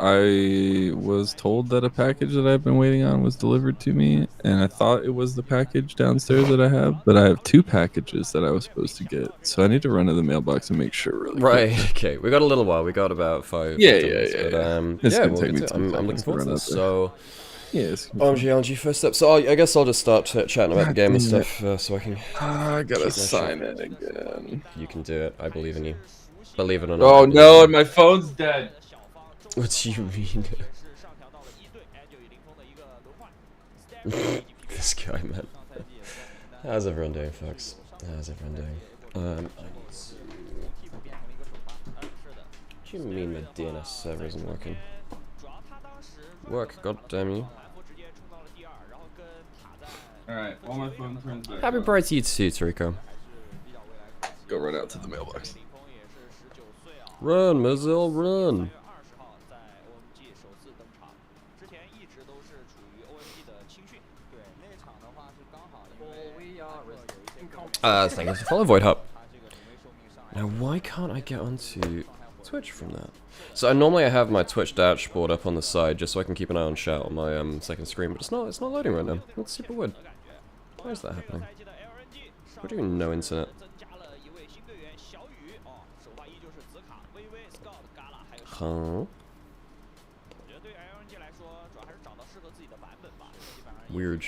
I was told that a package that I've been waiting on was delivered to me, and I thought it was the package downstairs that I have, but I have two packages that I was supposed to get. So I need to run to the mailbox and make sure really Right. quick. Okay. We got a little while. We got about five, Yeah, 10 yeah, minutes. yeah, But yeah. It's yeah, gonna we'll take get me to it. 10 I'm looking seconds to forward to run this. out there. So, Yeah, it's gonna be OMG, fun. LNG first up. So I guess I'll just start chatting about the God game and damn it. stuff, so I can I gotta keep my shit. sign in again. You can do it. I believe in you. Believe it or not, I Oh believe no, in and my phone's dead. you. What do you mean? This guy, man. How's everyone doing, folks? How's everyone doing? What do you mean the DNS server isn't working? Work, god damn you. Alright, while my phone turns back Happy on, Pride to you too, Tariko. go right out to the mailbox. Run, Mazel, run! Thank you for follow Void Hub. Now, why can't I get onto Twitch from that? So normally I have my Twitch dashboard up on the side just so I can keep an eye on chat on my second screen, but it's not loading right now. That's super weird. Why is that happening? What do you mean no internet? Huh? Weird.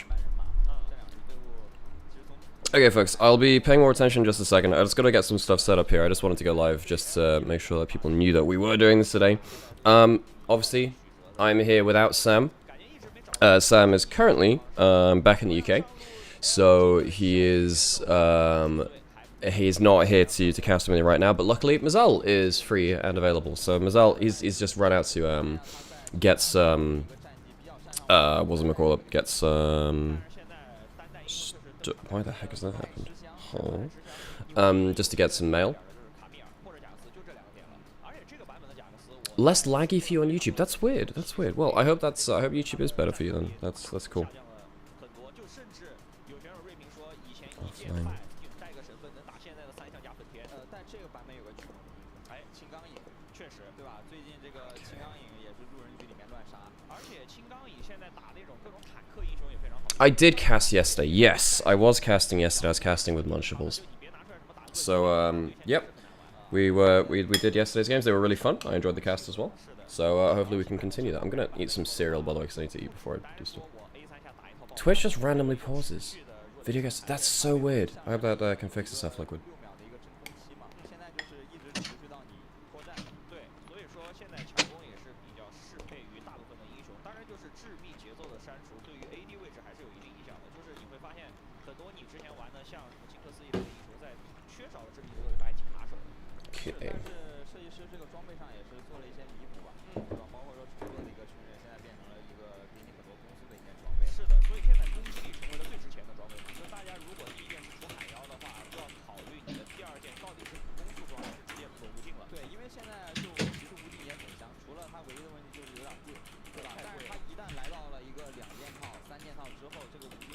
Okay, folks, I'll be paying more attention in just a second. I just gotta get some stuff set up here. I just wanted to go live just to make sure that people knew that we were doing this today. Obviously, I'm here without Sam. Sam is currently back in the UK, so he's not here to cast with me right now. But luckily, Mazel is free and available. So Mazel, he's just run out to get some what's it called? Get some. Why the heck has that happened? Huh? Just to get some mail. Less laggy for you on YouTube. That's weird. That's weird. Well, I hope I hope YouTube is better for you then. That's cool. Offline. I did cast yesterday. Yes, I was casting yesterday. I was casting with Munchables. So, yep. We did yesterday's games. They were really fun. I enjoyed the cast as well. So, hopefully we can continue that. I'm gonna eat some cereal, by the way, because I need to eat before I do stuff. Twitch just randomly pauses. Video guests. That's so weird. I hope that can fix itself, Liquid. Okay.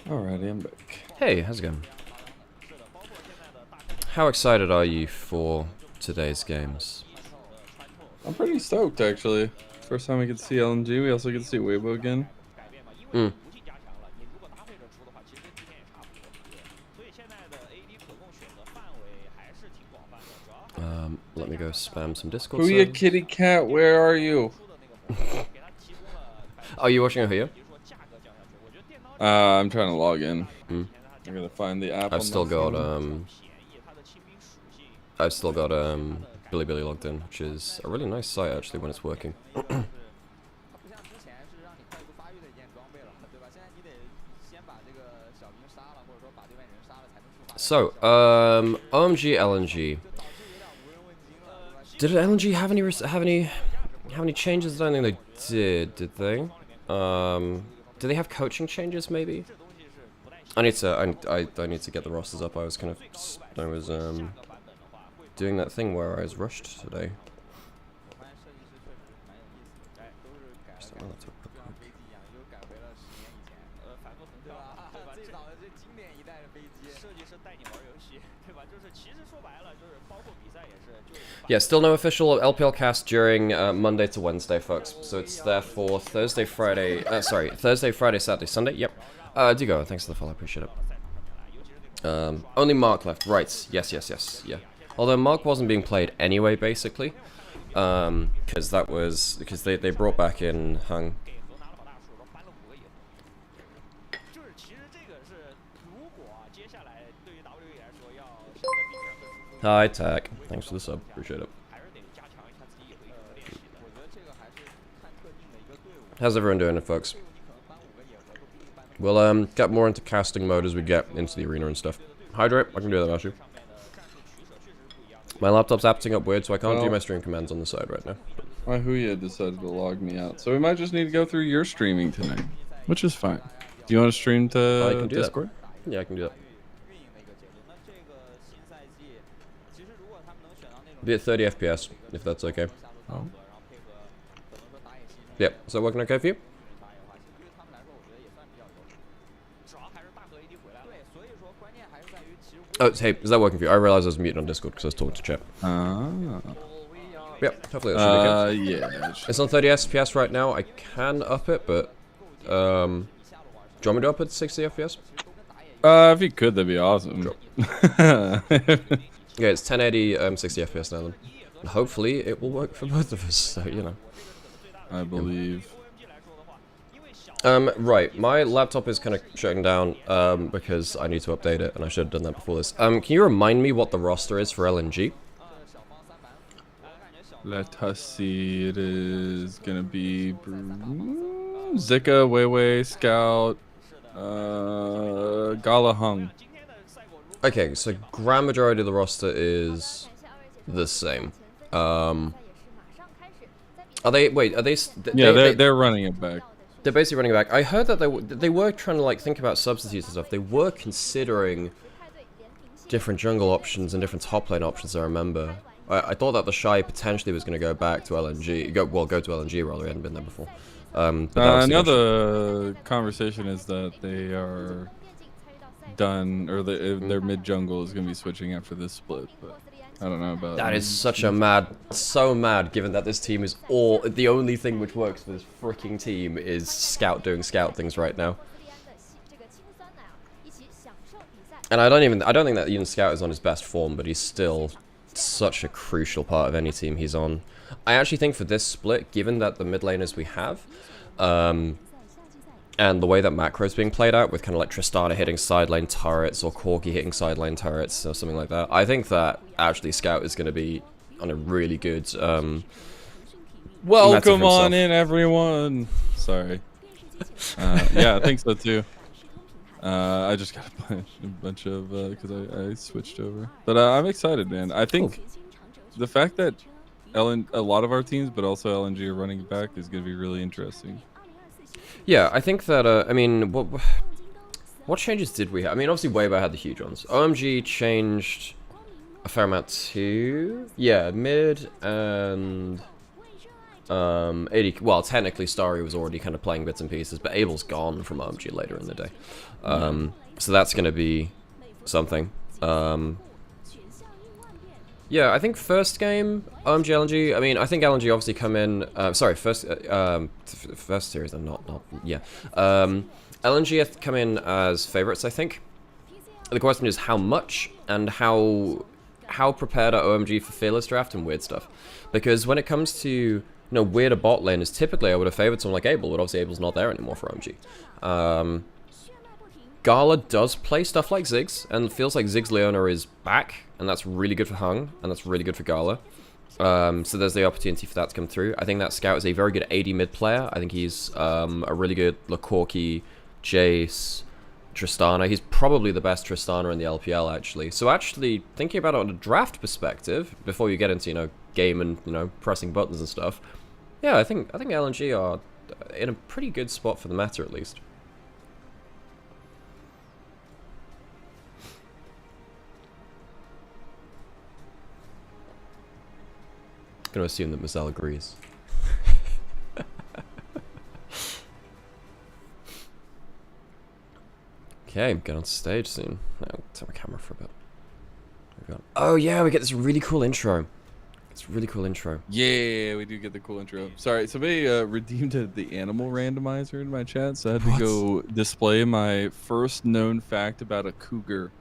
Alrighty, I'm back. Hey, how's it going? How excited are you for today's games? I'm pretty stoked, actually. First time we get to see LNG, we also get to see Weibo again. Let me go spam some Discord. Huya kitty cat, where are you? Are you watching over here? I'm trying to log in. I'm gonna find the app. I've still got Bilibili logged in, which is a really nice site actually when it's working. So, OMG LNG. Did LNG have any changes? I don't think they did they? Do they have coaching changes maybe? I need to get the rosters up. I was doing that thing where I was rushed today. Yeah, still no official LPL cast during Monday to Wednesday, folks. So it's there for Thursday, Friday. Thursday, Friday, Saturday, Sunday. Yep. Do go. Thanks for the follow. I appreciate it. Only Mark left. Right. Yes. Yeah. Although Mark wasn't being played anyway, basically, because they brought back in Hung. Hi, Tack. Thanks for the sub. Appreciate it. How's everyone doing, folks? We'll get more into casting mode as we get into the arena and stuff. Hydrate, I can do that, actually. My laptop's acting up weird, so I can't do my stream commands on the side right now. My Huya decided to log me out, so we might just need to go through your streaming tonight, which is fine. Do you want to stream to Discord? That. Yeah, I can do that. Be at 30 FPS, if that's okay. Oh. Yep, is that working okay for you? Oh, hey, is that working for you? I realized I was muted on Discord because I was talking to chat. Yep, hopefully that should be good. Yeah. It's on 30 FPS right now. I can up it, but do you want me to up it to 60 FPS? If you could, that'd be awesome. Sure. Yeah, it's 1080, 60 FPS now then. And hopefully it will work for both of us, so, you know. I believe. Right, my laptop is kind of shutting down, because I need to update it, and I should have done that before this. Can you remind me what the roster is for LNG? Let us see, it is gonna be Zika, Weiwei, Scout, Gala Hung. Okay, so grand majority of the roster is the same. Are they? Wait, are they? Yeah, they're running it back. They're basically running it back. I heard that they were trying to like think about substitutes and stuff. They were considering different jungle options and different top lane options. I remember. I thought that the Shy potentially was going to go back to LNG. Go to LNG rather. He hadn't been there before. Another conversation is that they are done, or their mid jungle is going to be switching after this split, but I don't know about that. Is such a so mad, given that this team is the only thing which works for this freaking team is Scout doing Scout things right now. And I don't think that even Scout is on his best form, but he's still such a crucial part of any team he's on. I actually think for this split, given that the mid laners we have, and the way that macro is being played out, with kind of like Tristana hitting side lane turrets or Corki hitting side lane turrets or something like that, I think that actually Scout is going to be on a really good. Welcome on in, everyone. Sorry. Yeah, I think so too. I just got a bunch of because I switched over, but I'm excited, man. I think the fact that a lot of our teams, but also LNG, are running back is going to be really interesting. Yeah, I think that, I mean, what changes did we have? I mean, obviously Weibo had the huge ones. OMG changed a fair amount too. Yeah, mid and 80. Well, technically Starry was already kind of playing bits and pieces, but Abel's gone from OMG later in the day. So that's going to be something. Yeah, I think first game, OMG, LNG, I mean, I think LNG obviously come in, first series, and yeah. LNG have come in as favorites, I think. The question is how much, and how prepared are OMG for Fearless Draft and weird stuff. Because when it comes to, weirder bot laners, typically I would have favored someone like Abel, but obviously Abel's not there anymore for OMG. Gala does play stuff like Ziggs, and feels like Ziggs Leona is back, and that's really good for Hung, and that's really good for Gala. So there's the opportunity for that to come through. I think that Scout is a very good AD mid player. I think he's a really good Lakorki, Jace, Tristana. He's probably the best Tristana in the LPL, actually. So actually, thinking about it on a draft perspective, before you get into, game and, pressing buttons and stuff, yeah, I think LNG are in a pretty good spot for the meta, at least. I'm gonna assume that Mazel agrees. Okay, get on stage soon. I'll turn my camera for a bit. Oh yeah, we get this really cool intro. It's a really cool intro. Yeah, we do get the cool intro. Sorry, somebody redeemed the animal randomizer in my chat, so I had to go display my first known fact about a cougar.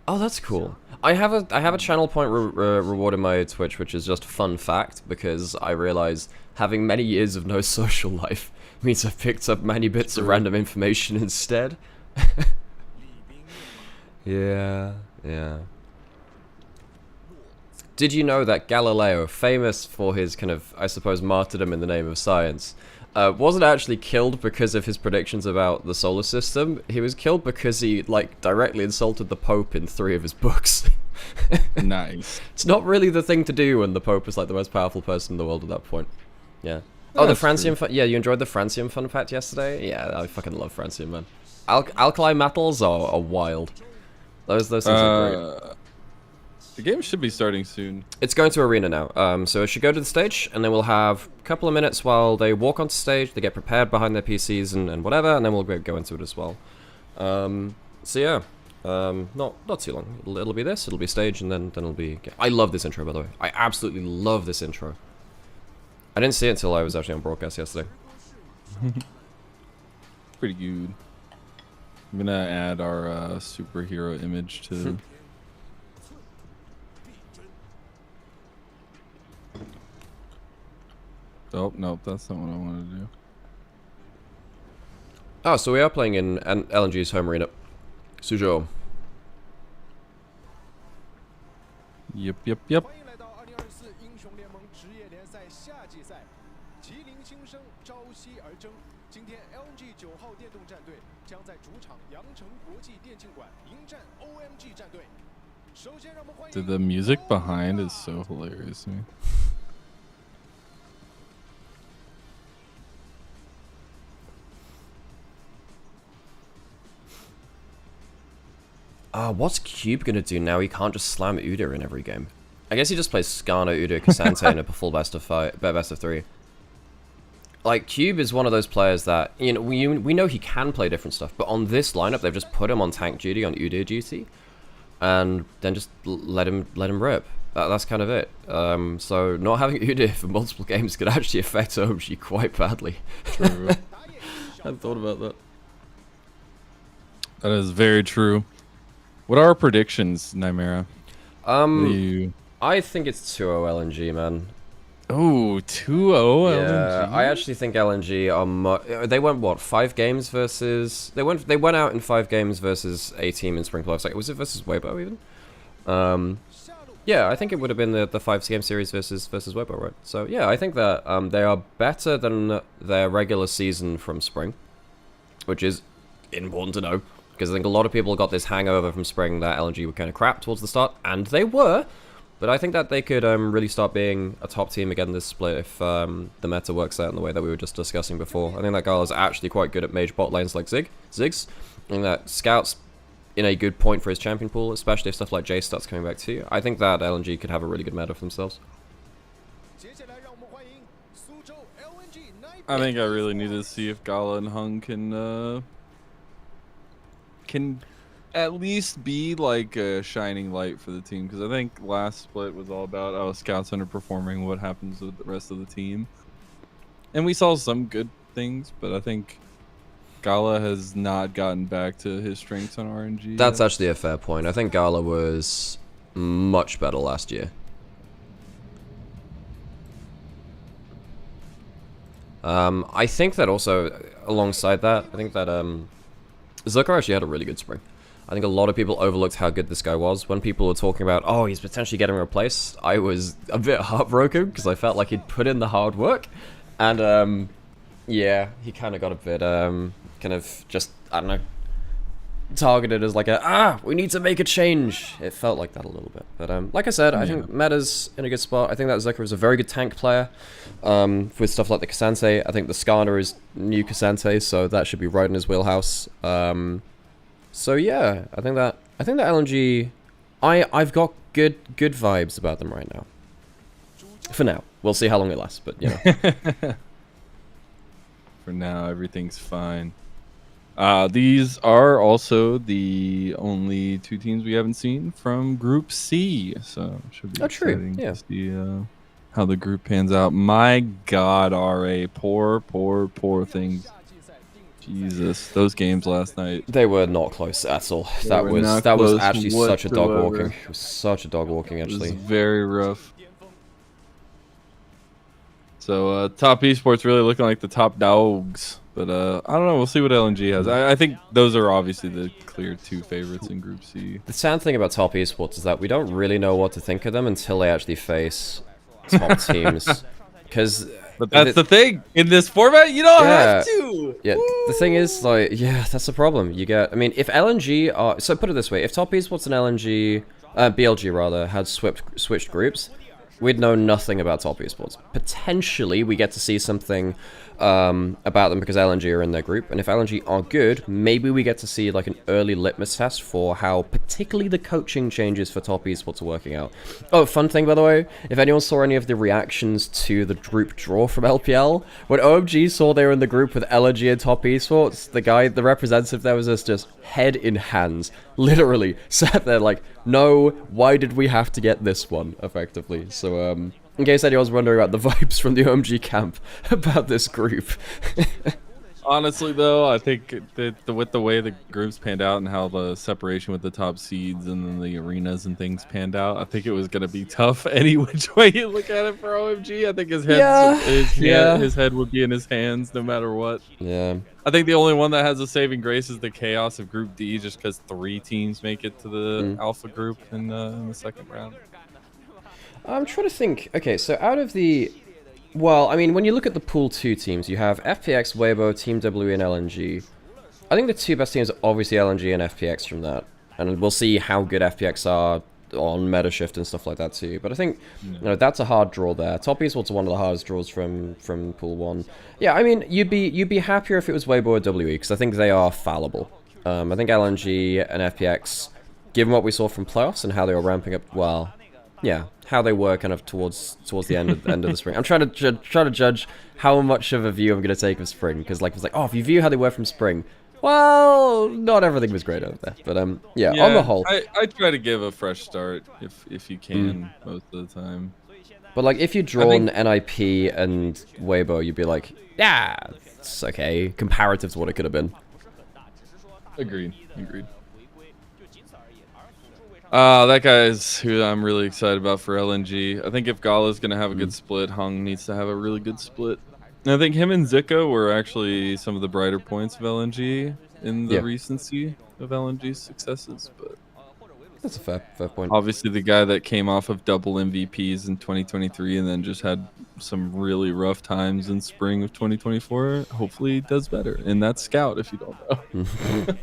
Oh, that's cool. I have a channel point reward in my Twitch, which is just fun fact, because I realize having many years of no social life means I've picked up many bits of random information instead. Yeah. Did you know that Galileo, famous for his kind of, I suppose, martyrdom in the name of science, wasn't actually killed because of his predictions about the solar system? He was killed because he, like, directly insulted the Pope in 3 of his books. Nice. It's not really the thing to do when the Pope is, like, the most powerful person in the world at that point. Yeah. Oh, the Francium fun. Yeah, you enjoyed the Francium fun fact yesterday? Yeah, I fucking love Francium, man. Alkali metals are wild. Those things are great. The game should be starting soon. It's going to Arena now, so it should go to the stage, and then we'll have a couple of minutes while they walk onto stage, they get prepared behind their PCs and whatever, and then we'll go into it as well. So yeah, not too long. It'll be this, it'll be stage, and then it'll be... I love this intro, by the way. I absolutely love this intro. I didn't see it until I was actually on broadcast yesterday. Pretty good. I'm gonna add our superhero image to... Oh, nope, that's not what I wanted to do. Oh, so we are playing in LNG's home arena. Suzhou. Yep. Dude, the music behind is so hilarious to me. What's Cube gonna do now? He can't just slam Uda in every game. I guess he just plays Skarner, Uda, Cassante in a full best of 3. Like, Cube is one of those players that, you know, we know he can play different stuff, but on this lineup, they've just put him on tank duty, on Uda duty, and then just let him rip. That's kind of it. So not having Uda for multiple games could actually affect OMG quite badly. True. I hadn't thought about that. That is very true. What are our predictions, Nymaera? I think it's 2-0 LNG, man. Oh, 2-0 yeah, LNG. I actually think LNG are they went what, 5 games versus they went out in 5 games versus a team in Spring Playoffs. Like, was it versus Weibo even? Yeah, I think it would have been the 5-game series versus Weibo, right? So yeah, I think that they are better than their regular season from Spring, which is important to know. Because I think a lot of people got this hangover from Spring that LNG were kind of crap towards the start, and they were. But I think that they could really start being a top team again this split if the meta works out in the way that we were just discussing before. I think that Gala's actually quite good at mage bot lanes like Ziggs. I think that Scout's in a good point for his champion pool, especially if stuff like Jace starts coming back too. I think that LNG could have a really good meta for themselves. I think I really need to see if Gala and Hung can at least be like a shining light for the team, because I think last split was all about Scouts underperforming, what happens with the rest of the team, and we saw some good things, but I think Gala has not gotten back to his strengths on RNG. That's actually a fair point. I think Gala was much better last year. I think that also, alongside that, I think that Zucker actually had a really good spring. I think a lot of people overlooked how good this guy was. When people were talking about, oh, he's potentially getting replaced, I was a bit heartbroken because I felt like he'd put in the hard work. And, yeah, he kind of got a bit, kind of just, I don't know, targeted as like we need to make a change. It felt like that a little bit. But, like I said, I think meta's in a good spot. I think that Zucker is a very good tank player. With stuff like the Cassante, I think the Skarner is new Cassante, so that should be right in his wheelhouse. So yeah, I think that LNG, I've got good vibes about them right now. For now, we'll see how long it lasts, but you know. For now, everything's fine. These are also the only two teams we haven't seen from Group C, so it should be true. exciting Yeah. to see how the group pans out. My God, RA, poor things. Jesus, those games last night. They were not close at all. They That were was not that was close actually such a dog whatsoever. walking. It was such a dog walking, It was actually. very rough. So top esports really looking like the top dogs, but I don't know. We'll see what LNG has. I think those are obviously the clear two favorites in Group C. The sad thing about top esports is that we don't really know what to think of them until they actually face top teams. But that's the thing in this format, you don't have to. Yeah, the thing is, like, yeah, that's the problem. You get, I mean, if LNG are, so put it this way, if top esports and LNG, BLG rather, had switched groups, we'd know nothing about top esports. Potentially, we get to see something about them because LNG are in their group, and if LNG are good, maybe we get to see like an early litmus test for how particularly the coaching changes for top esports are working out. Oh, fun thing by the way, if anyone saw any of the reactions to the group draw from LPL, when OMG saw they were in the group with LNG and top esports, the representative there was just head in hands, literally sat there like, no, why did we have to get this one, effectively. So in case anyone's wondering about the vibes from the OMG camp about this group. Honestly, though, I think that with the way the groups panned out and how the separation with the top seeds and then the arenas and things panned out, I think it was going to be tough any which way you look at it for OMG. I think his head would be in his hands no matter what. Yeah. I think the only one that has a saving grace is the chaos of Group D, just because 3 teams make it to the Alpha group in the second round. I'm trying to think. Okay, so out of the... Well, I mean, when you look at the Pool 2 teams, you have FPX, Weibo, Team W, and LNG. I think the two best teams are obviously LNG and FPX from that. And we'll see how good FPX are on meta shift and stuff like that too. But I think, you know, that's a hard draw there. Top Esports are one of the hardest draws from Pool 1. Yeah, I mean, you'd be happier if it was Weibo or WE, because I think they are fallible. I think LNG and FPX, given what we saw from playoffs and how they were ramping up, well... Yeah, how they were kind of towards the end of the spring. I'm trying to judge how much of a view I'm going to take of spring, because like it's like, oh, if you view how they were from spring, well, not everything was great over there. But yeah, on the whole, I try to give a fresh start if you can most of the time. But like if you draw an NIP and Weibo, you'd be like, yeah, it's okay, comparative to what it could have been. Agreed. That guy's who I'm really excited about for LNG. I think if Gala's going to have a good split, Hung needs to have a really good split. And I think him and Zika were actually some of the brighter points of LNG in the recency of LNG's successes. But that's a fair point. Obviously, the guy that came off of double MVPs in 2023 and then just had some really rough times in spring of 2024, hopefully does better. And that's Scout, if you don't know.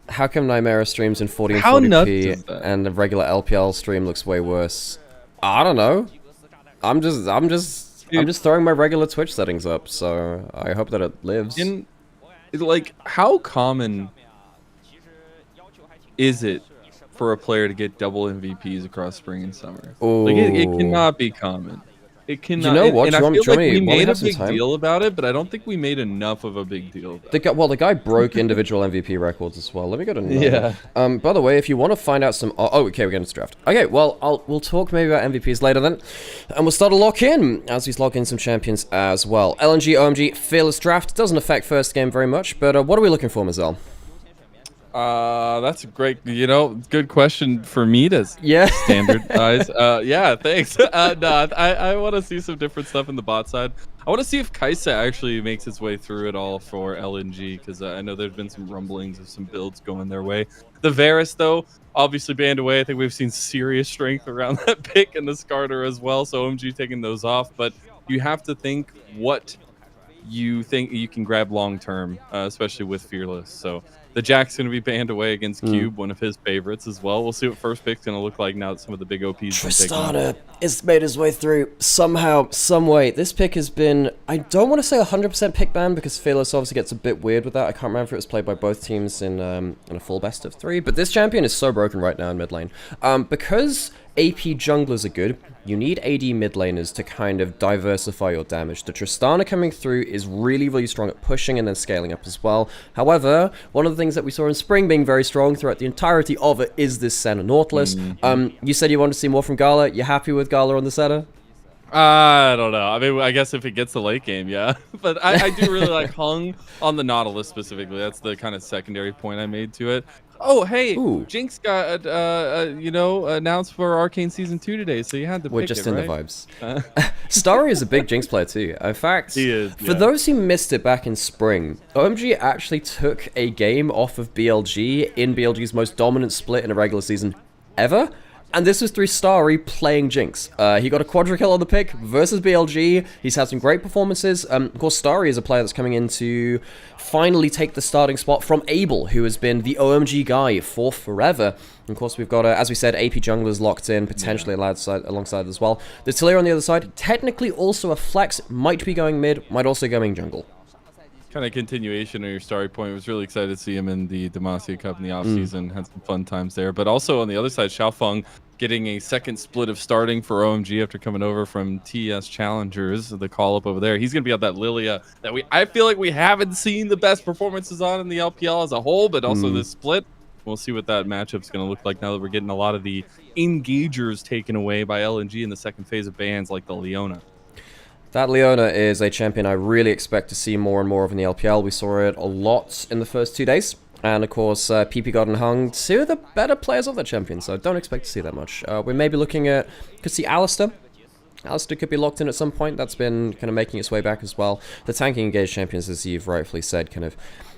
How come Nymaera streams in 40 and 40p and the regular LPL stream looks way worse? I don't know. I'm just throwing my regular Twitch settings up, so I hope that it lives. Like, how common is it for a player to get double MVPs across spring and summer? Like, it cannot be common. It cannot. You know what? And I feel like we made a big deal about it, but I don't think we made enough of a big deal about it. The guy broke individual MVP records as well. Let me go to None. By the way, if you want to find out some... Oh, okay, we're getting to draft. Okay, well, we'll talk maybe about MVPs later then. And we'll start to lock in, as we lock in some champions as well. LNG, OMG, Fearless Draft. Doesn't affect first game very much, but what are we looking for, Mazel? That's a great, good question for me to standardize. Yeah, thanks. No, I want to see some different stuff in the bot side. I want to see if Kaisa actually makes its way through it all for LNG, because I know there's been some rumblings of some builds going their way. The Varus, though, obviously banned away. I think we've seen serious strength around that pick and the Skarter as well, so OMG taking those off. But you have to think what you think you can grab long-term, especially with Fearless. So the Jack's going to be banned away against Cube, one of his favorites as well. We'll see what first pick's going to look like now that some of the big OPs Tristana has made his way through somehow, some way. This pick has been, I don't want to say 100% pick ban, because Fearless obviously gets a bit weird with that. I can't remember if it was played by both teams in a full best of 3, but this champion is so broken right now in mid lane. Because AP junglers are good. You need AD mid laners to kind of diversify your damage. The Tristana coming through is really, really strong at pushing and then scaling up as well. However, one of the things that we saw in Spring being very strong throughout the entirety of it is this Senna Nautilus. You said you wanted to see more from Gala. You happy with Gala on the Senna? I don't know. I mean, I guess if it gets the late game, yeah. But I do really like Hung on the Nautilus specifically. That's the kind of secondary point I made to it. Oh, hey, Ooh. Jinx got, announced for Arcane Season 2 today, so you had to We're pick just it, in right? the vibes. Starry is a big Jinx player too. In fact, He is, for yeah. those who missed it back in spring, OMG actually took a game off of BLG in BLG's most dominant split in a regular season ever. And this was through Starry playing Jinx. He got a quadra kill on the pick versus BLG. He's had some great performances. Of course, Starry is a player that's coming in to finally take the starting spot from Abel, who has been the OMG guy for forever. And of course, we've got, as we said, AP junglers locked in, potentially alongside as well. The Taliyah on the other side, technically also a flex, might be going mid, might also going jungle. Kind of continuation of your Starry point. I was really excited to see him in the Demacia Cup in the offseason. Had some fun times there. But also on the other side, Xiaofeng getting a second split of starting for OMG after coming over from TS Challengers, the call-up over there. He's going to be on that Lilia that I feel like we haven't seen the best performances on in the LPL as a whole, but also this split. We'll see what that matchup's going to look like now that we're getting a lot of the engagers taken away by LNG in the second phase of bans like the Leona. That Leona is a champion I really expect to see more and more of in the LPL. We saw it a lot in the first 2 days. And of course, PP God and Hung, two of the better players of that champion, so don't expect to see that much. We may be looking at, could see Alistair. Alistair could be locked in at some point. That's been kind of making its way back as well. The tanking engaged champions, as you've rightfully said, kind of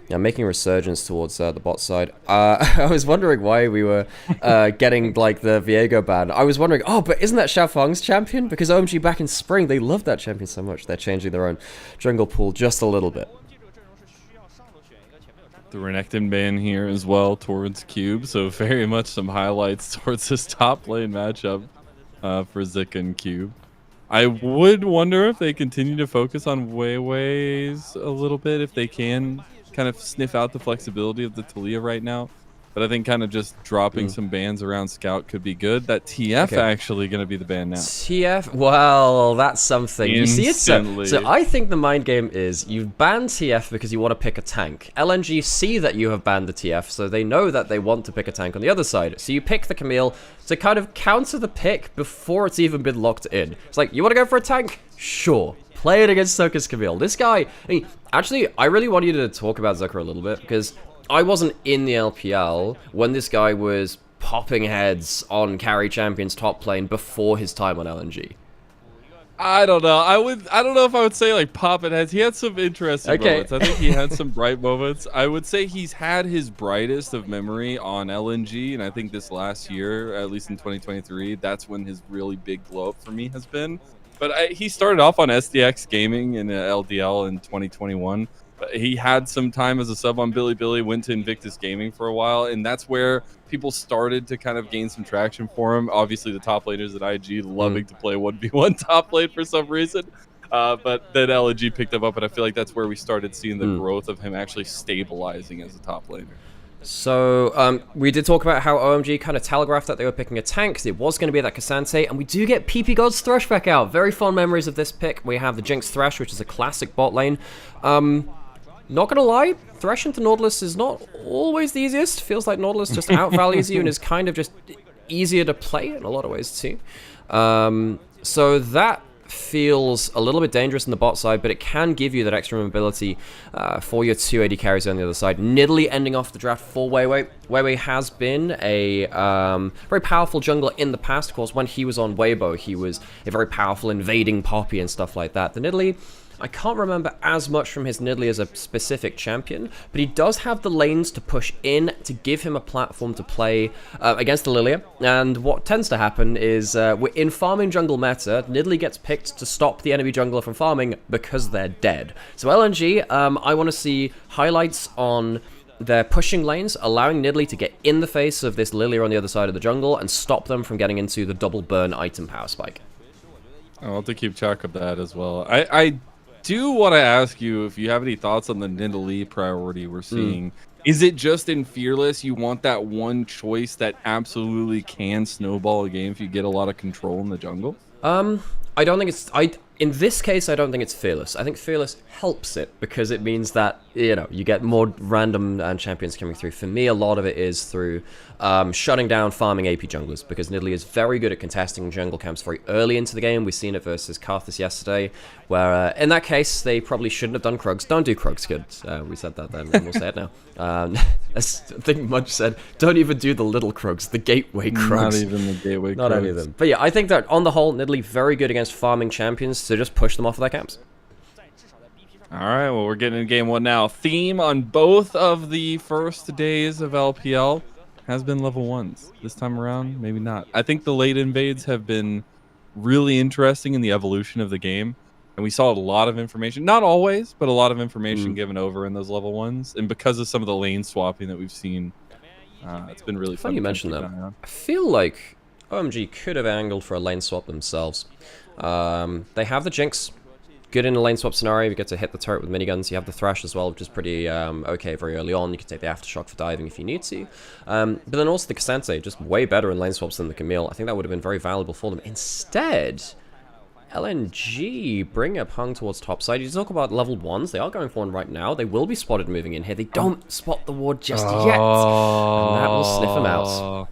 making a resurgence towards the bot side. I was wondering why we were getting like the Viego ban. I was wondering, oh, but isn't that Xiaofeng's champion? Because OMG back in spring, they loved that champion so much. They're changing their own jungle pool just a little bit. The Renekton ban here as well towards Cube, so very much some highlights towards this top lane matchup for Zik and Cube. I would wonder if they continue to focus on Weiwei's a little bit, if they can kind of sniff out the flexibility of the Taliyah right now. But I think kind of just dropping some bans around Scout could be good. That TF actually going to be the ban now. TF? Well, that's something. You see, Instantly. So I think the mind game is you ban TF because you want to pick a tank. LNG see that you have banned the TF, so they know that they want to pick a tank on the other side. So you pick the Camille to kind of counter the pick before it's even been locked in. It's like, you want to go for a tank? Sure. Play it against Soka's Camille. This guy, actually, I really want you to talk about Zucker a little bit, because I wasn't in the LPL when this guy was popping heads on carry champions top lane before his time on LNG. I don't know. I don't know if I would say like popping heads. He had some interesting moments. I think he had some bright moments. I would say he's had his brightest of memory on LNG, and I think this last year, at least in 2023, that's when his really big glow up for me has been. But he started off on SDX Gaming in LDL in 2021. He had some time as a sub on Billy, went to Invictus Gaming for a while, and that's where people started to kind of gain some traction for him. Obviously, the top laners at IG loving to play 1v1 top lane for some reason. But then LNG picked him up, and I feel like that's where we started seeing the growth of him actually stabilizing as a top laner. So, we did talk about how OMG kind of telegraphed that they were picking a tank, because it was going to be that Cassante, and we do get PP God's Thresh back out. Very fond memories of this pick. We have the Jinx Thresh, which is a classic bot lane. Not gonna lie, Thresh into Nautilus is not always the easiest. Feels like Nautilus just outvalues you and is kind of just easier to play in a lot of ways too. So that feels a little bit dangerous in the bot side, but it can give you that extra mobility for your 280 carries on the other side. Nidalee ending off the draft for Weiwei. Weiwei has been a very powerful jungler in the past. Of course, when he was on Weibo, he was a very powerful invading Poppy and stuff like that. The Nidalee, I can't remember as much from his Nidalee as a specific champion, but he does have the lanes to push in to give him a platform to play against the Lilia. And what tends to happen is in farming jungle meta, Nidalee gets picked to stop the enemy jungler from farming because they're dead. So LNG, I want to see highlights on their pushing lanes, allowing Nidalee to get in the face of this Lilia on the other side of the jungle and stop them from getting into the double burn item power spike. I'll have to keep track of that as well. I do want to ask you if you have any thoughts on the Nidalee priority we're seeing Is it just in Fearless you want that one choice that absolutely can snowball a game if you get a lot of control in the jungle? I don't think it's in this case I don't think it's Fearless. I think Fearless helps it because it means that, you know, you get more random champions coming through. For me, a lot of it is through shutting down farming AP junglers, because Nidalee is very good at contesting jungle camps very early into the game. We've seen it versus Karthus yesterday, where in that case they probably shouldn't have done Krugs. Don't do Krugs, good. We said that then, and we'll say it now. I think Mudge said, don't even do the little Krugs, the gateway Krugs. Not even the gateway Krugs. Not any of them. But yeah, I think that on the whole, Nidalee very good against farming champions, so just push them off of their camps. All right, well, we're getting into game one now. Theme on both of the first days of LPL has been level 1s. This time around, maybe not. I think the late invades have been really interesting in the evolution of the game. And we saw a lot of information, not always, but a lot of information given over in those level 1s. And because of some of the lane swapping that we've seen, it's been really fun. Funny you mention that. I feel like OMG could have angled for a lane swap themselves. They have the Jinx. Good in a lane swap scenario. You get to hit the turret with miniguns. You have the Thrash as well, which is pretty okay very early on. You can take the Aftershock for diving if you need to. But then also the Cassante, just way better in lane swaps than the Camille. I think that would have been very valuable for them. Instead, LNG bring up Hung towards top side. You talk about level 1s. They are going for one right now. They will be spotted moving in here. They don't spot the ward just yet. And that will sniff them out.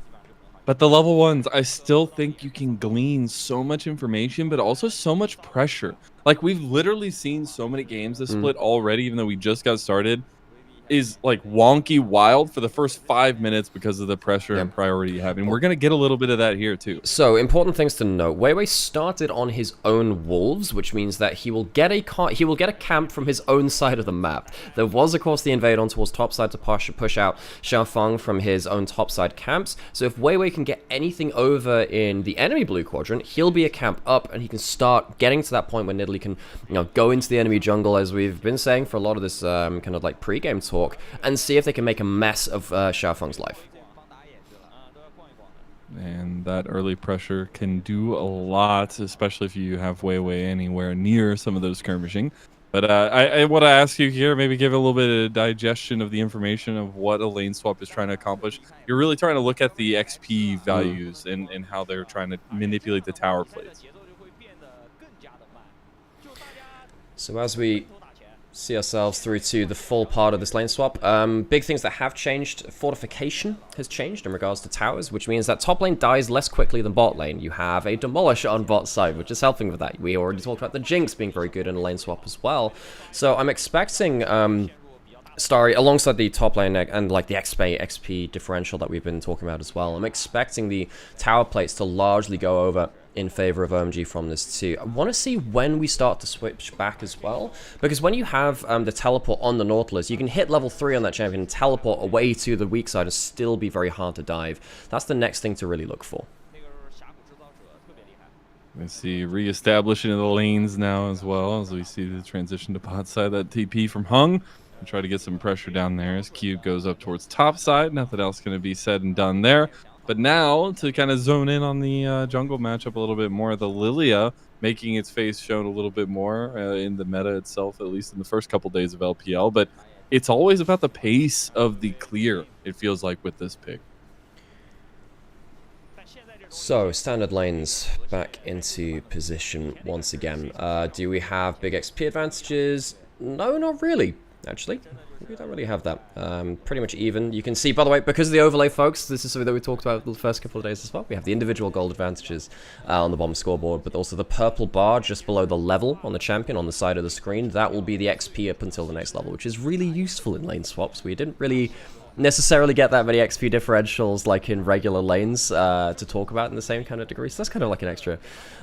But the level 1s, I still think you can glean so much information, but also so much pressure. Like, we've literally seen so many games this split already, even though we just got started, is like wonky wild for the first 5 minutes because of the pressure and priority you have. And we're going to get a little bit of that here too. So, important things to note. Weiwei started on his own wolves, which means that he will get a camp from his own side of the map. There was, of course, the invade on towards top side to push out Xiaofeng from his own top side camps. So if Weiwei can get anything over in the enemy blue quadrant, he'll be a camp up and he can start getting to that point where Nidalee can, you know, go into the enemy jungle, as we've been saying for a lot of this kind of like pre-game talk, and see if they can make a mess of Xiaofeng's life. And that early pressure can do a lot, especially if you have Weiwei anywhere near some of those skirmishing. But I want to ask you here, maybe give a little bit of digestion of the information of what a lane swap is trying to accomplish. You're really trying to look at the XP values and how they're trying to manipulate the tower plates. So as we see ourselves through to the full part of this lane swap. Big things that have changed. Fortification has changed in regards to towers, which means that top lane dies less quickly than bot lane. You have a Demolish on bot side, which is helping with that. We already talked about the Jinx being very good in a lane swap as well. So I'm expecting Starry, alongside the top lane and like the XP differential that we've been talking about as well, I'm expecting the tower plates to largely go over in favor of OMG from this too. I want to see when we start to switch back as well, because when you have the teleport on the Nautilus, you can hit level 3 on that champion and teleport away to the weak side and still be very hard to dive. That's the next thing to really look for. We see re-establishing of the lanes now as well, as we see the transition to bot side. That TP from Hung and try to get some pressure down there as Q goes up towards top side. Nothing else going to be said and done there. But now, to kind of zone in on the jungle matchup a little bit more, the Lilia making its face shown a little bit more in the meta itself, at least in the first couple days of LPL. But it's always about the pace of the clear, it feels like, with this pick. So, standard lanes back into position once again. Do we have big XP advantages? No, not really, actually. We don't really have that. Pretty much even. You can see, by the way, because of the overlay, folks, this is something that we talked about the first couple of days as well. We have the individual gold advantages on the bottom scoreboard, but also the purple bar just below the level on the champion on the side of the screen. That will be the XP up until the next level, which is really useful in lane swaps. We didn't really necessarily get that many XP differentials like in regular lanes to talk about in the same kind of degree. So that's kind of like an extra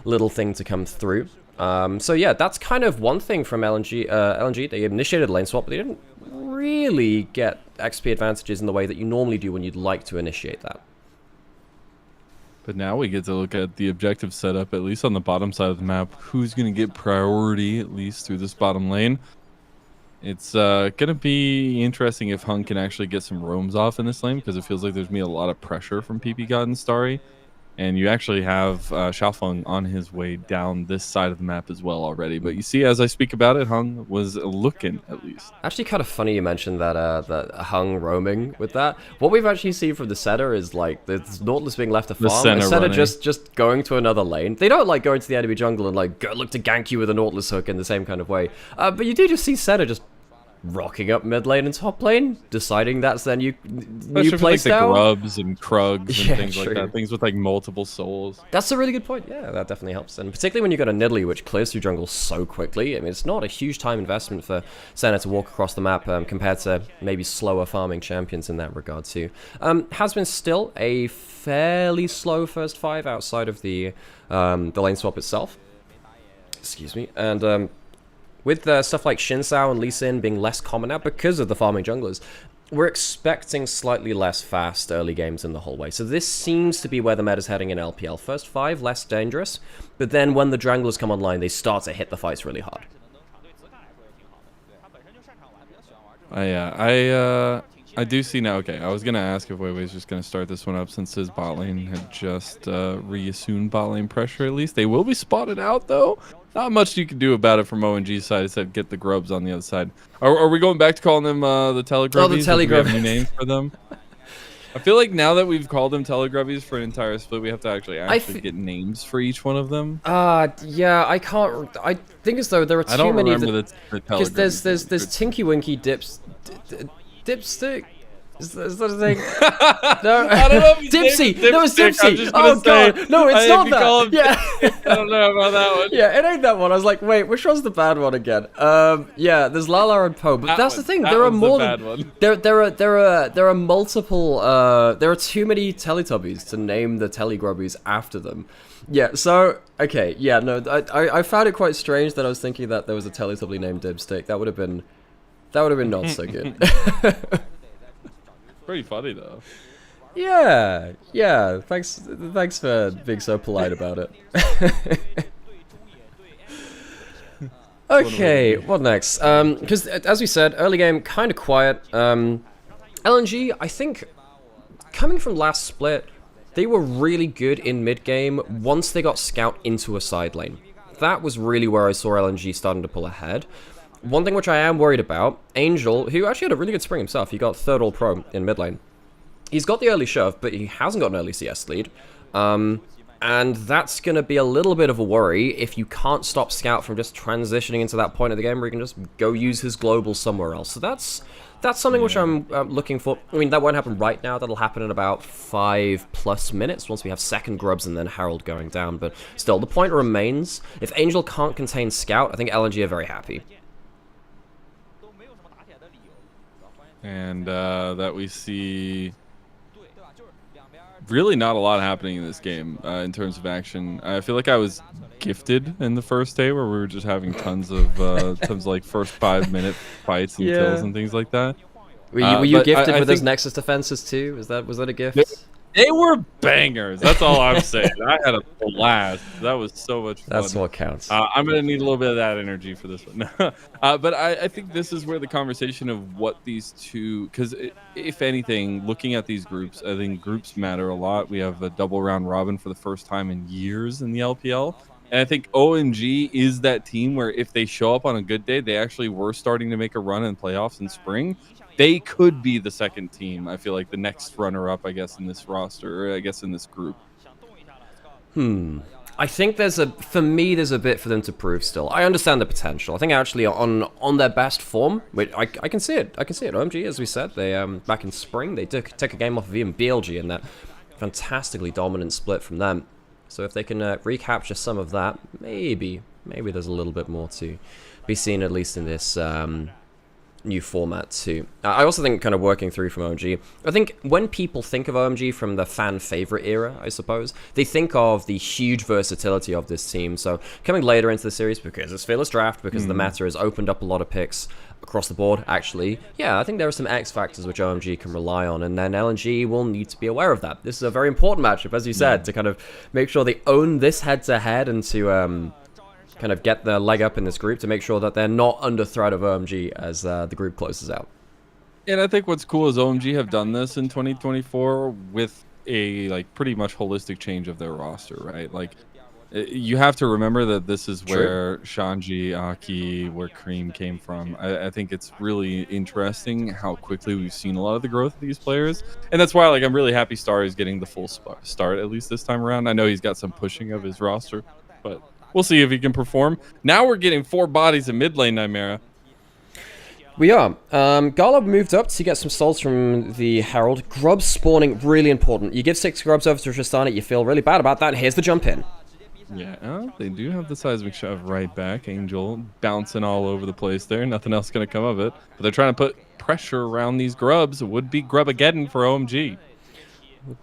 little thing to come through. So yeah, that's kind of one thing from LNG. LNG, they initiated a lane swap, but they didn't really get XP advantages in the way that you normally do when you'd like to initiate that. But now we get to look at the objective setup, at least on the bottom side of the map. Who's going to get priority, at least through this bottom lane? It's going to be interesting if Hung can actually get some roams off in this lane, because it feels like there's going to be a lot of pressure from PP God and Starry. And you actually have Xiaofeng on his way down this side of the map as well already. But you see, as I speak about it, Hung was looking at least. Actually, kind of funny you mentioned that that Hung roaming with that. What we've actually seen from the center is like the Nautilus being left to The farm, center instead of running. just going to another lane. They don't like go into the enemy jungle and like go look to gank you with a Nautilus hook in the same kind of way. But you do just see Center just rocking up mid lane and top lane, deciding that's their new Especially play like style. the grubs and krugs and Yeah, things like true. that. Things with like multiple souls. That's a really good point. Yeah, that definitely helps. And particularly when you got a Nidalee, which clears through jungle so quickly. I mean, it's not a huge time investment for Senna to walk across the map compared to maybe slower farming champions in that regard too. Has been still a fairly slow first 5 outside of the lane swap itself. Excuse me. And with stuff like Xin Sao and Lee Sin being less common now because of the farming junglers, we're expecting slightly less fast early games in the whole way. So this seems to be where the meta's heading in LPL. First 5, less dangerous, but then when the junglers come online, they start to hit the fights really hard. I do see now. Okay, I was gonna ask if Weiwei's just gonna start this one up since his bot lane had just reassumed bot lane pressure. At least they will be spotted out though. Not much you can do about it from OMG's side except get the grubs on the other side. Are we going back to calling them the telegrubbies? Oh, the Do we have telegrubbies. new names for them? I feel like now that we've called them telegrubbies for an entire split, we have to actually get names for each one of them. Yeah, I can't. I think as though there are I too don't many. remember the Because telegrubbies. there's Tinky Winky Dipstick. Is that a thing? No, I don't know if his name Dipsy. is No, it's Dipstick. I'm Dipsy. just gonna Oh god, say, no, it's if not you call that. him Yeah. I don't know about that one. Yeah, it ain't that one. I was like, wait, which one's the bad one again? Yeah, there's Lala and Poe, but that's the thing. There are more than there are multiple. There are too many Teletubbies to name the Telegrubbies after them. Yeah. So okay. Yeah. No. I found it quite strange that I was thinking that there was a Teletubby named Dipstick. That would have been not so good. Pretty funny though. Yeah. Thanks for being so polite about it. Okay, what next? Because as we said, early game kind of quiet. LNG, I think, coming from last split, they were really good in mid game once they got Scout into a side lane. That was really where I saw LNG starting to pull ahead. One thing which I am worried about, Angel, who actually had a really good spring himself, he got 3rd all-pro in mid lane. He's got the early shove, but he hasn't got an early CS lead. And that's going to be a little bit of a worry if you can't stop Scout from just transitioning into that point of the game where he can just go use his global somewhere else. So that's something which I'm looking for. I mean, that won't happen right now. That'll happen in about 5+ minutes once we have second grubs and then Herald going down. But still, the point remains, if Angel can't contain Scout, I think LNG are very happy. And that we see really not a lot happening in this game in terms of action. I feel like I was gifted in the first day where we were just having tons of like first 5-minute fights and kills and things like that. Were you gifted I with those think Nexus defenses too? Was that a gift? They were bangers. That's all I'm saying. I had a blast. That was so much fun. That's what counts. I'm going to need a little bit of that energy for this one. But I think this is where the conversation of what these two... Because if anything, looking at these groups, I think groups matter a lot. We have a double round robin for the first time in years in the LPL. And I think OMG is that team where if they show up on a good day, they actually were starting to make a run in playoffs in spring. They could be the second team. I feel like the next runner-up, I guess, in this roster, or I guess in this group. I think for me, there's a bit for them to prove still. I understand the potential. I think actually on their best form, which I can see it. I can see it. OMG, as we said, they back in spring, they took a game off of even BLG in that fantastically dominant split from them. So if they can recapture some of that, maybe there's a little bit more to be seen, at least in this new format too. I also think kind of working through from OMG, I think when people think of OMG from the fan favorite era, I suppose, they think of the huge versatility of this team. So coming later into the series, because it's Fearless Draft, because the meta has opened up a lot of picks across the board, actually, yeah, I think there are some X factors which OMG can rely on, and then LNG will need to be aware of that. This is a very important matchup, as you said, to kind of make sure they own this head-to-head and to kind of get the leg up in this group to make sure that they're not under threat of OMG as the group closes out. And I think what's cool is OMG have done this in 2024 with a like pretty much holistic change of their roster, right? Like you have to remember that this is True. where Shanji, Aki, where Cream came from. I think it's really interesting how quickly we've seen a lot of the growth of these players, and that's why like I'm really happy Star is getting the full start at least this time around. I know he's got some pushing of his roster, but we'll see if he can perform. Now we're getting 4 bodies in mid lane, Nymaera. We are. Garlob moved up to get some souls from the Herald. Grubs spawning, really important. You give 6 grubs over to Tristana, you feel really bad about that. Here's the jump in. Yeah, they do have the seismic shove right back. Angel bouncing all over the place there. Nothing else going to come of it. But they're trying to put pressure around these grubs. It would be Grubageddon for OMG.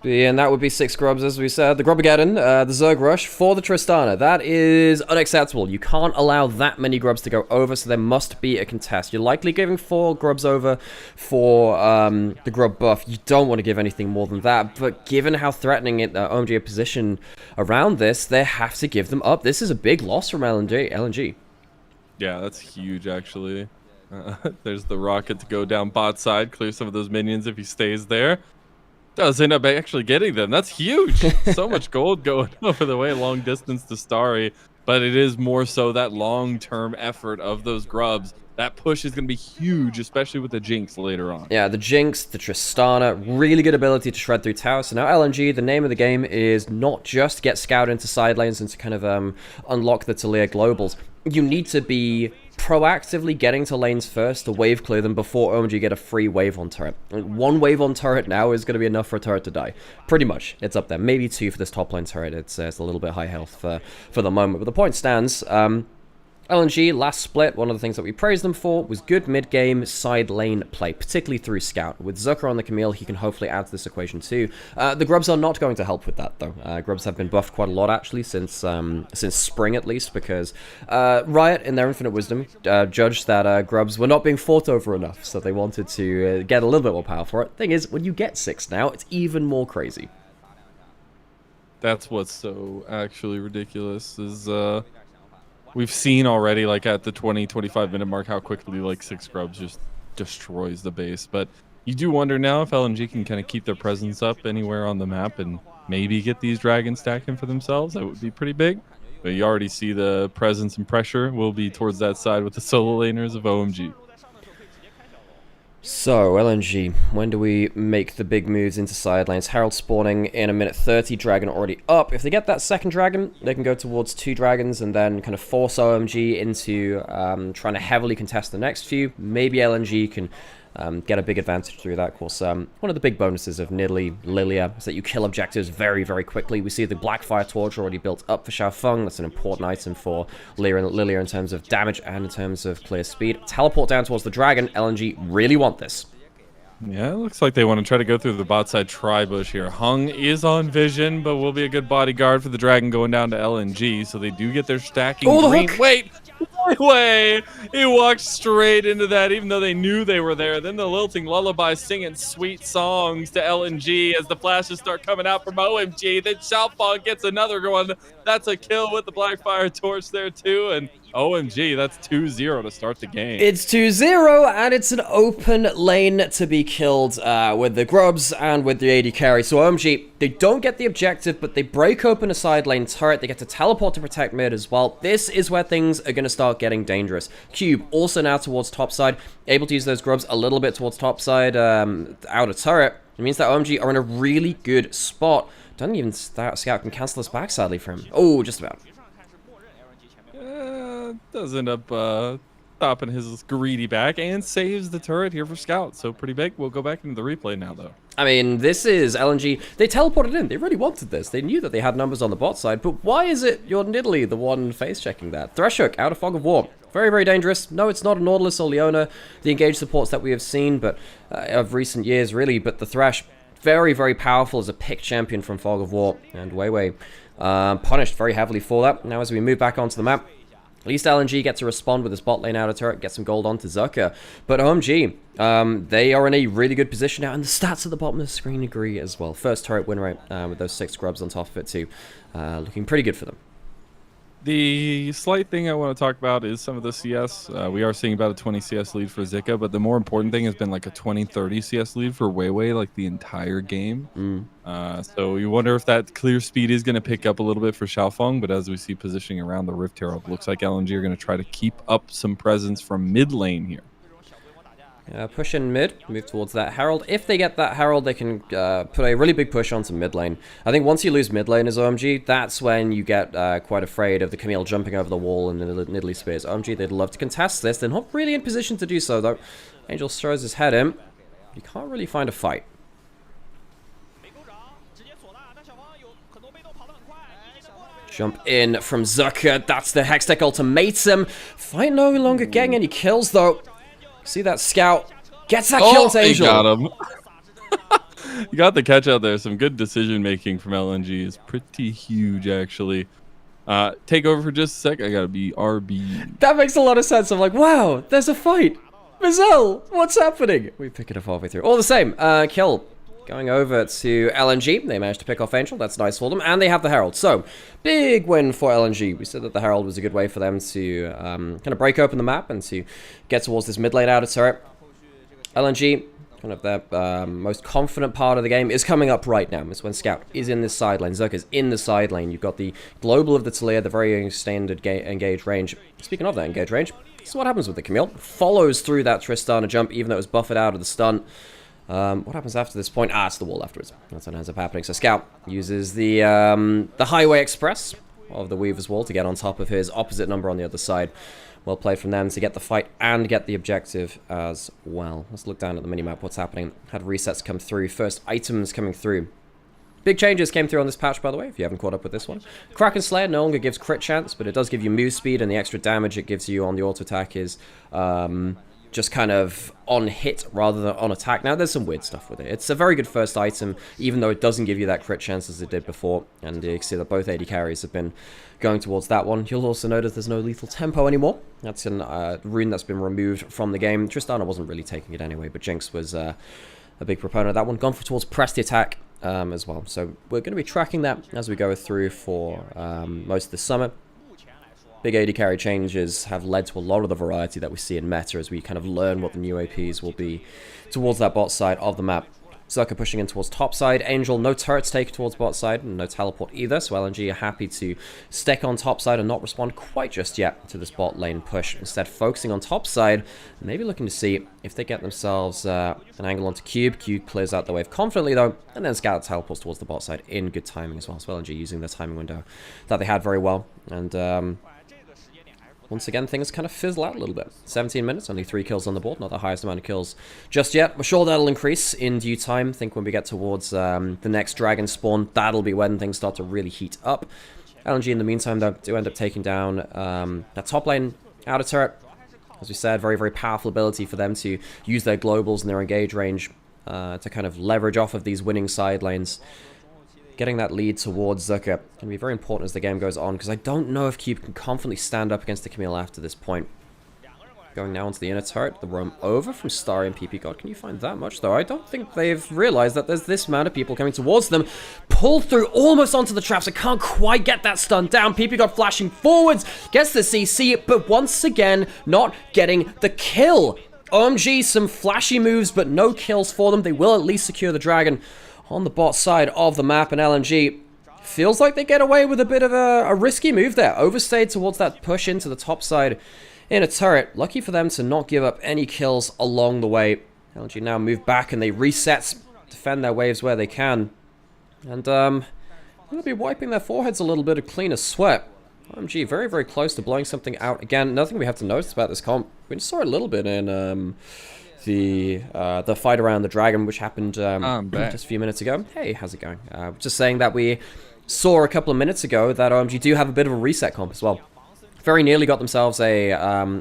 And that would be 6 grubs, as we said. The Grubageddon, the Zerg Rush for the Tristana. That is unacceptable. You can't allow that many grubs to go over, so there must be a contest. You're likely giving 4 grubs over for the grub buff. You don't want to give anything more than that, but given how threatening OMG are positioned around this, they have to give them up. This is a big loss from LNG. Yeah, that's huge, actually. There's the rocket to go down bot side, clear some of those minions if he stays there. Does end up actually getting them. That's huge. So much gold going over the way, long distance to Starry. But it is more so that long-term effort of those grubs. That push is going to be huge, especially with the Jinx later on. Yeah, the Jinx, the Tristana, really good ability to shred through towers. So now LNG, the name of the game is not just get Scout into side lanes and to kind of unlock the Talia globals. You need to be proactively getting to lanes first to wave clear them before OMG get a free wave on turret. 1 wave on turret now is going to be enough for a turret to die. Pretty much. It's up there. Maybe 2 for this top lane turret. It's a little bit high health for the moment. But the point stands. LNG, last split, one of the things that we praised them for was good mid-game side lane play, particularly through Scout. With Zucker on the Camille, he can hopefully add to this equation too. The Grubs are not going to help with that, though. Grubs have been buffed quite a lot, actually, since spring, at least, because Riot, in their infinite wisdom, judged that Grubs were not being fought over enough, so they wanted to get a little bit more power for it. Thing is, when you get 6 now, it's even more crazy. That's what's so actually ridiculous is we've seen already, like at the 20-25 minute mark, how quickly like 6 grubs just destroys the base. But you do wonder now if LNG can kind of keep their presence up anywhere on the map and maybe get these dragons stacking for themselves. That would be pretty big. But you already see the presence and pressure will be towards that side with the solo laners of OMG. So, LNG, when do we make the big moves into side lanes? Herald spawning in a minute 30, dragon already up. If they get that second dragon, they can go towards 2 dragons and then kind of force OMG into trying to heavily contest the next few. Maybe LNG can get a big advantage through that. Of course, one of the big bonuses of Nidalee, Lilia, is that you kill objectives very, very quickly. We see the Blackfire Torch already built up for Xiaofeng. That's an important item for Lilia in terms of damage and in terms of clear speed. Teleport down towards the dragon. LNG really want this. Yeah, it looks like they want to try to go through the bot side tri-bush here. Hung is on vision, but will be a good bodyguard for the dragon going down to LNG, so they do get their stacking green. Wait! Way! He walked straight into that, even though they knew they were there. Then the lilting lullaby singing sweet songs to LNG as the flashes start coming out from OMG. Then Xiaofeng gets another one. That's a kill with the Blackfire Torch there too, and OMG, that's 2-0 to start the game. It's 2-0, and it's an open lane to be killed with the Grubs and with the AD carry. So OMG, they don't get the objective, but they break open a side lane turret. They get to teleport to protect mid as well. This is where things are going to start getting dangerous. Cube also now towards top side, able to use those Grubs a little bit towards top side outer turret. It means that OMG are in a really good spot. Doesn't even Scout can cancel this back sadly for him. Oh, just about. Does end up stopping his greedy back and saves the turret here for Scout. So pretty big. We'll go back into the replay now, though. I mean, this is LNG. They teleported in. They really wanted this. They knew that they had numbers on the bot side. But why is it your Nidalee the one face-checking that? Threshhook out of Fog of War. Very, very dangerous. No, it's not a Nautilus or Leona, the engaged supports that we have seen but of recent years, really. But the Thresh, very, very powerful as a pick champion from Fog of War. And Weiwei punished very heavily for that. Now as we move back onto the map, at least LNG get to respond with his bot lane outer turret, get some gold onto Zucker. But OMG, they are in a really good position now, and the stats at the bottom of the screen agree as well. First turret win rate with those 6 grubs on top of it too. Looking pretty good for them. The slight thing I want to talk about is some of the CS. We are seeing about a 20 CS lead for Zika, but the more important thing has been like a 20-30 CS lead for Weiwei like the entire game. So you wonder if that clear speed is going to pick up a little bit for Xiaofeng, but as we see positioning around the Rift Herald, looks like LNG are going to try to keep up some presence from mid lane here. Push in mid, move towards that Herald. If they get that Herald, they can put a really big push onto mid lane. I think once you lose mid lane as OMG, that's when you get quite afraid of the Camille jumping over the wall and the Nidalee Spears. OMG, they'd love to contest this. They're not really in position to do so, though. Angel throws his head in. You can't really find a fight. Jump in from Zucker. That's the Hextech ultimatum. Fight no longer getting any kills, though. See that scout? Gets that kill to Angel. Got him. You got the catch out there. Some good decision making from LNG is pretty huge, actually. Take over for just a sec. I gotta be RB. That makes a lot of sense. I'm like, wow, there's a fight. Mazel, what's happening? We pick it up halfway through. All the same, kill. Going over to LNG. They managed to pick off Angel. That's nice for them. And they have the Herald. So, big win for LNG. We said that the Herald was a good way for them to kind of break open the map and to get towards this mid lane outer turret. LNG, kind of their most confident part of the game, is coming up right now. It's when Scout is in this side lane. Zerka's in the side lane. You've got the global of the Talia, the very standard engage range. Speaking of that engage range, this is what happens with the Camille. Follows through that Tristana jump, even though it was buffered out of the stun. What happens after this point? It's the wall afterwards. That's what ends up happening. So Scout uses the Highway Express of the Weaver's Wall to get on top of his opposite number on the other side. Well played from them to get the fight and get the objective as well. Let's look down at the minimap. What's happening? Had resets come through. First items coming through. Big changes came through on this patch, by the way, if you haven't caught up with this one. Kraken Slayer no longer gives crit chance, but it does give you move speed, and the extra damage it gives you on the auto attack is just kind of on hit rather than on attack. Now, there's some weird stuff with it. It's a very good first item, even though it doesn't give you that crit chance as it did before. And you can see that both AD carries have been going towards that one. You'll also notice there's no lethal tempo anymore. That's a rune that's been removed from the game. Tristana wasn't really taking it anyway, but Jinx was a big proponent of that one. Gone for towards press the attack as well. So we're going to be tracking that as we go through for most of the summer. Big AD carry changes have led to a lot of the variety that we see in meta as we kind of learn what the new APs will be towards that bot side of the map. Zerka pushing in towards top side. Angel, no turrets taken towards bot side, and no teleport either, so LNG are happy to stick on top side and not respond quite just yet to this bot lane push. Instead, focusing on top side, maybe looking to see if they get themselves an angle onto Cube. Cube clears out the wave confidently, though, and then Scout teleports towards the bot side in good timing as well. So LNG using their timing window that they had very well, and once again, things kind of fizzle out a little bit. 17 minutes, only 3 kills on the board. Not the highest amount of kills just yet. We're sure that'll increase in due time. I think when we get towards the next dragon spawn, that'll be when things start to really heat up. LNG in the meantime, though, do end up taking down that top lane outer turret. As we said, very, very powerful ability for them to use their globals and their engage range to kind of leverage off of these winning side lanes. Getting that lead towards Zucker can be very important as the game goes on, because I don't know if Cube can confidently stand up against the Camille after this point. Going now onto the inner turret, the roam over from Starry and PP God. Can you find that much, though? I don't think they've realized that there's this amount of people coming towards them. Pulled through almost onto the traps. I can't quite get that stun down. PP God flashing forwards, gets the CC, but once again, not getting the kill. OMG, some flashy moves, but no kills for them. They will at least secure the dragon on the bot side of the map, and LNG feels like they get away with a bit of a risky move there. Overstayed towards that push into the top side in a turret. Lucky for them to not give up any kills along the way. LNG now move back and they reset, defend their waves where they can. And they'll be wiping their foreheads a little bit of cleaner sweat. OMG very, very close to blowing something out. Again, nothing we have to notice about this comp. We just saw it a little bit in the fight around the dragon, which happened just a few minutes ago. Hey, how's it going? Just saying that we saw a couple of minutes ago that OMG do have a bit of a reset comp as well. Very nearly got themselves a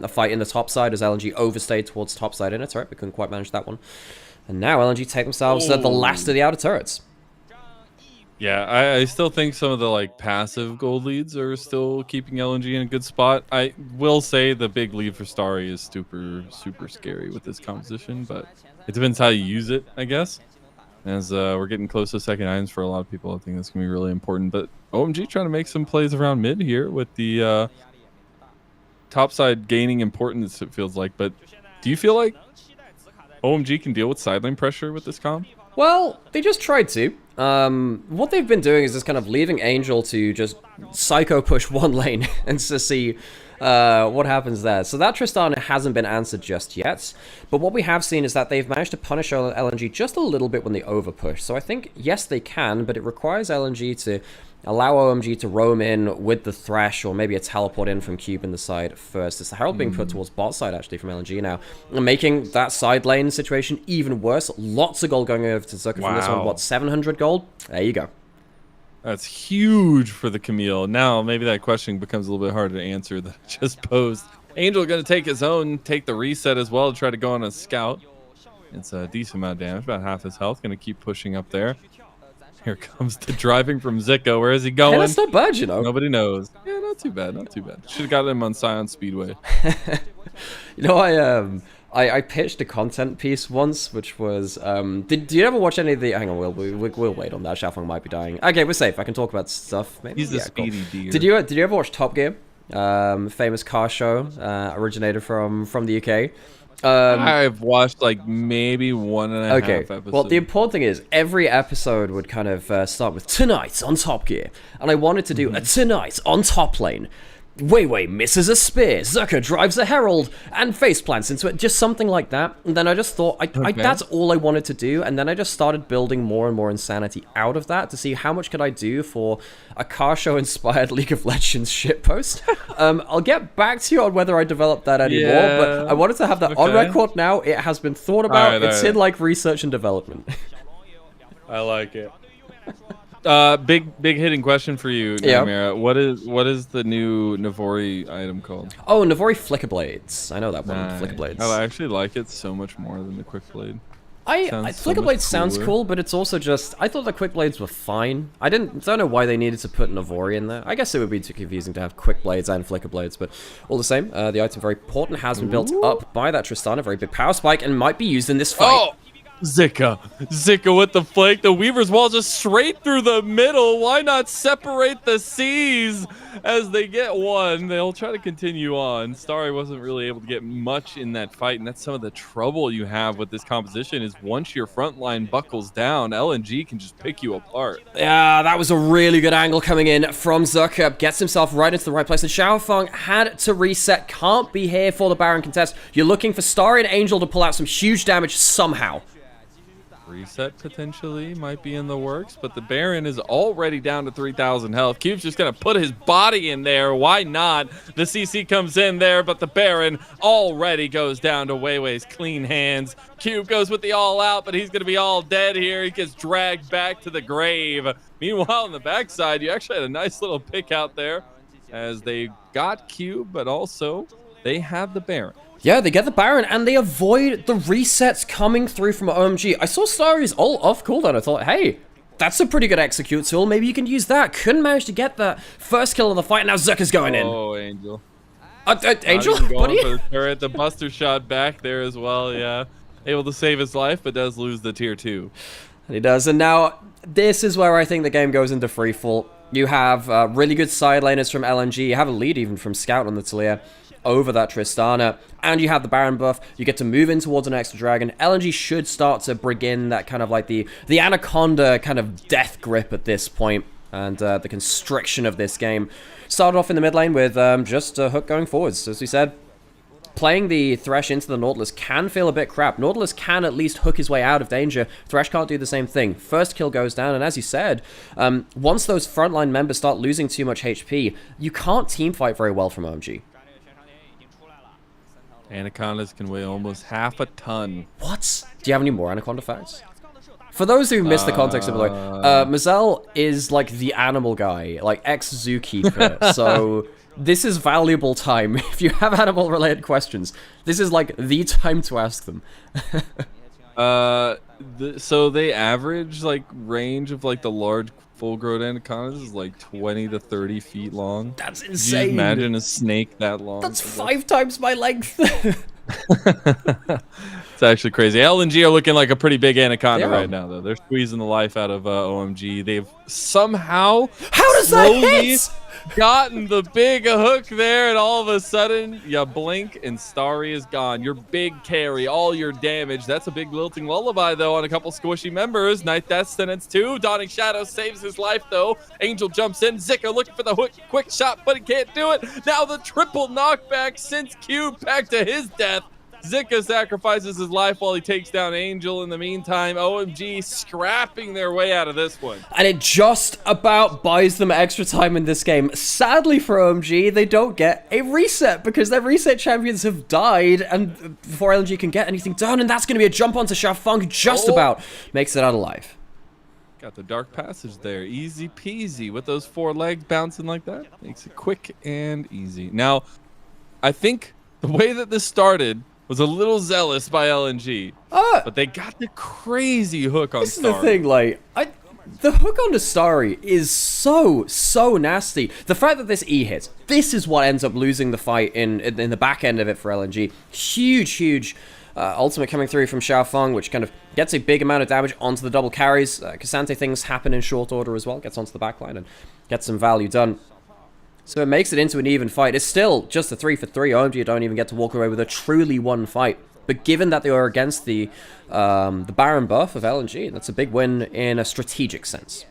fight in the top side as LNG overstayed towards top side inner turret, but couldn't quite manage that one. And now LNG take themselves the last of the outer turrets. Yeah, I still think some of the like passive gold leads are still keeping LNG in a good spot. I will say the big lead for Starry is super scary with this composition, but it depends how you use it, I guess. As we're getting close to second items for a lot of people, I think that's going to be really important. But OMG trying to make some plays around mid here with the top side gaining importance, it feels like. But do you feel like OMG can deal with side lane pressure with this comp? Well, they just tried to. What they've been doing is just kind of leaving Angel to just psycho push one lane and to see what happens there. So that Tristana hasn't been answered just yet. But what we have seen is that they've managed to punish LNG just a little bit when they overpush. So I think, yes, they can, but it requires LNG to allow OMG to roam in with the Thresh, or maybe a teleport in from Cube in the side first. It's the Herald being put towards bot side, actually, from LNG now, making that side lane situation even worse. Lots of gold going over to Zucker from this one. What, 700 gold? There you go. That's huge for the Camille. Now, maybe that question becomes a little bit harder to answer than I just posed. Angel going to take his own, take the reset as well to try to go on a scout. It's a decent amount of damage, about half his health. Going to keep pushing up there. Here comes the driving from Zika. Where is he going? Hey, that's not bad, you know. Nobody knows. Yeah, not too bad, not too bad. Should have got him on Scion Speedway. You know, I pitched a content piece once, which was, did you ever watch any of the, hang on, we'll wait on that. Xiaofeng might be dying. Okay, we're safe. I can talk about stuff. Maybe. He's the speedy deer. Did you ever watch Top Gear? Famous car show, originated from the UK. I've watched like maybe 1.5 episodes. Well, the important thing is every episode would kind of start with tonight on Top Gear, and I wanted to do a tonight on top lane. Wei Wei misses a spear, Zucker drives a herald, and face plants into it, just something like that. And then I just thought, that's all I wanted to do, and then I just started building more and more insanity out of that to see how much could I do for a car show-inspired League of Legends shitpost. I'll get back to you on whether I developed that anymore, but I wanted to have that on record now. It has been thought about. It's in, like, research and development. I like it. Big hitting question for you, Nymaera. What is the new Navori item called? Oh, Navori Flicker Blades. I know that one. Flicker Blades. I actually like it so much more than the Quick Blade. Flicker Blades sounds cool, but it's also just, I thought the Quick Blades were fine. I don't know why they needed to put Navori in there. I guess it would be too confusing to have Quick Blades and Flicker Blades, but all the same, the item very important, has been built up by that Tristana, very big power spike, and might be used in this fight. Oh! Zika with the flank. The Weaver's Wall just straight through the middle. Why not separate the seas as they get one? They'll try to continue on. Starry wasn't really able to get much in that fight, and that's some of the trouble you have with this composition is once your front line buckles down, LNG can just pick you apart. Yeah, that was a really good angle coming in from Zucker. Gets himself right into the right place, and Xiaofeng had to reset. Can't be here for the Baron contest. You're looking for Starry and Angel to pull out some huge damage somehow. Reset potentially might be in the works, but the Baron is already down to 3,000 health. Cube's just going to put his body in there. Why not? The CC comes in there, but the Baron already goes down to Wei Wei's clean hands. Cube goes with the all out, but he's going to be all dead here. He gets dragged back to the grave. Meanwhile, on the backside, you actually had a nice little pick out there as they got Cube, but also they have the Baron. Yeah, they get the Baron, and they avoid the resets coming through from OMG. I saw Starry's ult off cooldown. I thought, hey, that's a pretty good execute tool. Maybe you can use that. Couldn't manage to get the first kill of the fight. Now Zucker's going in. Oh, Angel. Angel? Buddy? For the turret. The Buster shot back there as well, yeah. Able to save his life, but does lose the tier 2. And he does. And now, this is where I think the game goes into freefall. You have really good side laners from LNG. You have a lead even from Scout on the Talia over that Tristana, and you have the Baron buff. You get to move in towards an extra dragon. LNG should start to bring in that kind of like the Anaconda kind of death grip at this point, and the constriction of this game. Started off in the mid lane with just a hook going forwards. As we said, playing the Thresh into the Nautilus can feel a bit crap. Nautilus can at least hook his way out of danger. Thresh can't do the same thing. First kill goes down, and as you said, once those frontline members start losing too much HP, you can't teamfight very well from OMG. Anacondas can weigh almost half a ton. What? Do you have any more Anaconda facts? For those who missed the context of the Mazel is like the animal guy, like ex-zookeeper, so this is valuable time. If you have animal-related questions, this is like the time to ask them. So they average like range of like the large full-grown anacondas is like 20 to 30 feet long. That's insane. Could you imagine a snake that long? That's 5 times my length. It's actually crazy. LNG are looking like a pretty big anaconda Yeah. right now, though. They're squeezing the life out of OMG. They've somehow How does that hit? gotten the big hook there, and all of a sudden, you blink, and Starry is gone. Your big carry, all your damage. That's a big lilting lullaby, though, on a couple squishy members. Night Death sentence 2. Dawning Shadow saves his life, though. Angel jumps in. Zika looking for the hook, quick shot, but he can't do it. Now the triple knockback sends Cube back to his death. Zika sacrifices his life while he takes down Angel. In the meantime, OMG scrapping their way out of this one. And it just about buys them extra time in this game. Sadly for OMG, they don't get a reset because their reset champions have died and before LNG can get anything done, and that's going to be a jump onto Xiaofeng who just about makes it out alive. Got the dark passage there. Easy peasy with those 4 legs bouncing like that. Makes it quick and easy. Now, I think the way that this started was a little zealous by LNG, but they got the crazy hook on Starry. This is the thing, like, the hook on the Starry is so nasty. The fact that this E hits, this is what ends up losing the fight in the back end of it for LNG. Huge ultimate coming through from Xiaofeng, which kind of gets a big amount of damage onto the double carries. Cassante things happen in short order as well, gets onto the backline and gets some value done. So it makes it into an even fight. It's still just a 3-for-3. OMG don't even get to walk away with a truly won fight. But given that they are against the Baron buff of LNG, that's a big win in a strategic sense.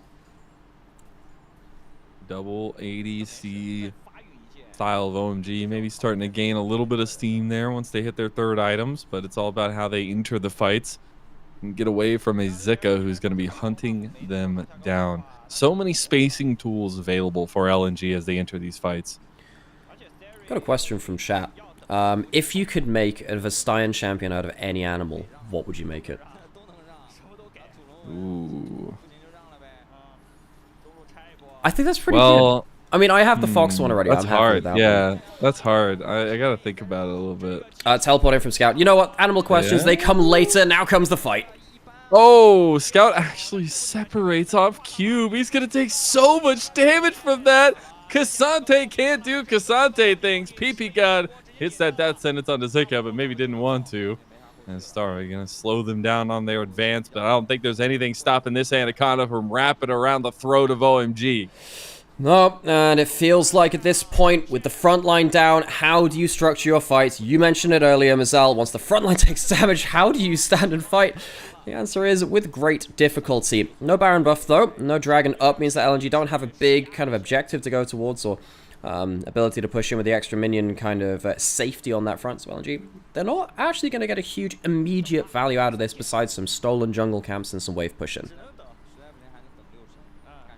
Double ADC style of OMG. Maybe starting to gain a little bit of steam there once they hit their 3rd items. But it's all about how they enter the fights and get away from a Zika who's going to be hunting them down. So many spacing tools available for LNG as they enter these fights. Got a question from chat. If you could make a Vestayan champion out of any animal, what would you make it? Ooh. I think that's pretty good. I mean, I have the fox one already. That's I'm happy hard. with that one. That's hard. I got to think about it a little bit. Teleporting from Scout. You know what? Animal questions, they come later. Now comes the fight. Oh, Scout actually separates off Cube. He's going to take so much damage from that. Cassante can't do Cassante things. PP God hits that death sentence onto Zika, but maybe didn't want to. And Starry going to slow them down on their advance, but I don't think there's anything stopping this Anaconda from wrapping around the throat of OMG. No, and it feels like at this point, with the front line down, how do you structure your fights? You mentioned it earlier, Mazel. Once the front line takes damage, how do you stand and fight? The answer is with great difficulty. No Baron buff, though. No Dragon up means that LNG don't have a big kind of objective to go towards or ability to push in with the extra minion kind of safety on that front. So LNG, they're not actually going to get a huge immediate value out of this besides some stolen jungle camps and some wave pushing.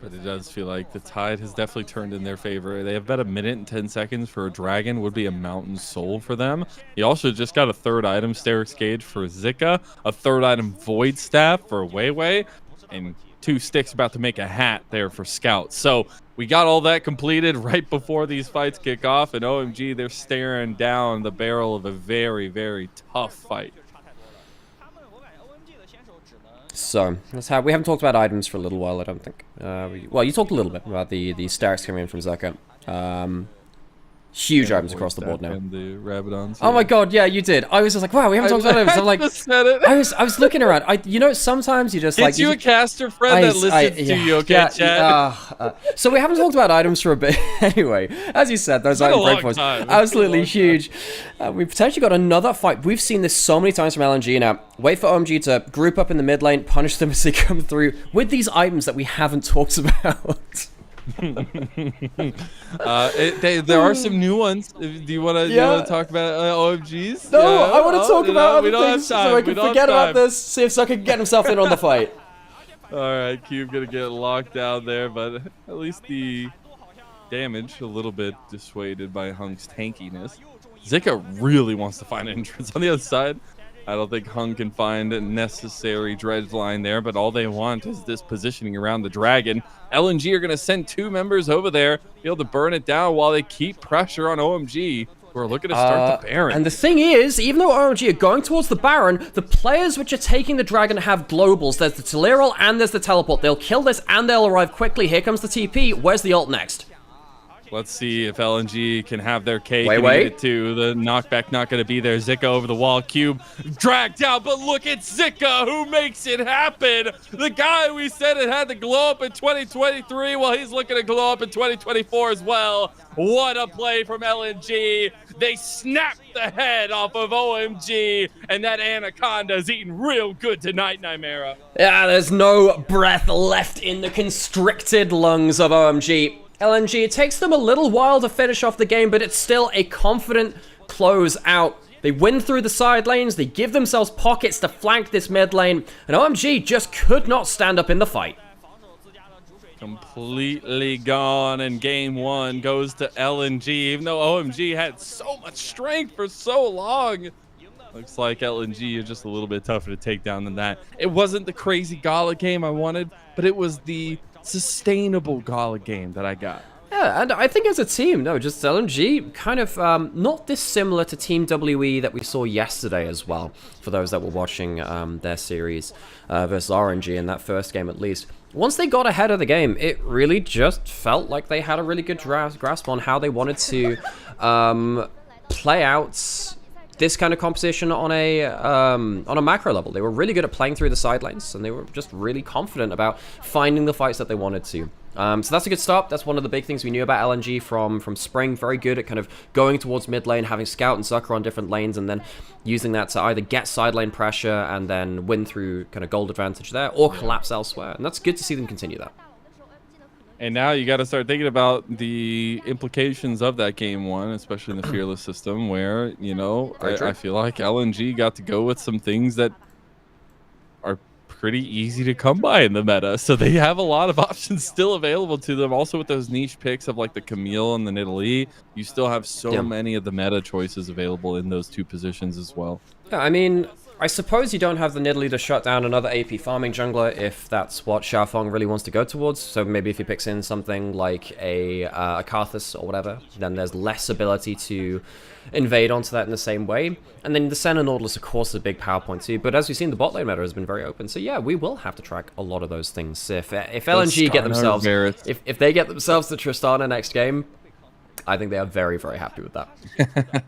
But it does feel like the tide has definitely turned in their favor. They have about 1 minute and 10 seconds for a dragon. Would be a mountain soul for them. He also just got a 3rd item, Sterix Gauge for Zika, a 3rd item, Void Staff for Weiwei, and 2 sticks about to make a hat there for Scout. So we got all that completed right before these fights kick off, and OMG, they're staring down the barrel of a very tough fight. So that's how we haven't talked about items for a little while. I don't think. Well, you talked a little bit about the stacks coming in from Zaka. Huge items across the board now. And the Rabadons, oh my god, yeah, you did. I was just like, wow, we haven't talked about items. I'm like, just said it. I was looking around. You know, sometimes you just like. You a caster friend that listens to you, okay, chat? So we haven't talked about items for a bit. Anyway, as you said, those item breakpoints absolutely huge. We've potentially got another fight. We've seen this so many times from LNG now. Wait for OMG to group up in the mid lane, punish them as they come through with these items that we haven't talked about. There are some new ones. Do you want to talk about OMGs? No, I want to talk about other things so I can forget about this. See if Zucker can get himself in on the fight. All right, Cube gonna get locked down there, but at least the damage a little bit dissuaded by Hunk's tankiness. Zika really wants to find an entrance on the other side. I don't think Hung can find a necessary dredge line there, but all they want is this positioning around the dragon. LNG are going to send 2 members over there, be able to burn it down while they keep pressure on OMG, who are looking to start the Baron. And the thing is, even though OMG are going towards the Baron, the players which are taking the dragon have globals. There's the Teleral and there's the teleport. They'll kill this and they'll arrive quickly. Here comes the TP. Where's the ult next? Let's see if LNG can have their cake Wait, and eat wait. it too. The knockback not going to be there. Zika over the wall. Cube dragged out, but look at Zika who makes it happen. The guy we said it had to glow up in 2023. Well, he's looking to glow up in 2024 as well. What a play from LNG. They snapped the head off of OMG, and that Anaconda's eating real good tonight, Nymaera. Yeah, there's no breath left in the constricted lungs of OMG. LNG, it takes them a little while to finish off the game, but it's still a confident close out. They win through the side lanes, they give themselves pockets to flank this mid lane, and OMG just could not stand up in the fight. Completely gone, and game one goes to LNG, even though OMG had so much strength for so long. Looks like LNG is just a little bit tougher to take down than that. It wasn't the crazy Gala game I wanted, but it was the sustainable Gala game that I got. Yeah, and I think as a team, no, just LNG kind of not dissimilar to Team WE that we saw yesterday as well, for those that were watching their series versus RNG in that first game at least. Once they got ahead of the game, it really just felt like they had a really good grasp on how they wanted to play out this kind of composition on a macro level. They were really good at playing through the side lanes, and they were just really confident about finding the fights that they wanted to. So that's a good start. That's one of the big things we knew about LNG from Spring. Very good at kind of going towards mid lane, having Scout and Zucker on different lanes, and then using that to either get side lane pressure and then win through kind of gold advantage there, or collapse elsewhere. And that's good to see them continue that. And now you got to start thinking about the implications of that game one, especially in the Fearless system, where, you know, I feel like LNG got to go with some things that are pretty easy to come by in the meta. So they have a lot of options still available to them. Also with those niche picks of like the Camille and the Nidalee, you still have so many of the meta choices available in those two positions as well. Yeah, I mean, I suppose you don't have the Nidalee to shut down another AP farming jungler if that's what Xiaofeng really wants to go towards. So maybe if he picks in something like a Karthus or whatever, then there's less ability to invade onto that in the same way. And then the Senna Nautilus, of course, is a big power point too. But as we've seen, the bot lane meta has been very open. So yeah, we will have to track a lot of those things. If LNG get themselves, if they get themselves to Tristana next game, I think they are very, very happy with that.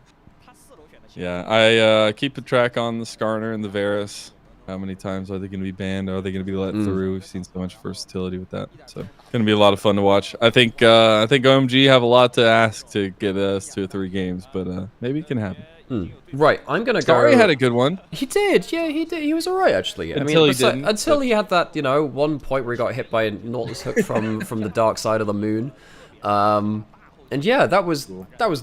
Yeah, I keep a track on the Skarner and the Varus. How many times are they going to be banned? Are they going to be let through? We've seen so much versatility with that. So it's going to be a lot of fun to watch. I think OMG have a lot to ask to get us 2 or 3 games, but maybe it can happen. Right, I'm going to go... Sorry, had a good one. He did, yeah, he did. He was alright, actually. Until he didn't. Until he had that, you know, one point where he got hit by a Nautilus hook from the dark side of the moon. And yeah, that was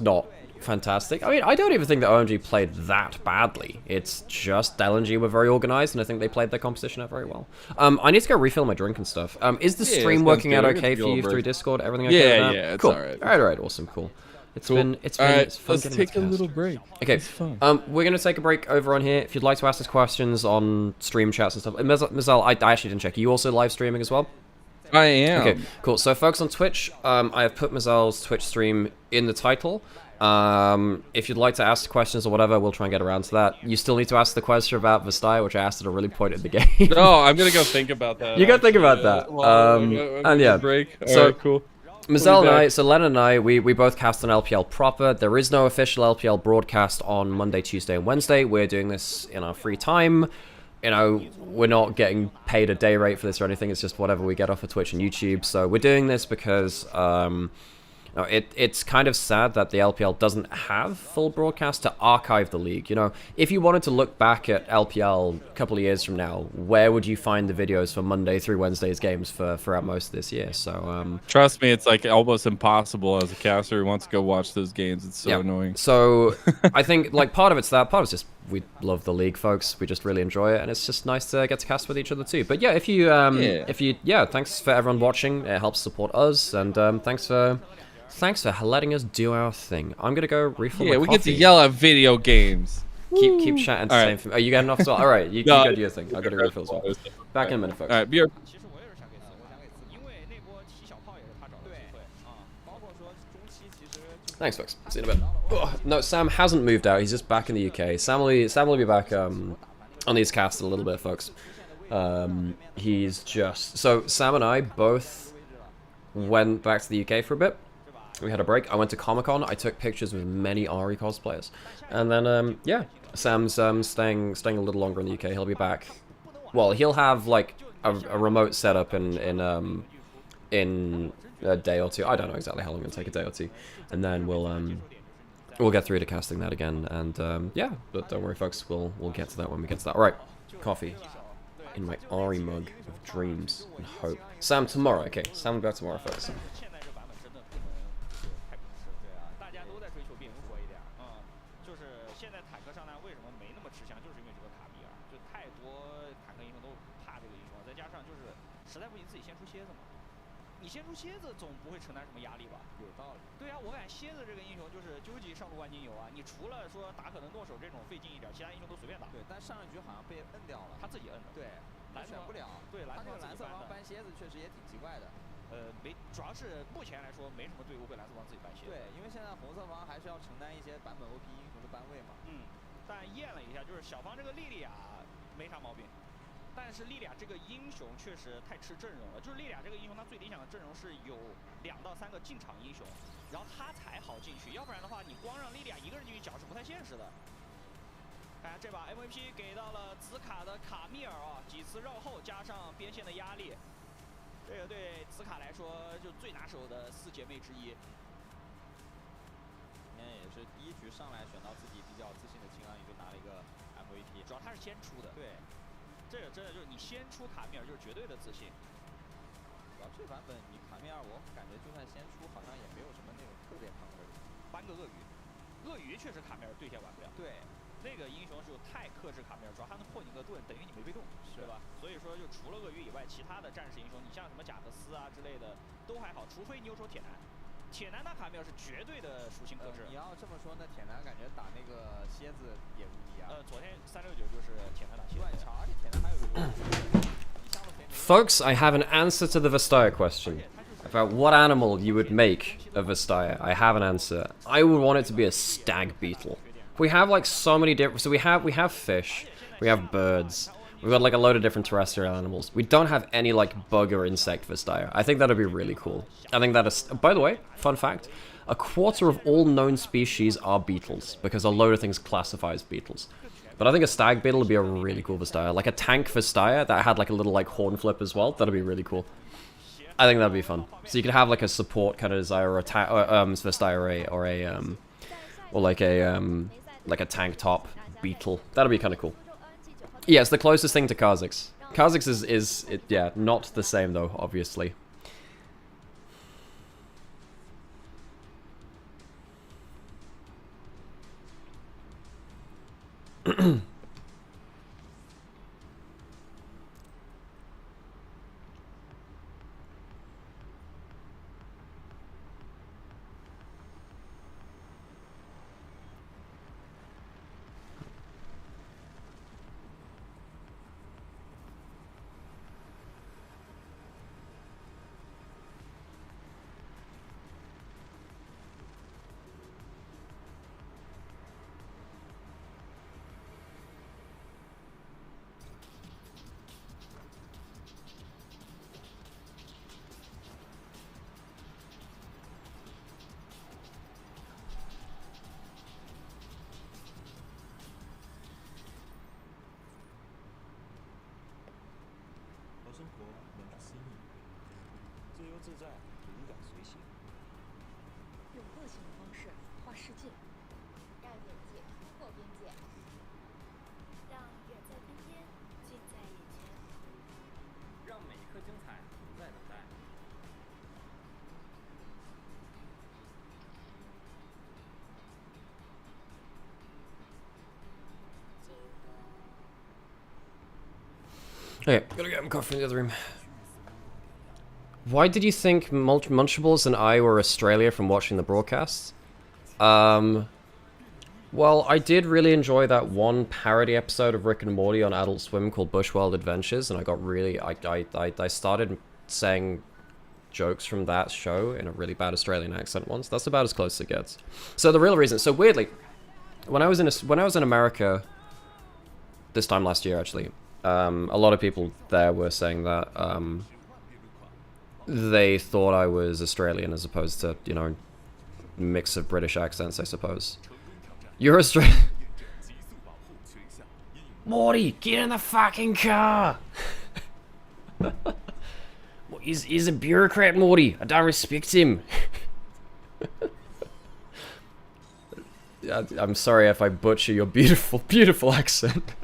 not fantastic. I mean, I don't even think that OMG played that badly. It's just LNG were very organized, and I think they played their composition out very well. I need to go refill my drink and stuff. Is the stream working out okay for you through Discord? Everything okay with that? Yeah, it's cool. alright. Alright, awesome, cool. It's fun. Let's take a little break. Okay, we're going to take a break over on here. If you'd like to ask us questions on stream chats and stuff. Mazel, I actually didn't check. Are you also live streaming as well? I am. Okay, cool. So folks on Twitch, I have put Mazel's Twitch stream in the title. If you'd like to ask questions or whatever, we'll try and get around to that. You still need to ask the question about Vastaya, which I asked at a really point in the game. No, I'm gonna go think about that. You gotta think about that. And yeah, break. So right, cool. Mazel and I, so Len and I, we both cast on LPL proper. There is no official LPL broadcast on Monday, Tuesday, and Wednesday. We're doing this in our free time. You know, we're not getting paid a day rate for this or anything. It's just whatever we get off of Twitch and YouTube. So we're doing this because it's kind of sad that the LPL doesn't have full broadcast to archive the league. You know, if you wanted to look back at LPL a couple of years from now, where would you find the videos for Monday through Wednesday's games throughout most of this year? So trust me, it's like almost impossible as a caster who wants to go watch those games. It's so annoying. So I think like part of it's that, part of it's just we love the league, folks. We just really enjoy it, and it's just nice to get to cast with each other too. But yeah, if you thanks for everyone watching. It helps support us, and thanks for letting us do our thing. I'm gonna go refill my coffee. We get to yell at video games. Keep chatting the same thing. Are you getting off as well? Alright, you go do your thing. I've got to refill as well. Back in a minute, folks. Alright, be right. Thanks, folks. See you in a bit. Oh, no, Sam hasn't moved out. He's just back in the UK. Sam will be back on these casts in a little bit, folks. He's just... So, Sam and I both went back to the UK for a bit. We had a break. I went to Comic-Con. I took pictures with many Ari cosplayers. And then, yeah, Sam's staying a little longer in the UK. He'll be back. Well, he'll have, like, a remote setup in a day or two. I don't know exactly how long it'll take, a day or two. And then we'll get through to casting that again. And, yeah, but don't worry, folks. We'll get to that when we get to that. All right, coffee in my Ari mug of dreams and hope. Sam, tomorrow. Okay, Sam will be back tomorrow, folks. MVP 给到了紫卡的卡米尔啊，几次绕后加上边线的压力，这个对紫卡来说就最拿手的4姐妹之一。今天也是第一局上来选到自己比较自信的青安，也就拿了一个 MVP。主要他是先出的，对，这个真的就是你先出卡米尔就是绝对的自信。主要这版本你卡米尔，我感觉就算先出，好像也没有什么那种特别强的搬个鳄鱼，鳄鱼确实卡米尔对线玩不了。对。 那个英雄就太克制卡米尔，主要他能破你个盾，等于你没被动，对吧？所以说，就除了鳄鱼以外，其他的战士英雄，你像什么贾克斯啊之类的都还好，除非你有手铁男。铁男打卡米尔是绝对的属性克制。你要这么说，那铁男感觉打那个蝎子也无敌啊。昨天369就是铁男打蝎子。乱桥，而且铁男还有一个。Folks, I have an answer to the Vestaya question. About what animal you would make a Vestaya. I have an answer. I would want it to be a stag beetle. We have like so many different. So we have fish, we have birds, we've got like a load of different terrestrial animals. We don't have any like bug or insect Vestaya. I think that'd be really cool. I think that is. By the way, fun fact: a quarter of all known species are beetles because a load of things classify as beetles. But I think a stag beetle would be a really cool Vestaya, like a tank Vestaya that had like a little like horn flip as well. That'd be really cool. I think that'd be fun. So you could have like a support kind of Desire or a Vestaya or like a tank top beetle. That'd be kind of cool. Yeah, it's the closest thing to Kha'Zix. Kha'Zix is yeah, not the same though, obviously. Okay, gotta get him coffee in the other room. Why did you think Munchables and I were Australia from watching the broadcasts? Well, I did really enjoy that one parody episode of Rick and Morty on Adult Swim called Bushwild Adventures, and I got really, I started saying jokes from that show in a really bad Australian accent once. That's about as close as it gets. So the real reason, so weirdly, when I was in America this time last year, actually, a lot of people there were saying that they thought I was Australian as opposed to, you know, mix of British accents, I suppose. You're Australian. Morty, get in the fucking car! He's a bureaucrat, Morty. I don't respect him. I'm sorry if I butcher your beautiful, beautiful accent.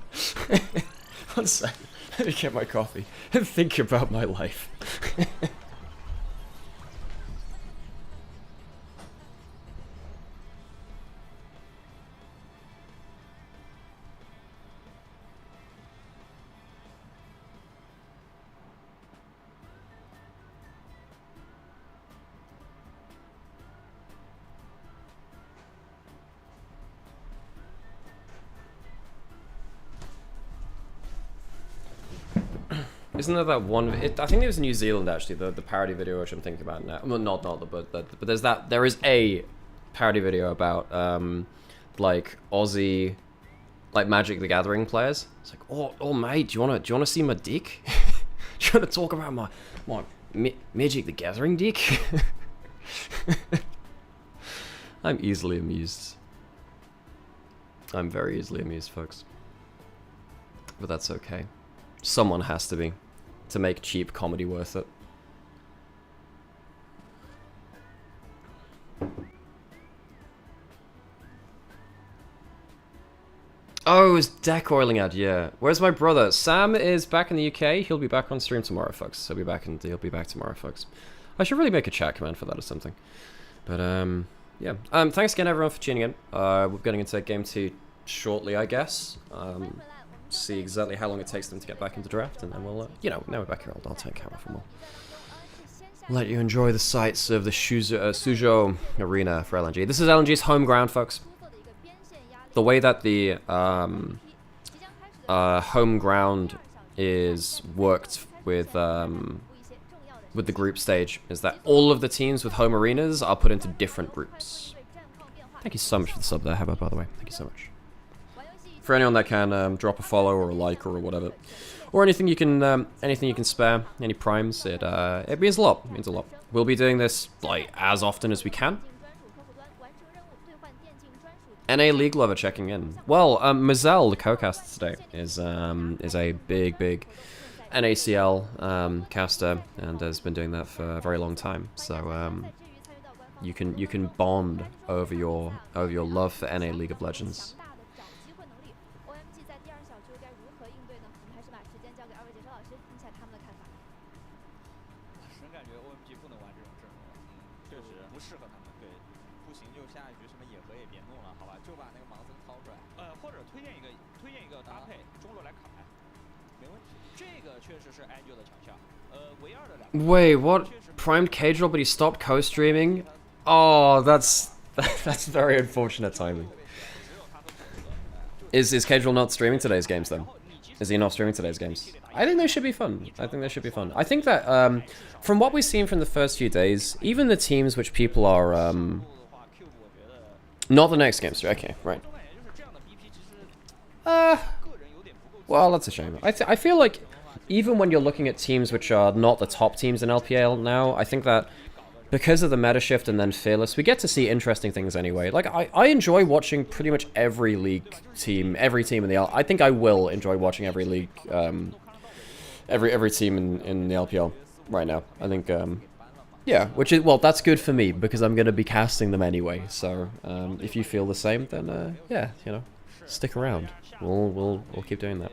One sec. Let me get my coffee and think about my life. Isn't there that one? I think it was in New Zealand actually. The parody video which I'm thinking about now. Well, not but there's that. There is a parody video about like Aussie, like Magic the Gathering players. It's like, oh mate, do you wanna see my dick? Do you wanna talk about my Magic the Gathering dick? I'm easily amused. I'm very easily amused, folks. But that's okay. Someone has to be, to make cheap comedy worth it. Oh, it was deck oiling ad, yeah. Where's my brother? Sam is back in the UK. He'll be back on stream tomorrow, folks. He'll be back tomorrow, folks. I should really make a chat command for that or something. But yeah. Thanks again everyone for tuning in. We're getting into game 2 shortly, I guess. See exactly how long it takes them to get back into draft, and then we'll, you know, now we're back here, I'll take care of them all. Let you enjoy the sights of the Suzhou Arena for LNG. This is LNG's home ground, folks. The way that the home ground is worked with the group stage is that all of the teams with home arenas are put into different groups. Thank you so much for the sub there, Heba, by the way. Thank you so much. For anyone that can drop a follow or a like or whatever, or anything you can spare, any primes, it means a lot. It means a lot. We'll be doing this like as often as we can. NA League Lover checking in. Well, Mazel, the co-caster today, is a big NACL caster and has been doing that for a very long time. So you can bond over your love for NA League of Legends. Wait, what? Primed Cadrel, but he stopped co-streaming? Oh, that's very unfortunate timing. Is Cadrel not streaming today's games then? Is he not streaming today's games? I think they should be fun. I think that from what we've seen from the first few days, even the teams which people are not the next games. Okay, right. Well, that's a shame. I feel like even when you're looking at teams which are not the top teams in LPL now, I think that because of the meta shift and then Fearless, we get to see interesting things anyway. Like, I enjoy watching pretty much every league team, every team in the I think I will enjoy watching every league, every team in the LPL right now. I think, yeah, which is, well, that's good for me because I'm going to be casting them anyway. So, if you feel the same, then, yeah, you know, stick around. We'll keep doing that.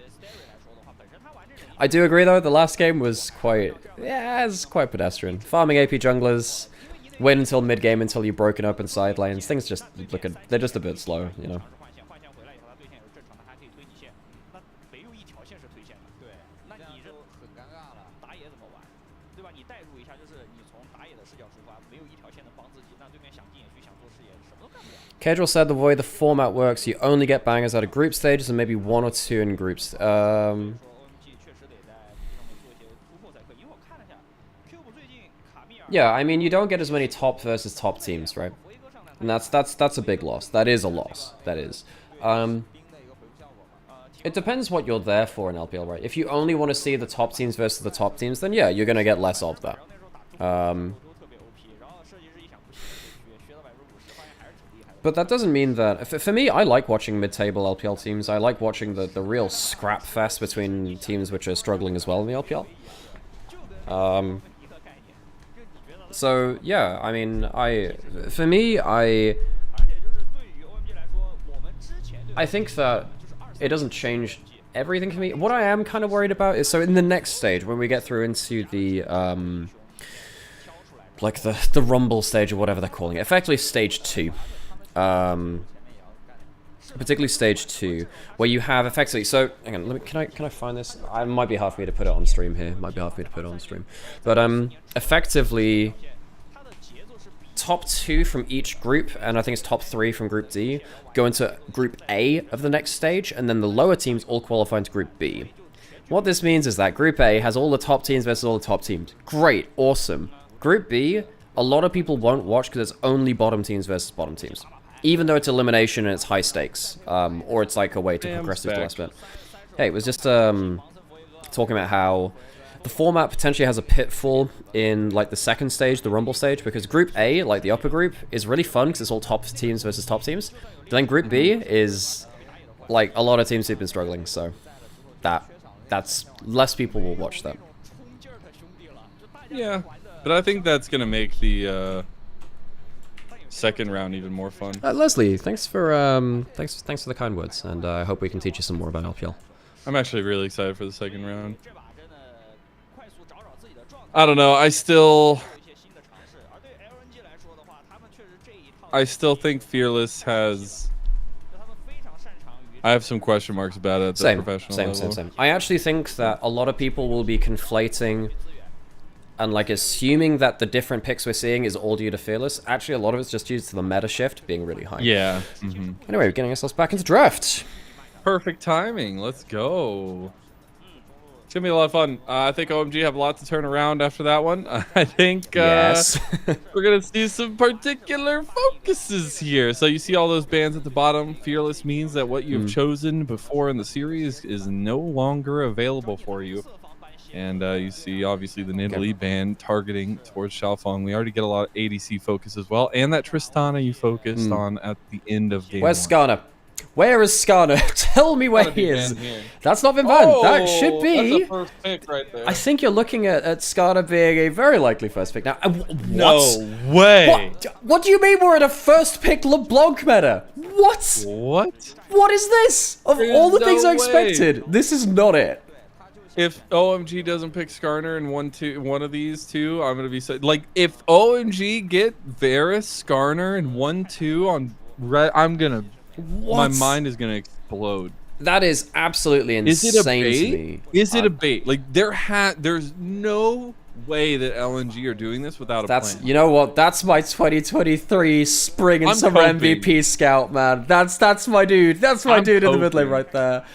I do agree though, the last game was quite, yeah, it's quite pedestrian. Farming AP junglers, wait until mid-game until you're broken up in side lanes, things just look at, they're just a bit slow, you know. Cadrel said the way the format works, you only get bangers out of group stages and maybe 1 or 2 in groups. Yeah, I mean, you don't get as many top versus top teams, right? And that's a big loss. That is a loss. That is. It depends what you're there for in LPL, right? If you only want to see the top teams versus the top teams, then yeah, you're going to get less of that. But that doesn't mean that... For me, I like watching mid-table LPL teams. I like watching the real scrap fest between teams which are struggling as well in the LPL. So, yeah, I mean, for me, I think that it doesn't change everything for me. What I am kind of worried about is, so in the next stage, when we get through into the, like the Rumble stage or whatever they're calling it, effectively stage 2. Particularly stage 2, where you have effectively, so hang on, can I find this? I might be hard for me to put it on stream here. Might be hard for me to put it on stream, but effectively, top 2 from each group, and I think it's top 3 from Group D, go into Group A of the next stage, and then the lower teams all qualify into Group B. What this means is that Group A has all the top teams versus all the top teams. Great, awesome. Group B, a lot of people won't watch because it's only bottom teams versus bottom teams. Even though it's elimination and it's high stakes, or it's like a way to progress through the last bit. Hey, it was just talking about how the format potentially has a pitfall in like the second stage, the Rumble stage, because Group A, like the upper group, is really fun because it's all top teams versus top teams. But then Group B is like a lot of teams who've been struggling, so that's less people will watch that. Yeah, but I think that's gonna make the second round even more fun. Leslie, thanks for the kind words, and I hope we can teach you some more about LPL. I'm actually really excited for the second round. I don't know. I still think Fearless has. I have some question marks about it at the professional level. Same. I actually think that a lot of people will be conflating and like assuming that the different picks we're seeing is all due to Fearless. Actually, a lot of it's just due to the meta shift being really high. Yeah. Anyway, we're getting ourselves back into draft. Perfect timing. Let's go. It's gonna be a lot of fun. I think OMG have a lot to turn around after that one. I think yes. we're gonna see some particular focuses here. So you see all those bands at the bottom. Fearless means that what you've chosen before in the series is no longer available for you. And you see, obviously, the Nidalee band targeting towards Xiaofeng. We already get a lot of ADC focus as well. And that Tristana you focused on at the end of game Where's 1. Skarner? Where is Skarner? Tell me where he is. That's not been banned. That should be. That's a first pick right there. I think you're looking at Skarner being a very likely first pick. Now, what? No way. What do you mean we're in a first pick LeBlanc meta? What? What is this? Of all the things I expected, this is not it. If OMG doesn't pick Skarner in one of these two, I'm gonna be like, if OMG get Varus, Skarner, and 1-2 on red, I'm gonna. My mind is gonna explode. That is absolutely insane. Is it a bait? To me. Is it a bait? Like there's no way that LNG are doing this without a plan. You know what? That's my 2023 spring and summer MVP scout, man. That's my dude. That's my dude in the mid lane right there.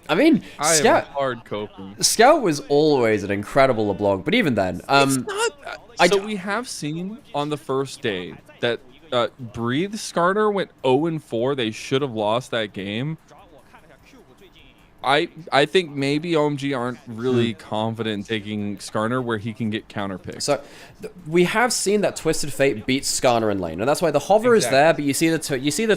I mean, Scout, hard coping. Scout was always an incredible LeBlanc, but even then, it's not. So we have seen on the first day that Breathe Skarner went 0-4. They should have lost that game. I think maybe OMG aren't really confident in taking Skarner where he can get counterpicked. So we have seen that Twisted Fate beats Skarner in lane, and that's why the hover is there. But you see the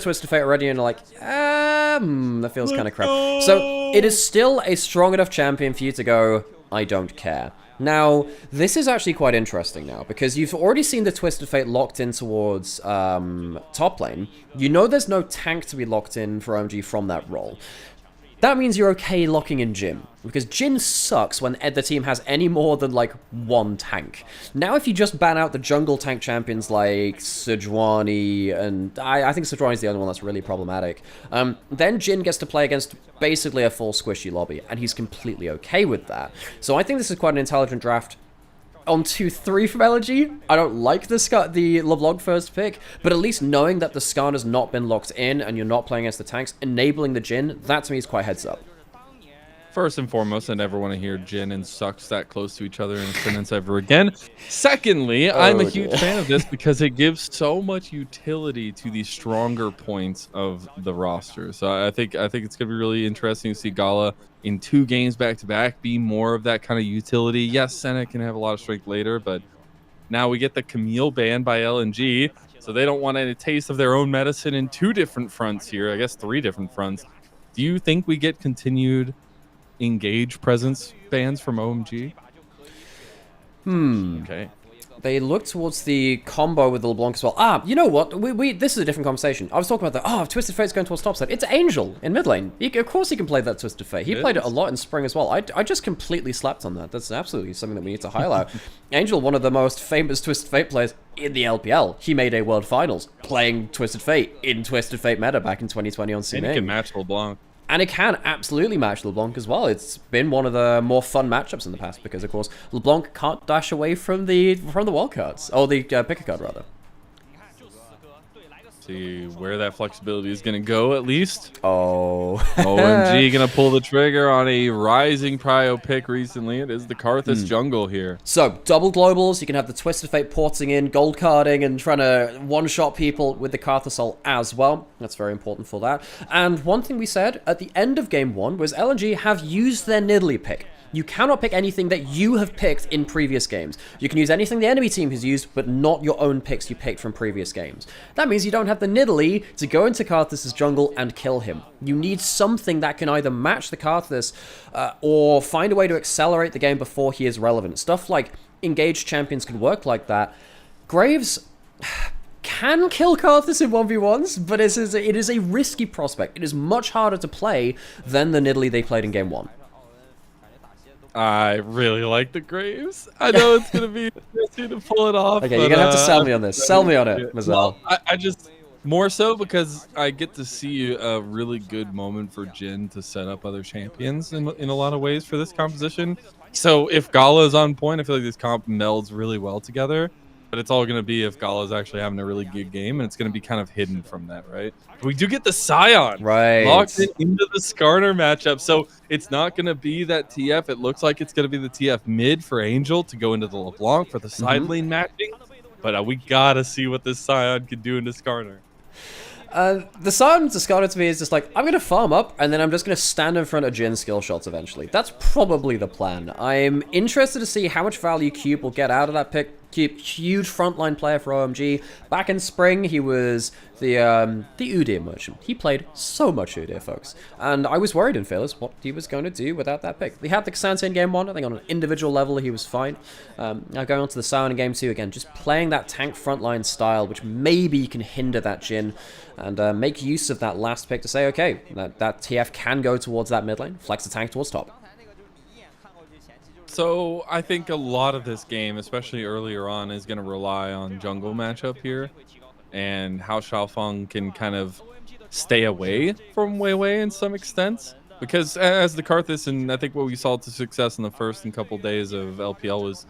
Twisted Fate already, and you're like, that feels kind of crap. So it is still a strong enough champion for you to go, I don't care. Now, this is actually quite interesting now, because you've already seen the Twisted Fate locked in towards top lane. You know there's no tank to be locked in for OMG from that role. That means you're okay locking in Jhin, because Jhin sucks when the team has any more than, like, one tank. Now if you just ban out the jungle tank champions like Sejuani, and I think Sejuani's the only one that's really problematic, then Jhin gets to play against basically a full squishy lobby, and he's completely okay with that. So I think this is quite an intelligent draft. On 2-3 from LNG, I don't like the LeBlanc first pick, but at least knowing that the Skarner's not been locked in and you're not playing against the tanks, enabling the Jhin, that to me is quite heads up. First and foremost, I never want to hear Jhin and Sucks that close to each other in a sentence ever again. Secondly, I'm a huge fan of this because it gives so much utility to the stronger points of the roster. So I think it's going to be really interesting to see Gala in 2 games back-to-back be more of that kind of utility. Yes, Senna can have a lot of strength later, but now we get the Camille ban by LNG. So they don't want any taste of their own medicine in 2 different fronts here. I guess 3 different fronts. Do you think we get continued engage presence bans from OMG? Okay. They look towards the combo with the LeBlanc as well. Ah, you know what? This is a different conversation. I was talking about Twisted Fate's going towards topside. It's Angel in mid lane. Of course he can play that Twisted Fate. He played it a lot in spring as well. I just completely slept on that. That's absolutely something that we need to highlight. Angel, one of the most famous Twisted Fate players in the LPL. He made a World Finals playing Twisted Fate in Twisted Fate meta back in 2020 on CMA. And he can match LeBlanc. And it can absolutely match LeBlanc as well. It's been one of the more fun matchups in the past because, of course, LeBlanc can't dash away from the wildcards. Or the pick a card, rather. See where that flexibility is going to go, at least. Oh. OMG going to pull the trigger on a rising prio pick recently. It is the Karthus jungle here. So, double globals. You can have the Twisted Fate porting in, gold carding, and trying to one-shot people with the Karthus ult as well. That's very important for that. And one thing we said at the end of Game 1 was LNG have used their Nidalee pick. You cannot pick anything that you have picked in previous games. You can use anything the enemy team has used, but not your own picks you picked from previous games. That means you don't have the Nidalee to go into Karthus' jungle and kill him. You need something that can either match the Karthus or find a way to accelerate the game before he is relevant. Stuff like engaged champions can work like that. Graves can kill Karthus in 1v1s, but it is a risky prospect. It is much harder to play than the Nidalee they played in Game 1. I really like the Graves. I know it's going to be risky to pull it off. Okay, you're going to have to sell me on this. Sell me on it, Mazel. Well, I just, more so because I get to see a really good moment for Jhin to set up other champions in a lot of ways for this composition. So if Gala's on point, I feel like this comp melds really well together. But it's all going to be if Gala's actually having a really good game, and it's going to be kind of hidden from that, right? We do get the Scion locked into the Skarner matchup, so it's not going to be that TF. It looks like it's going to be the TF mid for Angel to go into the LeBlanc for the side lane matching, but we got to see what this Scion can do into Skarner. The Scion to Skarner to me is just like, I'm going to farm up, and then I'm just going to stand in front of Jhin skill shots eventually. That's probably the plan. I'm interested to see how much value Cube will get out of that pick. Cube, huge frontline player for OMG. Back in spring, he was the Udyr merchant. He played so much Udyr, folks. And I was worried in Fearless what he was going to do without that pick. He had the Xante in Game 1. I think on an individual level, he was fine. Now going on to the Scion in Game 2, again, just playing that tank frontline style, which maybe can hinder that Jhin, and make use of that last pick to say, okay, that TF can go towards that mid lane, flex the tank towards top. So I think a lot of this game, especially earlier on, is going to rely on jungle matchup here and how Xiaofeng can kind of stay away from Weiwei in some extent. Because as the Karthus, and I think what we saw to success in the first couple days of LPL was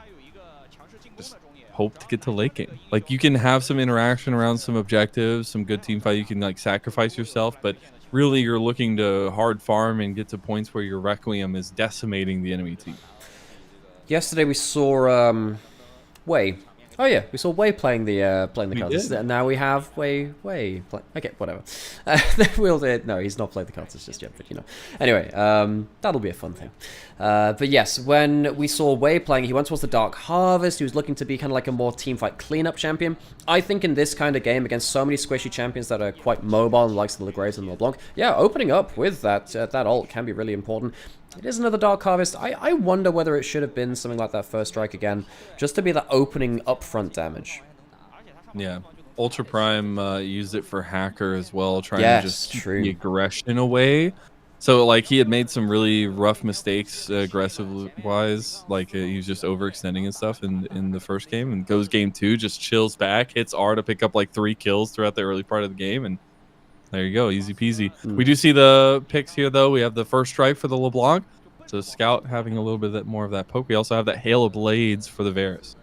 just hope to get to late game. Like, you can have some interaction around some objectives, some good team fight. You can like sacrifice yourself, but really you're looking to hard farm and get to points where your Requiem is decimating the enemy team. Yesterday we saw Wei. Oh yeah, we saw Wei playing the cards. Now we have Wei. Okay, whatever. No, he's not played the cards just yet, but you know. Anyway, that'll be a fun thing. But yes, when we saw Wei playing, he went towards the Dark Harvest. He was looking to be kind of like a more teamfight cleanup champion. I think in this kind of game against so many squishy champions that are quite mobile, the likes of the Graves and LeBlanc, yeah, opening up with that ult can be really important. It is another Dark Harvest. I wonder whether it should have been something like that first strike again, just to be that opening upfront damage. Yeah. Ultra Prime used it for Hacker as well, trying to just keep the aggression away. So, like, he had made some really rough mistakes aggressive-wise. Like, he was just overextending and stuff in the first game. And goes game 2, just chills back, hits R to pick up, like, 3 kills throughout the early part of the game. And there you go, easy peasy. We do see the picks here, though. We have the first strike for the LeBlanc. So Scout having a little bit more of that poke. We also have that Hail of Blades for the Varus.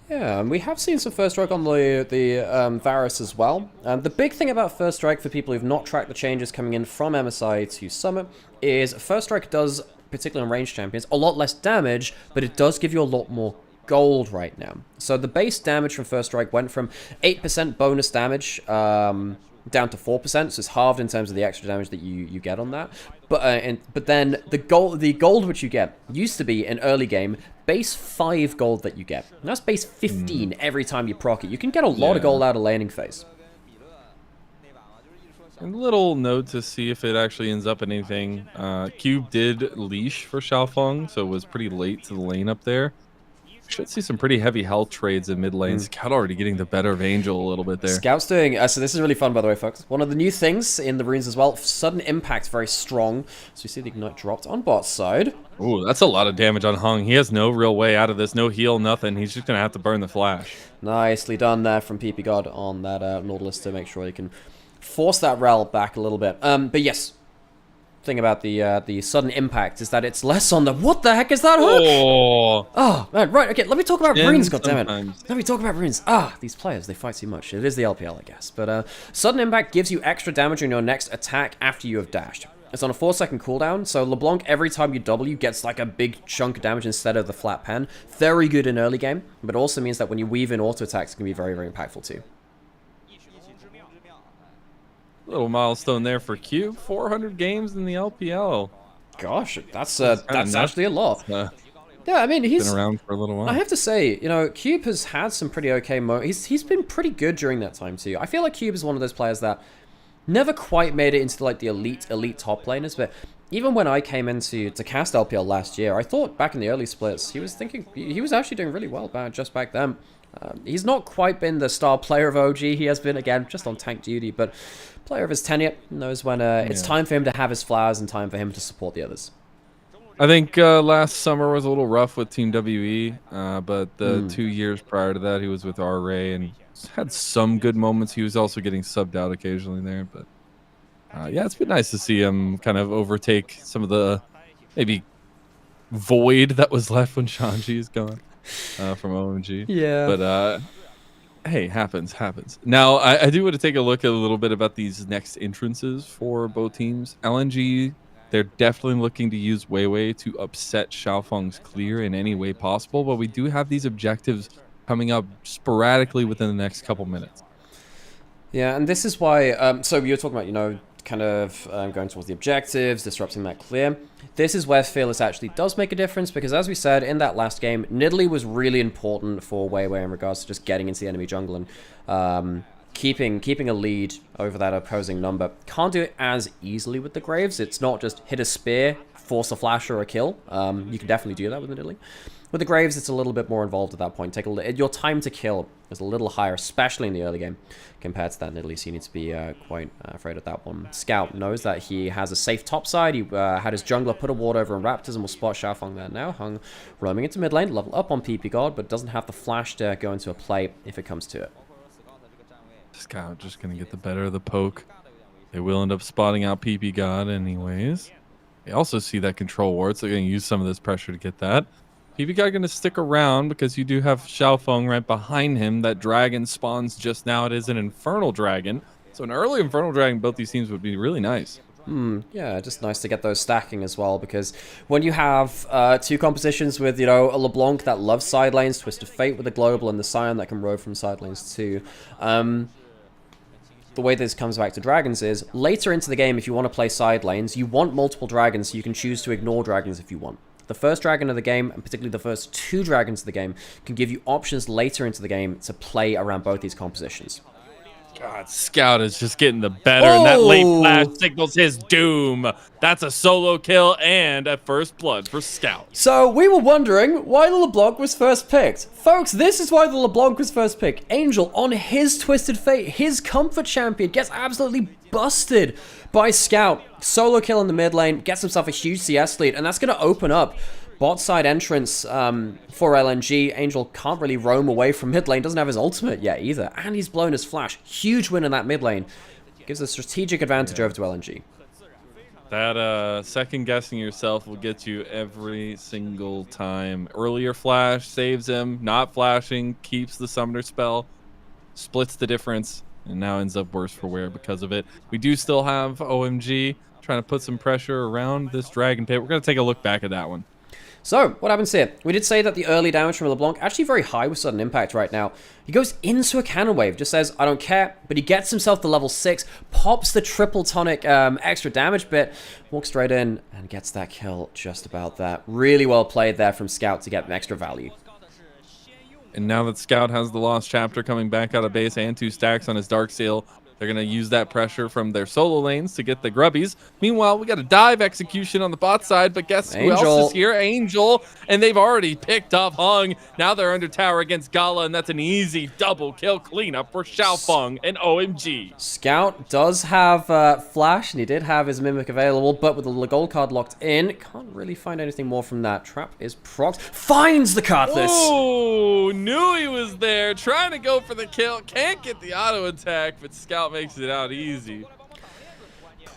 Yeah, and we have seen some first strike on the Varus as well. The big thing about first strike for people who've not tracked the changes coming in from MSI to Summit is first strike does, particularly on ranged champions, a lot less damage, but it does give you a lot more gold right now. So the base damage from first strike went from 8% bonus damage down to 4%, so it's halved in terms of the extra damage that you get on that. But then the gold which you get used to be in early game base 5 gold that you get. And that's base 15 every time you proc it. You can get a lot of gold out of laning phase. And a little note to see if it actually ends up in anything. Cube did leash for Xiaofeng, so it was pretty late to the lane up there. Should see some pretty heavy health trades in mid lane. Scout already getting the better of Angel a little bit there. Scout's doing... so this is really fun, by the way, folks. One of the new things in the runes as well, sudden impact, very strong. So you see the ignite dropped on bot side. Ooh, that's a lot of damage on Hung. He has no real way out of this. No heal, nothing. He's just going to have to burn the flash. Nicely done there from PP God on that Nautilus to make sure he can force that rel back a little bit. But yes, thing about the sudden impact is that it's less on the... What the heck is that hook? Oh, man, right, okay, let me talk about runes, goddammit. Let me talk about runes. These players, they fight too much. It is the LPL, I guess. But sudden impact gives you extra damage on your next attack after you have dashed. It's on a 4-second cooldown, so LeBlanc, every time you W, gets like a big chunk of damage instead of the flat pen. Very good in early game, but also means that when you weave in auto attacks, it can be very, very impactful too. Little milestone there for Cube. 400 games in the LPL. Gosh, that's actually a lot. Yeah, I mean, he's been around for a little while. I have to say, you know, Cube has had some pretty okay moments. He's been pretty good during that time too. I feel like Cube is one of those players that never quite made it into like the elite top laners, but even when I came into cast LPL last year, I thought back in the early splits, he was actually doing really well just back then. He's not quite been the star player of OG. He has been, again, just on tank duty, but player of his tenure knows when it's time for him to have his flowers and time for him to support the others. I think last summer was a little rough with Team WE, but the 2 years prior to that, he was with R-Ray and had some good moments. He was also getting subbed out occasionally there, but yeah, it's been nice to see him kind of overtake some of the maybe void that was left when Shanji is gone from OMG. Yeah. But hey, happens. Now, I do want to take a look at a little bit about these next entrances for both teams. LNG, they're definitely looking to use Weiwei to upset Xiaofeng's clear in any way possible, but we do have these objectives coming up sporadically within the next couple minutes. Yeah, and this is why, so you're talking about, you know, kind of going towards the objectives, disrupting that clear. This is where Fearless actually does make a difference, because as we said in that last game, Nidalee was really important for Weiwei in regards to just getting into the enemy jungle and keeping a lead over that opposing number. Can't do it as easily with the Graves. It's not just hit a spear, force a flash or a kill. You can definitely do that with Nidalee. With the Graves, it's a little bit more involved at that point. Your time to kill is a little higher, especially in the early game, compared to that Nidalee. So you need to be quite afraid of that one. Scout knows that he has a safe top side. He had his jungler put a ward over on Raptors and will spot Xiaofeng there now. Hung roaming into mid lane, level up on PP God, but doesn't have the flash to go into a play if it comes to it. Scout just going to get the better of the poke. They will end up spotting out PP God anyways. They also see that control ward, so they're going to use some of this pressure to get that. PP God going to stick around because you do have Xiaofeng right behind him. That dragon spawns just now. It is an Infernal Dragon. So an early Infernal Dragon, both these teams would be really nice. Yeah, just nice to get those stacking as well, because when you have two compositions with, you know, a LeBlanc that loves side lanes, Twisted Fate with a global, and the Scion that can roam from side lanes too. The way this comes back to dragons is, later into the game, if you want to play side lanes, you want multiple dragons, so you can choose to ignore dragons if you want. The first dragon of the game, and particularly the first 2 dragons of the game, can give you options later into the game to play around both these compositions. God, Scout is just getting the better, and that late flash signals his doom. That's a solo kill and a first blood for Scout. So we were wondering why the LeBlanc was first picked. Folks, this is why the LeBlanc was first picked. Angel, on his Twisted Fate, his comfort champion, gets absolutely busted by Scout. Solo kill in the mid lane, gets himself a huge CS lead, and that's going to open up bot side entrance for LNG. Angel can't really roam away from mid lane, doesn't have his ultimate yet either, and he's blown his flash. Huge win in that mid lane. Gives a strategic advantage over to LNG. That second guessing yourself will get you every single time. Earlier flash saves him, not flashing, keeps the summoner spell, splits the difference, and now ends up worse for wear because of it. We do still have OMG trying to put some pressure around this Dragon Pit. We're going to take a look back at that one. So, what happens here? We did say that the early damage from LeBlanc, actually very high with sudden impact right now. He goes into a cannon wave, just says, I don't care, but he gets himself to level 6, pops the triple tonic extra damage bit, walks straight in, and gets that kill just about that. Really well played there from Scout to get extra value. And now that Scout has the Lost Chapter coming back out of base and 2 stacks on his Dark Seal, they're going to use that pressure from their solo lanes to get the grubbies. Meanwhile, we got a dive execution on the bot side, but guess who else is here? Angel. And they've already picked up Hung. Now they're under tower against Gala, and that's an easy double kill cleanup for Xiaofeng and OMG. Scout does have Flash, and he did have his Mimic available, but with the gold card locked in, can't really find anything more from that. Trap is procced. Finds the Cutlass! Oh, knew he was there. Trying to go for the kill. Can't get the auto attack, but Scout makes it out easy.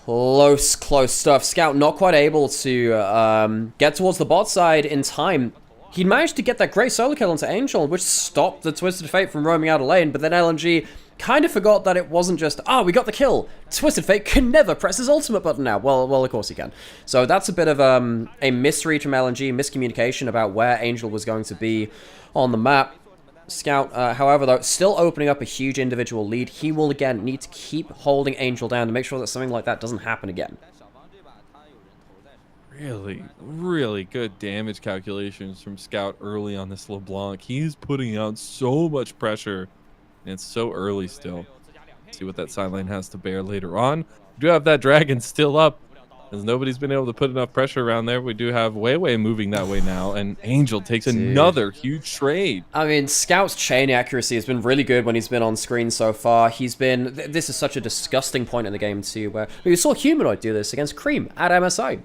Close stuff. Scout not quite able to get towards the bot side in time. He managed to get that great solo kill onto Angel, which stopped the Twisted Fate from roaming out of lane, but then LNG kind of forgot that it wasn't just, we got the kill. Twisted Fate can never press his ultimate button now. Well, of course he can. So that's a bit of a misread from LNG, miscommunication about where Angel was going to be on the map. Scout, however, though, still opening up a huge individual lead. He will, again, need to keep holding Angel down to make sure that something like that doesn't happen again. Really, really good damage calculations from Scout early on this LeBlanc. He's putting out so much pressure, and it's so early still. See what that side lane has to bear later on. We do have that dragon still up, as nobody's been able to put enough pressure around there. We do have Weiwei moving that way now, and Angel takes another huge trade. I mean, Scout's chain accuracy has been really good when he's been on screen so far. He's been... This is such a disgusting point in the game, too, where we saw Humanoid do this against Cream at MSI,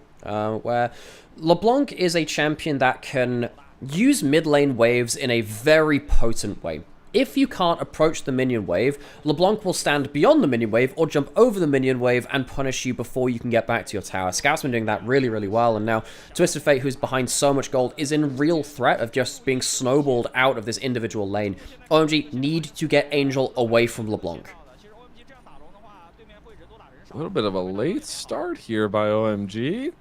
where LeBlanc is a champion that can use mid lane waves in a very potent way. If you can't approach the minion wave, LeBlanc will stand beyond the minion wave or jump over the minion wave and punish you before you can get back to your tower. Scout's been doing that really, really well, and now Twisted Fate, who's behind so much gold, is in real threat of just being snowballed out of this individual lane. OMG need to get Angel away from LeBlanc. A little bit of a late start here by OMG.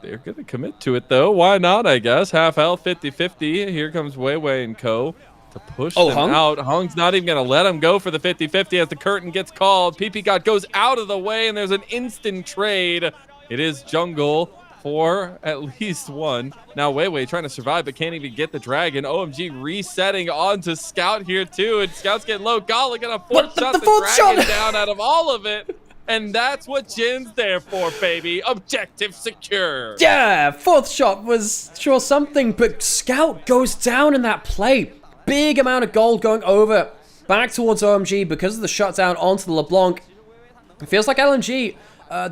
They're going to commit to it, though. Why not, I guess? Half health, 50-50. Here comes Weiwei and co. to push them out. Hung's not even going to let him go for the 50-50 as the curtain gets called. PP God goes out of the way, and there's an instant trade. It is jungle for at least one. Now Weiwei trying to survive, but can't even get the dragon. OMG resetting onto Scout here, too, and Scout's getting low. Gala gonna force shot the dragon down out of all of it. And that's what Jin's there for, baby. Objective secure. Yeah, fourth shot was sure something, but Scout goes down in that play. Big amount of gold going over back towards OMG because of the shutdown onto the LeBlanc. It feels like LNG,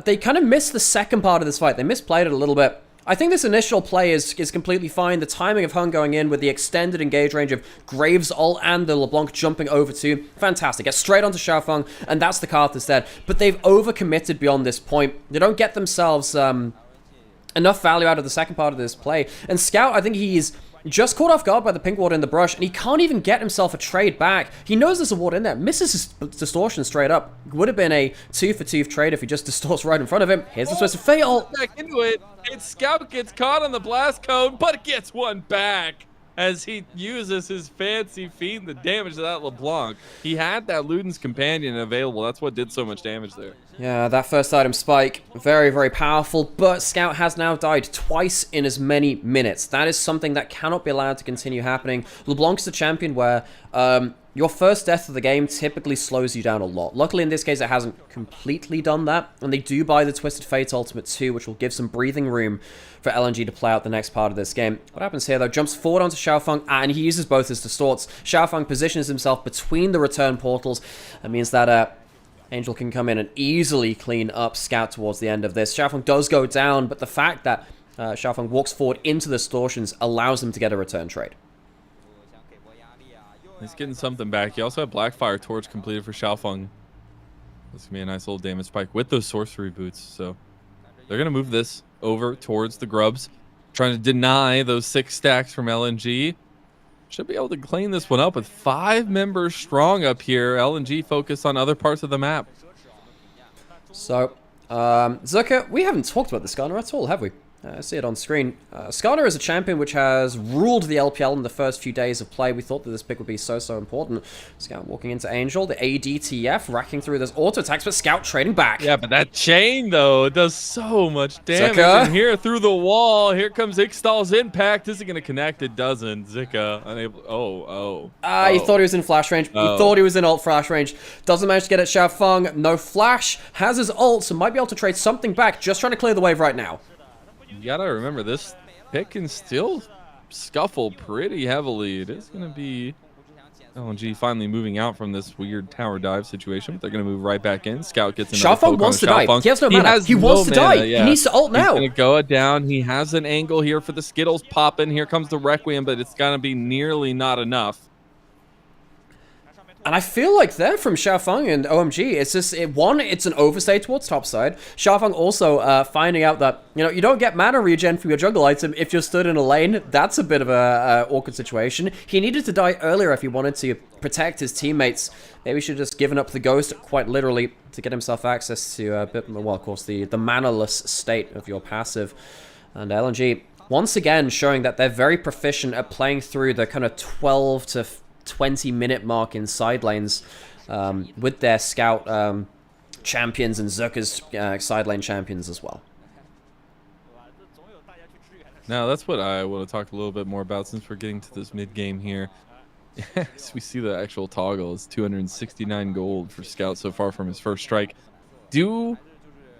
they kind of missed the second part of this fight. They misplayed it a little bit. I think this initial play is completely fine. The timing of Hung going in with the extended engage range of Graves' ult and the LeBlanc jumping over to, fantastic. Get straight onto Xiaofeng, and that's the card instead. But they've overcommitted beyond this point. They don't get themselves enough value out of the second part of this play. And Scout, I think he's just caught off guard by the pink ward in the brush, and he can't even get himself a trade back. He knows there's a ward in there, misses his distortion straight up. Would have been a 2-for-2 trade if he just distorts right in front of him. Here's the Twisted Fate ult. Back into it. And Scout gets caught on the blast cone, but gets one back as he uses his fancy feed the damage to that LeBlanc. He had that Luden's Companion available. That's what did so much damage there. Yeah, that first item spike, very, very powerful, but Scout has now died twice in as many minutes. That is something that cannot be allowed to continue happening. LeBlanc's the champion where your first death of the game typically slows you down a lot. Luckily, in this case, it hasn't completely done that, and they do buy the Twisted Fate ultimate too, which will give some breathing room for LNG to play out the next part of this game. What happens here, though? Jumps forward onto Xiaofeng, and he uses both his distorts. Xiaofeng positions himself between the return portals. That means that Angel can come in and easily clean up Scout towards the end of this. Xiaofeng does go down, but the fact that Xiaofeng walks forward into the distortions allows him to get a return trade. He's getting something back. You also have Blackfire Torch completed for Xiaofeng. This is going to be a nice little damage spike with those sorcery boots. So they're going to move this over towards the grubs, trying to deny those 6 stacks from LNG. Should be able to clean this one up with 5 members strong up here. LNG focus on other parts of the map. So, Zerka, we haven't talked about this gunner at all, have we? I see it on screen. Skarner is a champion which has ruled the LPL in the first few days of play. We thought that this pick would be so important. Scout walking into Angel, the ADTF racking through those auto attacks, but Scout trading back. Yeah, but that chain, though, it does so much damage. Zika. And here through the wall, here comes Ixtal's impact. Is it going to connect? It doesn't. Zika unable. He thought he was in flash range. He thought he was in ult flash range. Doesn't manage to get it. Xiaofeng, no flash. Has his ult, so might be able to trade something back. Just trying to clear the wave right now. You gotta remember, this pick can still scuffle pretty heavily. It is gonna be LNG finally moving out from this weird tower dive situation, but they're gonna move right back in. Scout gets another Xiaofeng wants to die. He has no mana. He wants to die. Yeah. He needs to ult now. He's gonna go down. He has an angle here for the Skittles popping. Here comes the Requiem, but it's gonna be nearly not enough. And I feel like they're from Xiaofeng and OMG. It's just, it's an overstay towards topside. Xiaofeng also finding out that, you don't get mana regen for your jungle item if you're stood in a lane. That's a bit of a awkward situation. He needed to die earlier if he wanted to protect his teammates. Maybe he should have just given up the ghost, quite literally, to get himself access to a bit, well, of course, the mana-less state of your passive. And LNG, once again, showing that they're very proficient at playing through the kind of 12 to 20-minute mark in side lanes with their scout champions and Zerka's side lane champions as well. Now, that's what I want to talk a little bit more about since we're getting to this mid-game here. As we see the actual toggle is 269 gold for Scout so far from his first strike. Do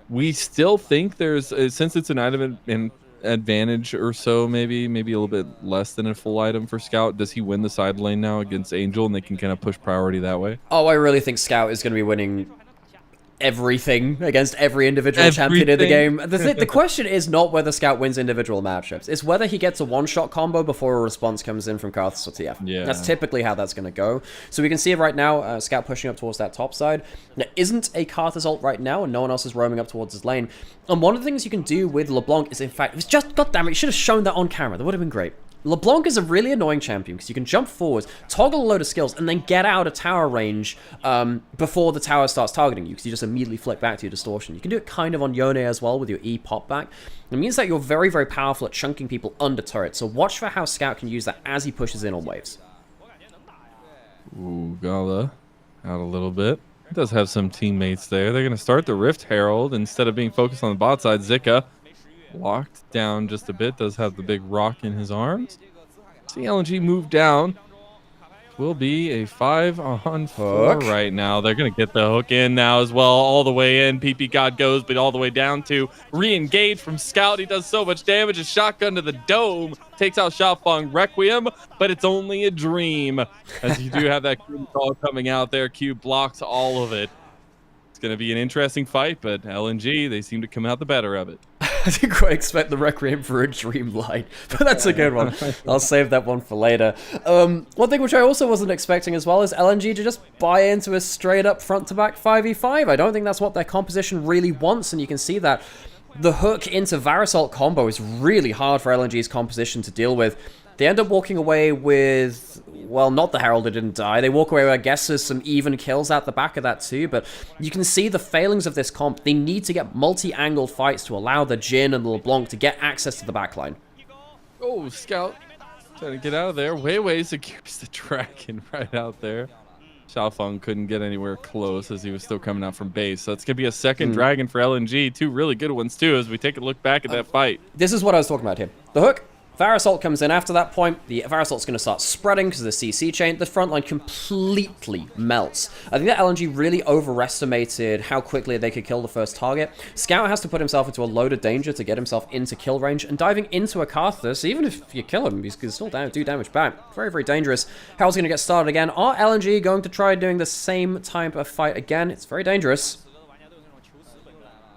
we still think there's, since it's an item in advantage or so, maybe a little bit less than a full item for Scout, does he win the side lane now against Angel and they can kind of push priority that way? Oh, I really think Scout is going to be winning everything against every individual champion in the game. The question is not whether Scout wins individual matchups. It's whether he gets a one-shot combo before a response comes in from Karthus or TF. Yeah. That's typically how that's going to go. So we can see right now, Scout pushing up towards that top side. There isn't a Karthus ult right now, and no one else is roaming up towards his lane. And one of the things you can do with LeBlanc is, in fact, it's just, goddammit, you should have shown that on camera. That would have been great. LeBlanc is a really annoying champion because you can jump forward, toggle a load of skills, and then get out of tower range before the tower starts targeting you because you just immediately flick back to your distortion. You can do it kind of on Yone as well with your E pop back. It means that you're very, very powerful at chunking people under turret. So watch for how Scout can use that as he pushes in on waves. Ooh, Gala out a little bit. He does have some teammates there. They're going to start the Rift Herald instead of being focused on the bot side. Zika locked down just a bit, does have the big rock in his arms. See LNG move down. Will be a 5-on-4 right now. They're going to get the hook in now as well, all the way in. PP God goes, but all the way down to re-engage from Scout. He does so much damage. A shotgun to the dome. Takes out Xiaofeng Requiem, but it's only a dream. As you do have that Q call coming out there. Q blocks all of it. It's going to be an interesting fight, but LNG, they seem to come out the better of it. I didn't quite expect the Requiem for a dream line, but that's a good one. I'll save that one for later. One thing which I also wasn't expecting as well is LNG to just buy into a straight up front-to-back 5v5. I don't think that's what their composition really wants, and you can see that. The hook into Varasalt combo is really hard for LNG's composition to deal with. They end up walking away with, well, not the Herald that didn't die. They walk away with, I guess, there's some even kills at the back of that too, but you can see the failings of this comp. They need to get multi-angled fights to allow the Jhin and the LeBlanc to get access to the backline. Oh, Scout trying to get out of there. Way secures the dragon right out there. Xiaofeng couldn't get anywhere close as he was still coming out from base. So it's going to be a second dragon for LNG. Two really good ones too as we take a look back at that fight. This is what I was talking about here. The hook. Varasalt comes in after that point. The Varasalt's going to start spreading because of the CC chain. The front line completely melts. I think that LNG really overestimated how quickly they could kill the first target. Scout has to put himself into a load of danger to get himself into kill range. And diving into a Karthus, even if you kill him, he's going to still do damage back. Very, very dangerous. Herald's going to get started again. Are LNG going to try doing the same type of fight again? It's very dangerous.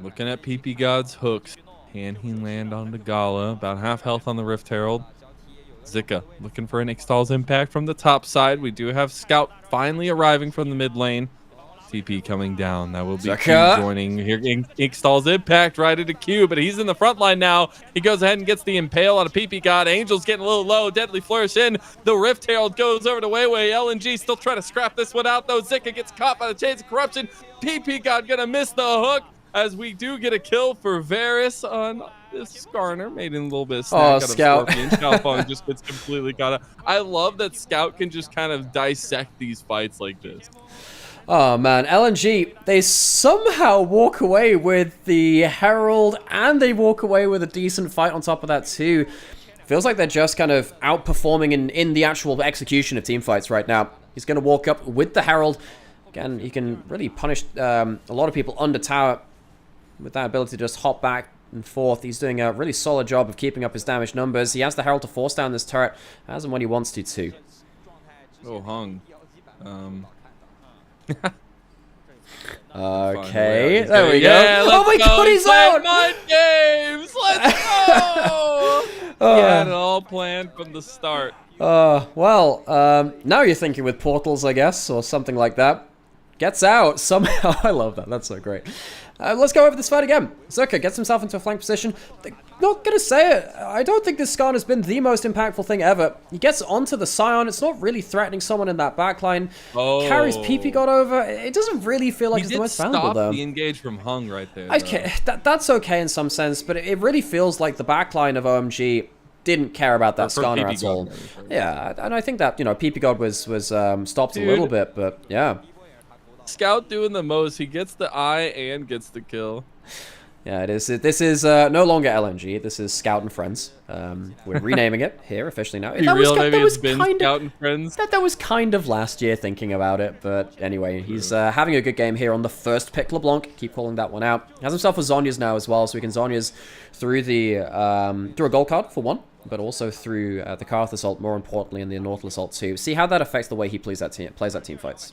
Looking at PP God's hooks. Can he land on the Gala? About half health on the Rift Herald. Zika looking for an Ixtal's impact from the top side. We do have Scout finally arriving from the mid lane. TP coming down. That will be Q joining here. Ixtal's impact right into Q, but he's in the front line now. He goes ahead and gets the impale on a PP God. Angel's getting a little low. Deadly Flourish in. The Rift Herald goes over to Weiwei. LNG still trying to scrap this one out, though. Zika gets caught by the Chains of Corruption. PP God gonna miss the hook, as we do get a kill for Varus on this Skarner made him a little bit of Oh, snack out of Scout. Scorpion. Xiaofeng just gets completely caught up. I love that Scout can just kind of dissect these fights like this. Oh man, LNG, they somehow walk away with the Herald, and they walk away with a decent fight on top of that too. Feels like they're just kind of outperforming in the actual execution of team fights right now. He's going to walk up with the Herald. Again, he can really punish a lot of people under tower with that ability to just hop back and forth. He's doing a really solid job of keeping up his damage numbers. He has the Herald to force down this turret, as and when he wants to too. Oh, Hung. Okay, there we go. Yeah, Oh my god, he's out! Mind games! Let's go! He had it all planned from the start. Well, now you're thinking with portals, I guess, or something like that. Gets out somehow. I love that. That's so great. Let's go over this fight again. Zerka gets himself into a flank position. Not gonna say it. I don't think this Skarn has been the most impactful thing ever. He gets onto the Scion. It's not really threatening someone in that backline. Carries PP God over. It doesn't really feel like it's the most valuable, though. He engage from Hung right there. Okay, that's okay in some sense, but it really feels like the backline of OMG didn't care about that Skarner at all. Yeah, and I think that, you know, PP God was stopped a little bit, but yeah. Scout doing the most. He gets the eye and gets the kill. Yeah, it is. This is no longer LNG. This is Scout and Friends. We're renaming it here officially now. That was kind of last year thinking about it, but anyway, he's having a good game here on the first pick LeBlanc. Keep calling that one out. Has himself a Zhonya's now as well, so we can Zhonya's through the through a gold card for one, but also through the Karth Assault, more importantly, and the Immortal Assault too. See how that affects the way he plays that team fights.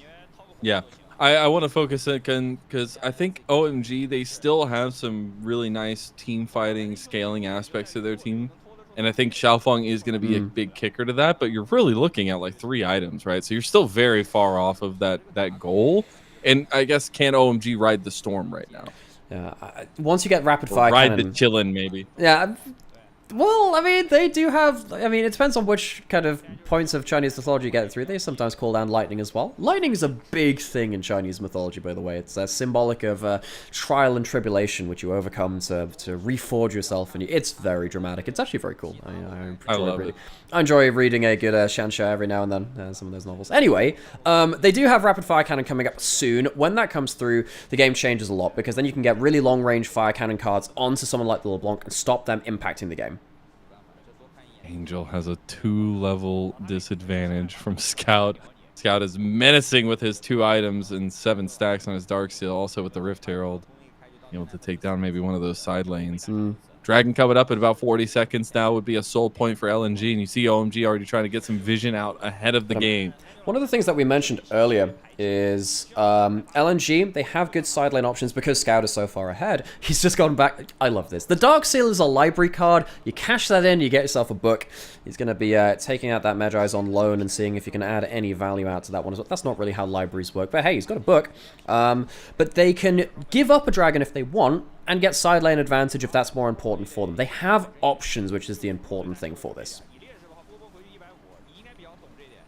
Yeah. I want to focus on because I think OMG, they still have some really nice team fighting, scaling aspects to their team. And I think Xiaofeng is going to be a big kicker to that. But you're really looking at like 3 items, right? So you're still very far off of that goal. And I guess, can OMG ride the storm right now? Yeah. Once you get rapid fire ride cannon, the chillin' maybe. Yeah. Well, I mean, they do have... I mean, it depends on which kind of points of Chinese mythology you get through. They sometimes call down lightning as well. Lightning is a big thing in Chinese mythology, by the way. It's symbolic of trial and tribulation, which you overcome to reforge yourself. And it's very dramatic. It's actually very cool. I love it. I enjoy reading a good Shansha every now and then, some of those novels. Anyway, they do have rapid fire cannon coming up soon. When that comes through, the game changes a lot, because then you can get really long-range fire cannon cards onto someone like the LeBlanc and stop them impacting the game. Angel has a 2-level disadvantage from Scout. Scout is menacing with his 2 items and 7 stacks on his Darksteel, also with the Rift Herald. Able to take down maybe one of those side lanes. Dragon coming up at about 40 seconds now would be a soul point for LNG, and you see OMG already trying to get some vision out ahead of the game. One of the things that we mentioned earlier is LNG, they have good side lane options because Scout is so far ahead. He's just gone back. I love this. The Darksteel is a library card. You cash that in, you get yourself a book. He's going to be taking out that Magi's on loan and seeing if you can add any value out to that one as well. That's not really how libraries work, but hey, he's got a book. But they can give up a dragon if they want and get side lane advantage if that's more important for them. They have options, which is the important thing for this.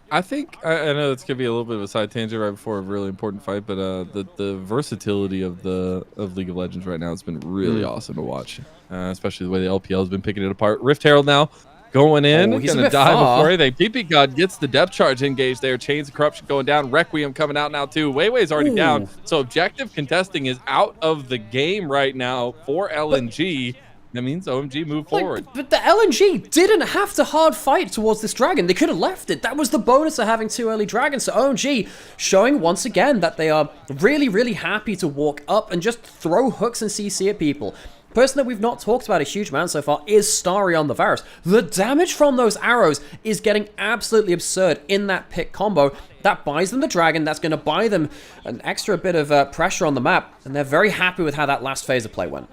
I think I know it's gonna be a little bit of a side tangent right before a really important fight, but the versatility of League of Legends right now has been really awesome to watch, especially the way the LPL has been picking it apart. Rift Herald now going in, gonna die before anything. PP God gets the depth charge engaged there. Chains of Corruption going down. Requiem coming out now too. Weiwei's already down, so objective contesting is out of the game right now for LNG. That means OMG move forward. But the LNG didn't have to hard fight towards this dragon. They could have left it. That was the bonus of having 2 early dragons. So OMG showing once again that they are really, really happy to walk up and just throw hooks and CC at people. Person that we've not talked about a huge amount so far is Starry on the Varus. The damage from those arrows is getting absolutely absurd in that pick combo. That buys them the dragon. That's going to buy them an extra bit of pressure on the map. And they're very happy with how that last phase of play went.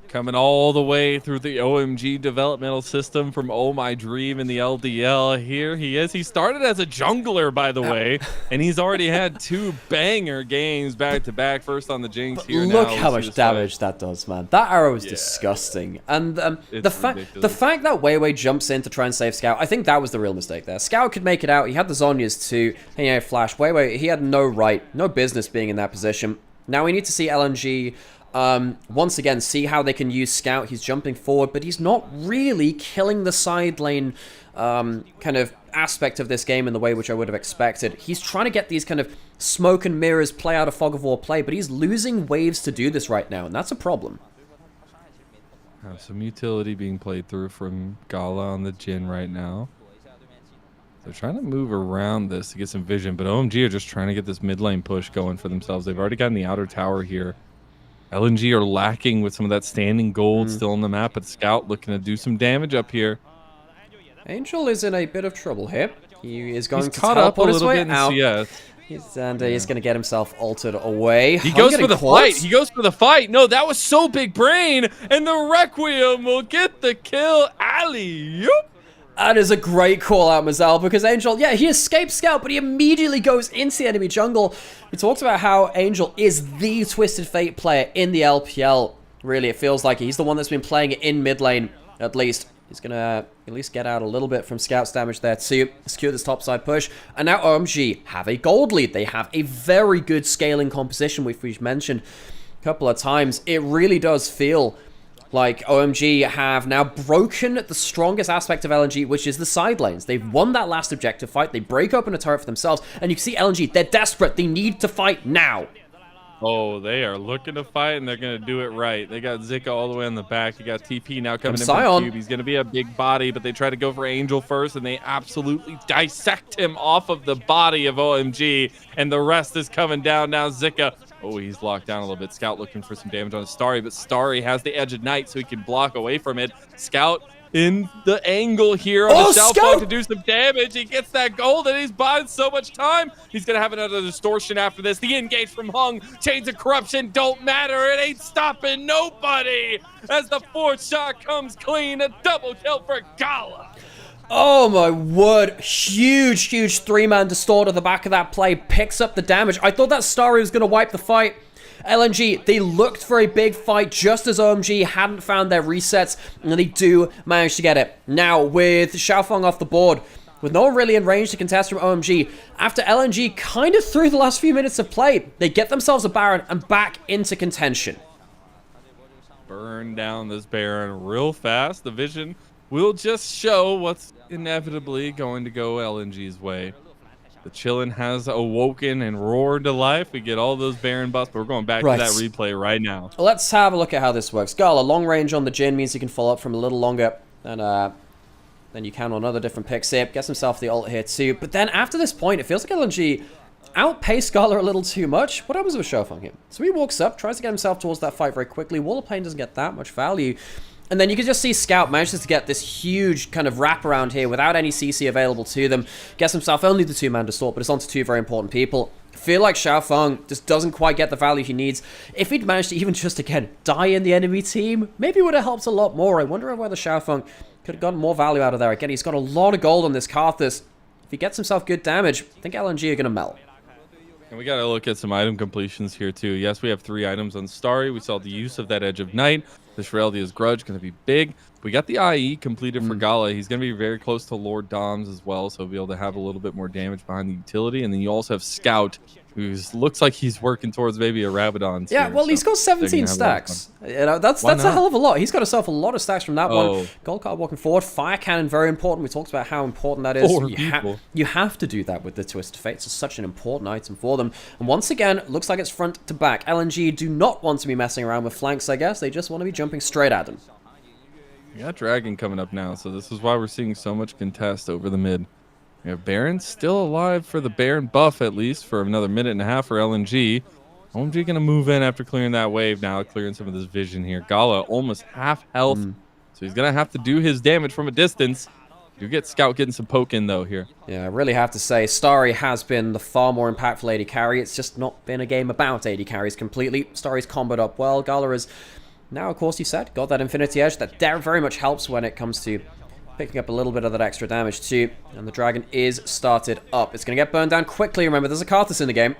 Coming all the way through the OMG developmental system from Oh My Dream in the LDL. Here he is. He started as a jungler, by the way, and he's already had 2 banger games back to back. First on the Jinx. Here look now, how much damage that does, man. That arrow is disgusting. And the fact that Weiwei jumps in to try and save Scout, I think that was the real mistake there. Scout could make it out. He had the Zhonya's too. And yeah, Flash. Weiwei, he had no business being in that position. Now we need to see LNG Once again, see how they can use Scout. He's jumping forward, but he's not really killing the side lane kind of aspect of this game in the way which I would have expected. He's trying to get these kind of smoke and mirrors play out of Fog of War play, but he's losing waves to do this right now, and that's a problem. Some utility being played through from Gala on the Jhin right now. They're trying to move around this to get some vision, but OMG are just trying to get this mid lane push going for themselves. They've already gotten the outer tower here. LNG are lacking with some of that standing gold still on the map, but Scout looking to do some damage up here. Angel is in a bit of trouble here. He is going to caught up a teleport his little way bit in out. CS. He's going to get himself altered away. He goes for the fight. He goes for the fight. No, that was so big brain, and the Requiem will get the kill. Alley-oop. That is a great call out, Mazel, because Angel, yeah, he escapes Scout, but he immediately goes into the enemy jungle. We talked about how Angel is the Twisted Fate player in the LPL. Really, it feels like he's the one that's been playing it in mid lane, at least. He's going to at least get out a little bit from Scout's damage there to secure this topside push. And now OMG have a gold lead. They have a very good scaling composition, which we've mentioned a couple of times. It really does feel like OMG have now broken the strongest aspect of LNG, which is the side lanes. They've won that last objective fight. They break open a turret for themselves. And you can see LNG, they're desperate. They need to fight now. Oh, they are looking to fight, and they're going to do it right. They got Zika all the way in the back. You got TP now coming in from Cube. He's going to be a big body, but they try to go for Angel first, and they absolutely dissect him off of the body of OMG, and the rest is coming down now. Zika, oh, he's locked down a little bit. Scout looking for some damage on Starry, but Starry has the Edge of Night, so he can block away from it. Scout in the angle here on the South Flank to do some damage. He gets that gold, and he's buying so much time. He's going to have another distortion after this. The engage from Hung. Chains of Corruption don't matter. It ain't stopping nobody as the fourth shot comes clean. A double kill for Gala. Oh my word. Huge, huge three-man distort at the back of that play. Picks up the damage. I thought that Starry was going to wipe the fight. LNG, they looked for a big fight just as OMG hadn't found their resets, and they do manage to get it. Now, with Xiaofeng off the board, with no one really in range to contest from OMG, after LNG kind of threw the last few minutes of play, they get themselves a Baron and back into contention. Burn down this Baron real fast. The vision will just show what's inevitably going to go LNG's way. The Chillin has awoken and roared to life. We get all those Baron buffs, but we're going back to that replay right now. Let's have a look at how this works. Gala, long range on the Jhin means he can follow up from a little longer than you can on other different picks here. Gets himself the ult here too. But then after this point, it feels like LNG outpaced Gala a little too much. What happens with Xiaofeng here? So he walks up, tries to get himself towards that fight very quickly. Wall of Pain doesn't get that much value. And then you can just see Scout manages to get this huge kind of wraparound here without any CC available to them. Gets himself only the two-man distort, but it's onto two very important people. I feel like Xiaofeng just doesn't quite get the value he needs. If he'd managed to even just, again, die in the enemy team, maybe it would have helped a lot more. I wonder whether Xiaofeng could have gotten more value out of there. Again, he's got a lot of gold on this Karthus. If he gets himself good damage, I think LNG are going to melt. And we got to look at some item completions here, too. Yes, we have 3 items on Starry. We saw the use of that Edge of Night. The Shireldia's Grudge going to be big. We got the IE completed for Gala. He's going to be very close to Lord Doms as well, so he'll be able to have a little bit more damage behind the utility. And then you also have Scout, who looks like he's working towards maybe a Rabadon. Yeah, well, he's got 17 stacks. You know, that's a hell of a lot. He's got himself a lot of stacks from that one. Gold card walking forward. Fire Cannon, very important. We talked about how important that is. You have to do that with the Twisted Fates. It's such an important item for them. And once again, looks like it's front to back. LNG do not want to be messing around with flanks, I guess. They just want to be jumping straight at them. We got Dragon coming up now, so this is why we're seeing so much contest over the mid. We have Baron still alive for the Baron buff, at least, for another minute and a half for LNG. OMG going to move in after clearing that wave now, clearing some of this vision here. Gala almost half health, so he's going to have to do his damage from a distance. You get Scout getting some poke in, though, here. Yeah, I really have to say, Starry has been the far more impactful AD carry. It's just not been a game about AD carries completely. Starry's comboed up well. Gala is now, of course, you said, got that Infinity Edge. That very much helps when it comes to picking up a little bit of that extra damage too. And the Dragon is started up. It's going to get burned down quickly. Remember, there's a Karthus in the game.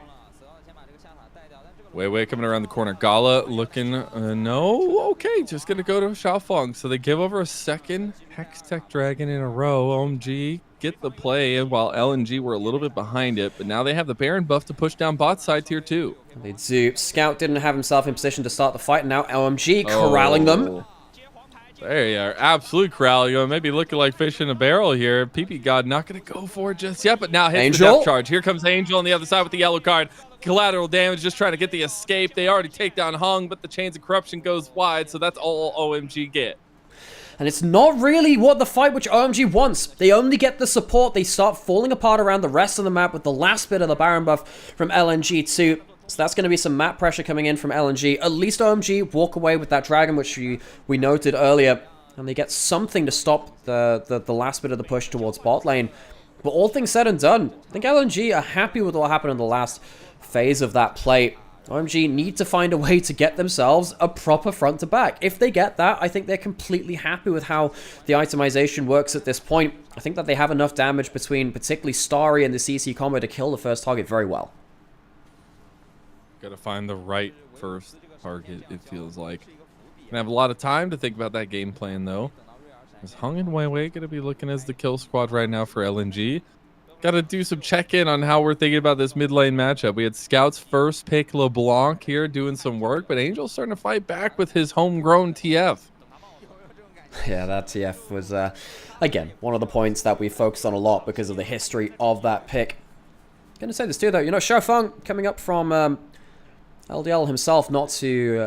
Way coming around the corner. Gala looking, no, okay, just going to go to Xiaofeng. So they give over a second Hextech Dragon in a row. OMG get the play while LNG were a little bit behind it, but now they have the Baron buff to push down bot side tier 2. They do. Scout didn't have himself in position to start the fight, and now OMG corralling them. There you are. Absolute corral. You know, maybe looking like fish in a barrel here. PP God not going to go for it just yet, but now hits the depth charge. Here comes Angel on the other side with the yellow card. Collateral damage, just trying to get the escape. They already take down Hung, but the Chains of Corruption goes wide, so that's all OMG get. And it's not really what the fight which OMG wants. They only get the support. They start falling apart around the rest of the map with the last bit of the Baron buff from LNG too. So that's going to be some map pressure coming in from LNG. At least OMG walk away with that Dragon, which we noted earlier. And they get something to stop the last bit of the push towards bot lane. But all things said and done, I think LNG are happy with what happened in the last phase of that play. OMG need to find a way to get themselves a proper front to back. If they get that, I think they're completely happy with how the itemization works at this point. I think that they have enough damage between particularly Starry and the CC combo to kill the first target very well. Gotta find the right first target, it feels like. Gonna have a lot of time to think about that game plan, though. Is Hung and Wei gonna be looking as the kill squad right now for LNG? Gotta do some check-in on how we're thinking about this mid lane matchup. We had Scout's first pick LeBlanc here doing some work, but Angel's starting to fight back with his homegrown TF. Yeah, that TF was, again, one of the points that we focused on a lot because of the history of that pick. Gonna say this too, though. You know, Xiaofeng coming up from LDL himself not too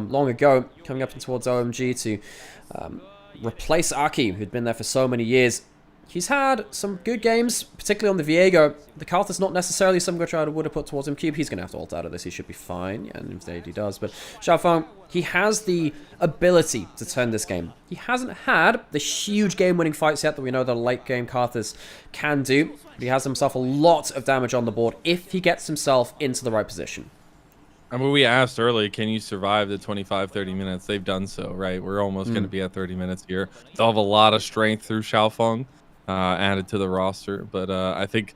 long ago, coming up towards OMG to replace Aki, who'd been there for so many years. He's had some good games, particularly on the Viego. The Karthus not necessarily something which I would have put towards him. Cube, he's going to have to ult out of this. He should be fine, and indeed he does. But Xiaofeng, he has the ability to turn this game. He hasn't had the huge game-winning fights yet that we know that a late-game Karthus can do. But he has himself a lot of damage on the board if he gets himself into the right position. I mean, we asked earlier, can you survive the 25-30 minutes? They've done so, right? We're almost going to be at 30 minutes here. They'll have a lot of strength through Xiaofeng added to the roster. But I think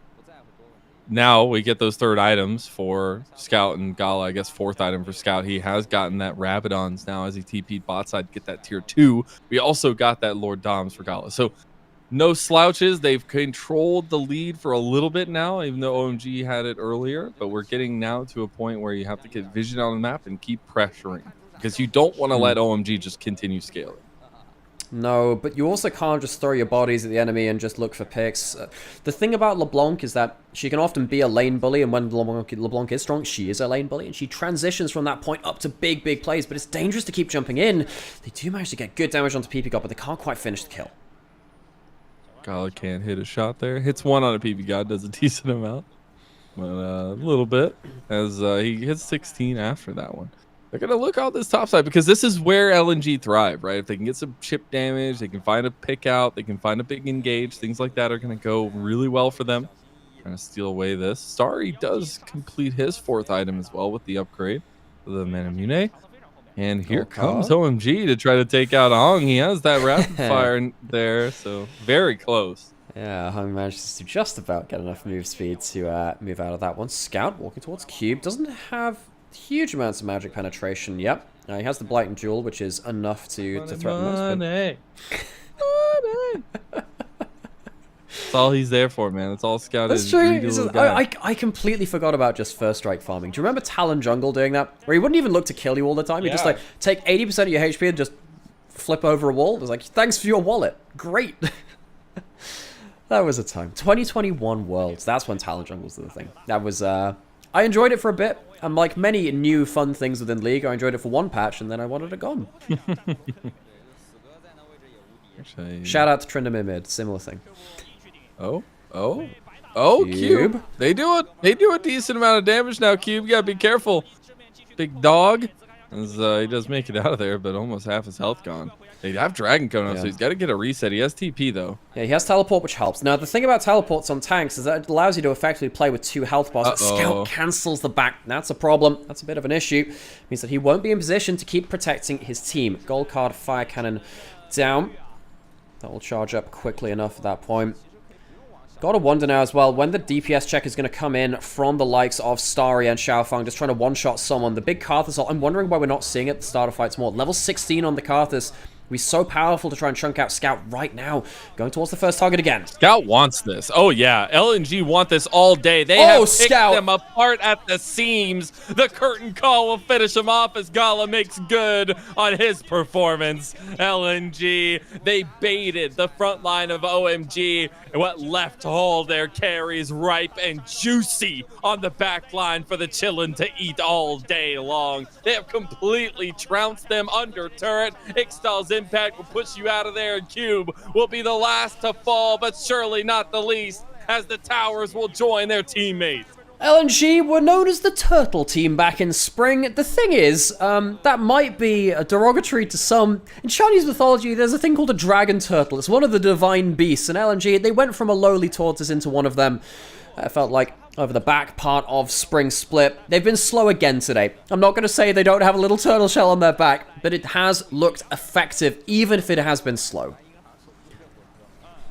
now we get those third items for Scout and Gala. I guess fourth item for Scout. He has gotten that Rabadons now as he TP'd bot side to get that tier 2. We also got that Lord Doms for Gala. So no slouches. They've controlled the lead for a little bit now, even though OMG had it earlier. But we're getting now to a point where you have to get vision on the map and keep pressuring, because you don't want to let OMG just continue scaling. No, but you also can't just throw your bodies at the enemy and just look for picks. The thing about LeBlanc is that she can often be a lane bully, and when LeBlanc is strong, she is a lane bully, and she transitions from that point up to big plays, but it's dangerous to keep jumping in. They do manage to get good damage onto PP God, but they can't quite finish the kill. Gala can't hit a shot there. Hits one on a PP God, does a decent amount. But a little bit, as he hits 16 after that one. They're going to look out this top side, because this is where LNG thrive, right? If they can get some chip damage, they can find a pick out, they can find a big engage, things like that are going to go really well for them. Trying to steal away this. Starry does complete his fourth item as well with the upgrade for the Manamune. And here comes OMG to try to take out Hung. He has that rapid fire there, so very close. Yeah, Hung manages to just about get enough move speed to move out of that one. Scout walking towards Cube. Doesn't have huge amounts of magic penetration. Yep. He has the Blight and Jewel, which is enough to threaten most. Money. That's all he's there for, man. That's all Scout is. That's true. I completely forgot about just first strike farming. Do you remember Talon Jungle doing that? Where he wouldn't even look to kill you all the time. He'd just like take 80% of your HP and just flip over a wall. It was like, thanks for your wallet. Great. That was a time. 2021 Worlds. That's when Talon Jungle was the thing. That was I enjoyed it for a bit. And like many new fun things within League, I enjoyed it for one patch and then I wanted it gone. Shout out to Trindamimid. Similar thing. Cube. They do a decent amount of damage now. Cube, you gotta be careful. Big dog. As, he does make it out of there, but almost half his health gone. They have Dragon Cone up, so he's got to get a reset. He has TP though. Yeah, he has teleport, which helps. Now the thing about teleports on tanks is that it allows you to effectively play with 2 health bars. But Scout cancels the back. That's a problem. That's a bit of an issue. It means that he won't be in position to keep protecting his team. Gold card fire cannon down. That will charge up quickly enough at that point. Gotta wonder now as well when the DPS check is going to come in from the likes of Starry and Xiaofeng, just trying to one-shot someone. The big Karthus, I'm wondering why we're not seeing it at the start of fights more. Level 16 on the Karthus We're so powerful to try and chunk out Scout right now. Going towards the first target again. Scout wants this. Oh, yeah. LNG want this all day. They Oh, have picked Scout. them apart at the seams. The curtain call will finish him off as Gala makes good on his performance. LNG, they baited the front line of OMG, and what left hole there carries ripe and juicy on the back line for the chillin' to eat all day long. They have completely trounced them under turret. Ixtal's impact will push you out of there, and Cube will be the last to fall, but surely not the least, as the towers will join their teammates. LNG were known as the Turtle Team back in spring. The thing is, that might be derogatory to some. In Chinese mythology, there's a thing called a dragon turtle. It's one of the divine beasts, and LNG, they went from a lowly tortoise into one of them. I felt like over the back part of Spring Split. They've been slow again today. I'm not going to say they don't have a little turtle shell on their back, but it has looked effective, even if it has been slow.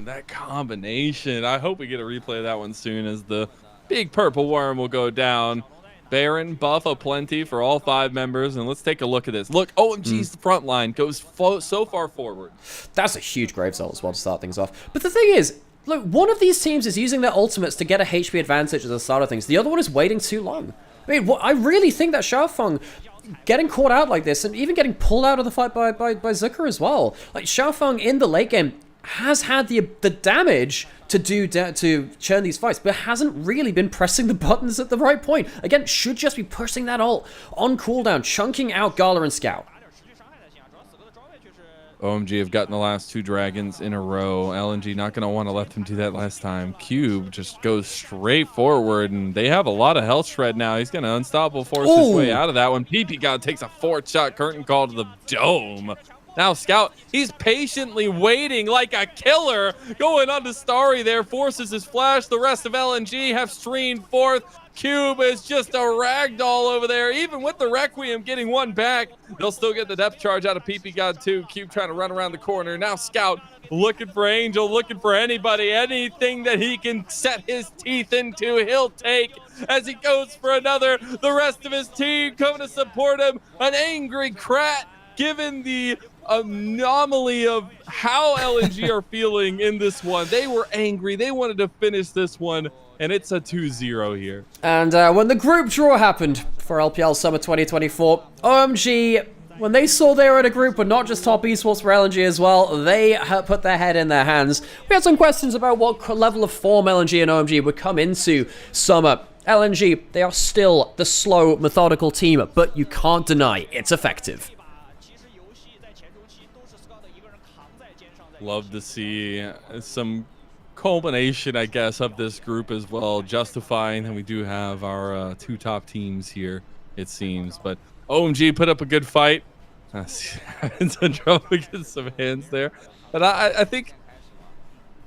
That combination, I hope we get a replay of that one soon, as the big purple worm will go down. Baron buff aplenty for all 5 members, and let's take a look at this. Look, OMG's front line goes so far forward. That's a huge Graves ult as well to start things off. But the thing is, look, one of these teams is using their ultimates to get a HP advantage at the start of things. The other one is waiting too long. I mean, I really think that Xiaofeng getting caught out like this, and even getting pulled out of the fight by Zucker as well. Like, Xiaofeng in the late game has had the damage to churn these fights, but hasn't really been pressing the buttons at the right point. Again, should just be pushing that ult on cooldown, chunking out Gala and Scout. OMG have gotten the last 2 dragons in a row. LNG not going to want to let them do that last time. Cube just goes straight forward, and they have a lot of health shred now. He's going to unstoppable force his way out of that one. PP God takes a 4-shot curtain call to the dome. Now Scout, he's patiently waiting like a killer. Going on to Starry there, forces his flash. The rest of LNG have streamed forth. Cube is just a ragdoll over there. Even with the Requiem getting one back, they'll still get the depth charge out of PP God too. Cube trying to run around the corner. Now Scout looking for Angel, looking for anybody, anything that he can set his teeth into, he'll take as he goes for another. The rest of his team coming to support him. An angry Krat, given the anomaly of how LNG are feeling in this one. They were angry. They wanted to finish this one, and it's a 2-0 here. And when the group draw happened for LPL Summer 2024, OMG, when they saw they were in a group with not just top esports for LNG as well, they put their head in their hands. We had some questions about what level of form LNG and OMG would come into Summer. LNG, they are still the slow, methodical team, but you can't deny it's effective. Love to see some culmination, I guess, of this group as well, justifying that we do have our 2 top teams here, it seems. But OMG put up a good fight. It's a trouble against some hands there. But I think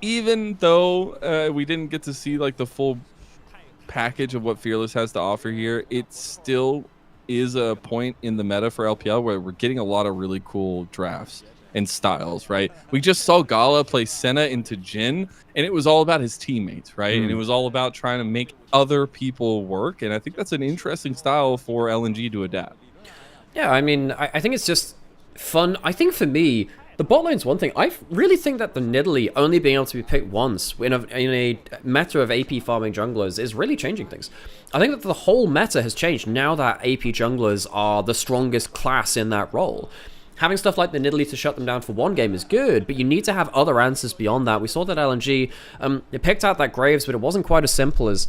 even though we didn't get to see like the full package of what Fearless has to offer here, it still is a point in the meta for LPL where we're getting a lot of really cool drafts and styles, right? We just saw Gala play Senna into Jhin, and it was all about his teammates, right? And it was all about trying to make other people work, and I think that's an interesting style for LNG to adapt. Yeah, I mean, I think it's just fun. I think for me, the bot lane's one thing. I really think that the Nidalee only being able to be picked once in a meta of AP farming junglers is really changing things. I think that the whole meta has changed now that AP junglers are the strongest class in that role. Having stuff like the Nidalee to shut them down for one game is good, but you need to have other answers beyond that. We saw that LNG, it picked out that Graves, but it wasn't quite as simple as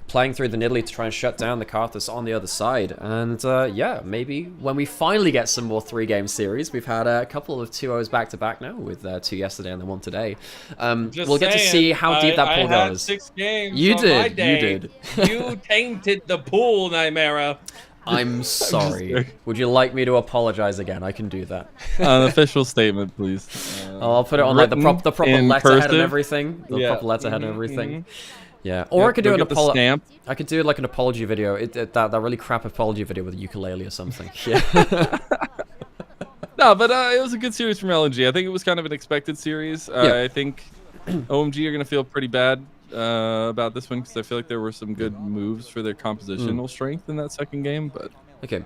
playing through the Nidalee to try and shut down the Karthus on the other side. And yeah, maybe when we finally get some more 3-game series, we've had a couple of 2-0s back-to-back now, with 2 yesterday and then 1 today. We'll get to see how deep that pool goes. goes. 6 games you on did, my day. you did. You tainted the pool, Nymaera. I'm sorry. Would you like me to apologize again? I can do that. An official statement, please. I'll put it on like the proper letterhead cursive. and everything. The proper letterhead and everything. Yeah. Or Yep, I could do an apology. I could do like an apology video. That really crap apology video with a ukulele or something. Yeah. No, but it was a good series from LNG. I think it was kind of an expected series. I think OMG are going to feel pretty bad about this one, because I feel like there were some good moves for their compositional strength in that second game. But okay,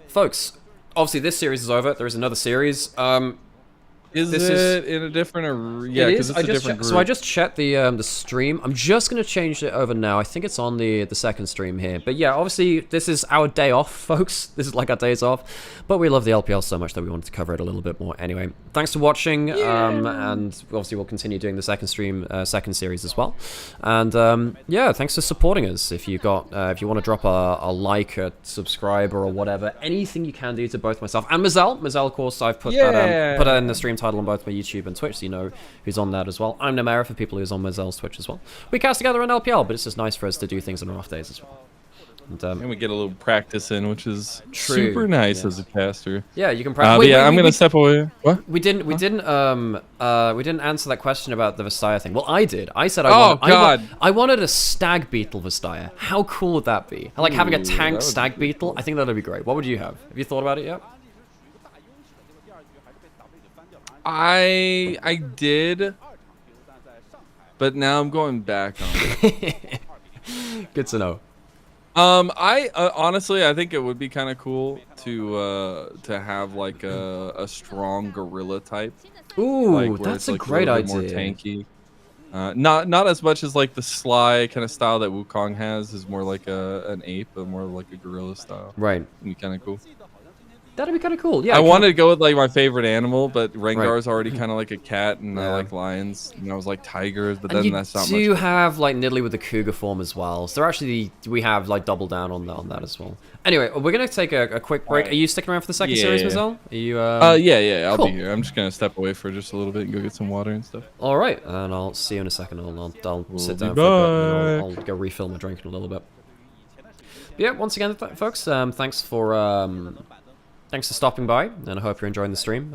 folks, obviously this series is over. There is another series. Is This it in a different? Yeah, it because is. it's a different group. So I just checked the stream. I'm just gonna change it over now. I think it's on the second stream here. But yeah, obviously this is our day off, folks. This is like our days off. But we love the LPL so much that we wanted to cover it a little bit more. Anyway, thanks for watching. And obviously we'll continue doing the second stream, second series as well. And yeah, thanks for supporting us. If you want to drop a like, a subscribe, or whatever, anything you can do to both myself and Mazel. Mazel, of course, I've put that in the stream title on both my YouTube and Twitch, so you know who's on that as well. I'm Nymaera for people who's on Mazel's Twitch as well. We cast together on LPL, but it's just nice for us to do things on our off days as well. And we get a little practice in, which is super nice as a caster. Yeah, you can practice. I'm gonna step away. What? We didn't answer that question about the Vestaya thing. Well, I did. I said I wanted a stag beetle Vestaya. How cool would that be? Like having a tank stag beetle. I think that'd be great. What would you have? Have you thought about it yet? I did, but now I'm going back on it. Good to know. I honestly, I think it would be kind of cool to have like a strong gorilla type. Ooh, like, that's like a great idea. More tanky. Not as much as like the Sly kind of style that Wukong has. Is more like an ape, but more like a gorilla style. Right. It'd be kind of cool. That'd be kind of cool. Yeah. I wanted to go with like my favorite animal, but Rengar's already kind of like a cat, and I like lions, and I was like tigers, but then that's not much. You do have like Nidalee with the cougar form as well, so actually we have like double down on that as well. Anyway, we're gonna take a quick break. Right. Are you sticking around for the second series, Mazel? Are you? Yeah, I'll be here. I'm just gonna step away for just a little bit and go get some water and stuff. All right, and I'll see you in a second. I'll sit down for a bit, and I'll go refill my drink in a little bit. But yeah, once again, folks, thanks for stopping by, and I hope you're enjoying the stream.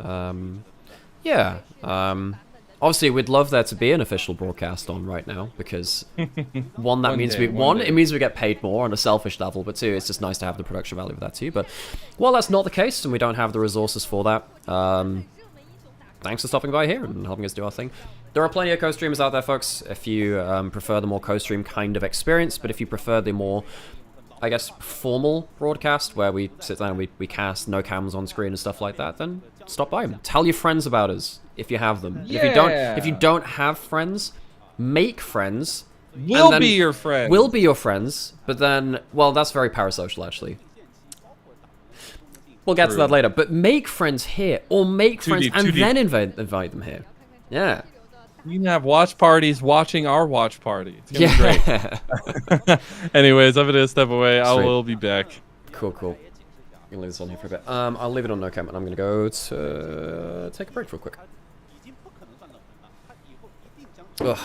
Obviously, we'd love there to be an official broadcast on right now, because it means we get paid more on a selfish level, but two, it's just nice to have the production value of that too. But while that's not the case, and we don't have the resources for that, thanks for stopping by here and helping us do our thing. There are plenty of co-streamers out there, folks, if you prefer the more co-stream kind of experience, but if you prefer the more, I guess, formal broadcast where we sit down and we cast, no cams on screen and stuff like that, then stop by. Tell your friends about us if you have them. Yeah. If you don't have friends, make friends. We'll be your friends. We'll be your friends, but then, well, that's very parasocial actually. We'll get to that later, but make friends here, or make friends and then invite them here. Yeah. You can have watch parties watching our watch party. It's gonna be great. Anyways, I'm gonna step away. I will be back. Cool. I'm gonna leave this on here for a bit. I'll leave it on no cam, and I'm gonna go to take a break real quick. Ugh.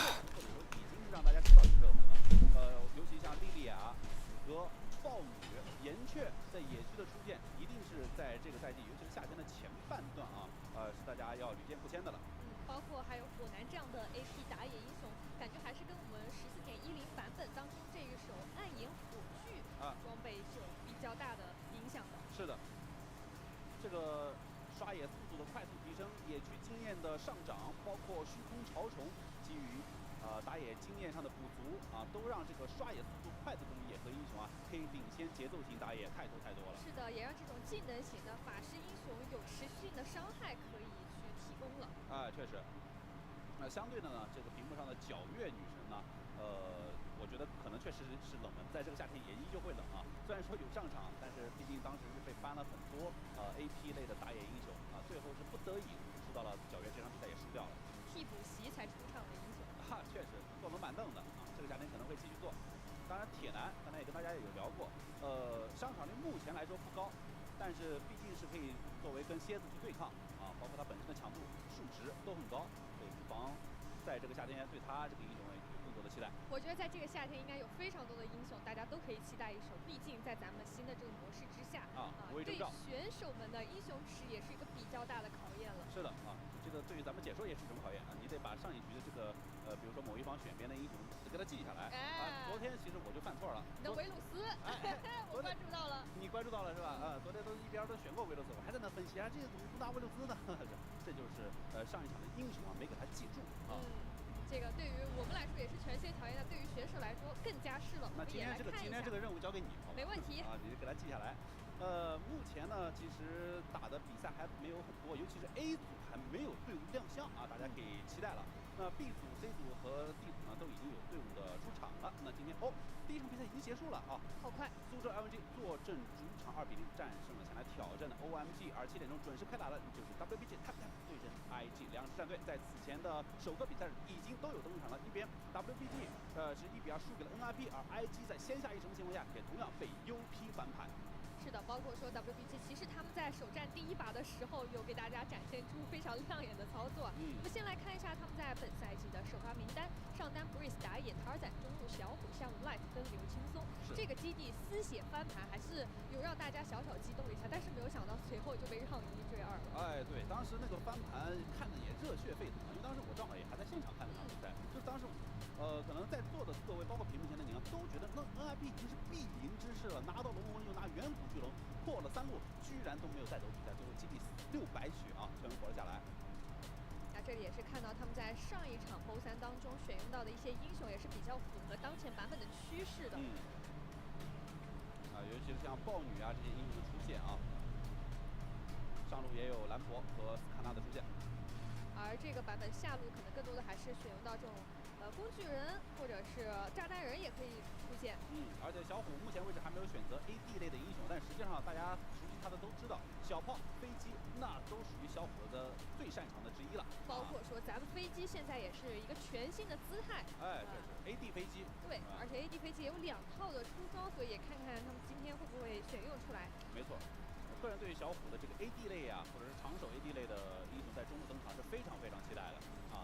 目前呢，其实打的比赛还没有很多，尤其是 A 组还没有队伍亮相啊，大家可以期待了。那 B 组、C 组和 D 组呢，都已经有队伍的出场了。那今天第一场比赛已经结束了啊，好快！苏州 LNG 坐镇主场2比0战胜了前来挑战的 OMG，而7点钟准时开打了，就是 WBG Tap Tap 对阵 IG，两支战队在此前的首个比赛已经都有登场了。一边 WBG 是1比2输给了 NRP， 而 IG 在先下一城的情况下，也同样被 UP 翻盘。是的，包括说 WBG， 其实他们在首战第一把的时候，有给大家展现出非常亮眼的操作。那么先来看一下他们在本赛季的首发名单：上单 Breeze 打野塔尔赞，中路小虎，下路 Light 跟刘青松。这个基地丝血翻盘，还是有让大家小小激动了一下，但是没有想到随后就被让1追2了。哎，对，当时那个翻盘看的也热血沸腾，因为当时我正好也还在现场看那场比赛，就当时。可能在座的各位，包括屏幕前的你们，都觉得那 NIP 已经是必赢之势了，拿到龙魂又拿远古巨龙，破了3路，居然都没有带走比赛，最后基地600血啊，全活了下来。那这里也是看到他们在上一场 PO3当中选用到的一些英雄，也是比较符合当前版本的趋势的。尤其是像豹女啊这些英雄的出现啊，上路也有兰博和斯卡纳的出现。而这个版本下路可能更多的还是选用到这种工具人或者是炸弹人也可以出现。而且小虎目前为止还没有选择 AD 类的英雄，但实际上大家熟悉他的都知道，小炮、飞机那都属于小虎的最擅长的之一了。包括说咱们飞机现在也是一个全新的姿态。哎，这是 AD 飞机。对，而且 AD 飞机也有2套的出装，所以也看看他们今天会不会选用出来。没错。个人对于小虎的这个 AD 类啊，或者是长手 AD 类的英雄在中路登场是非常非常期待的啊！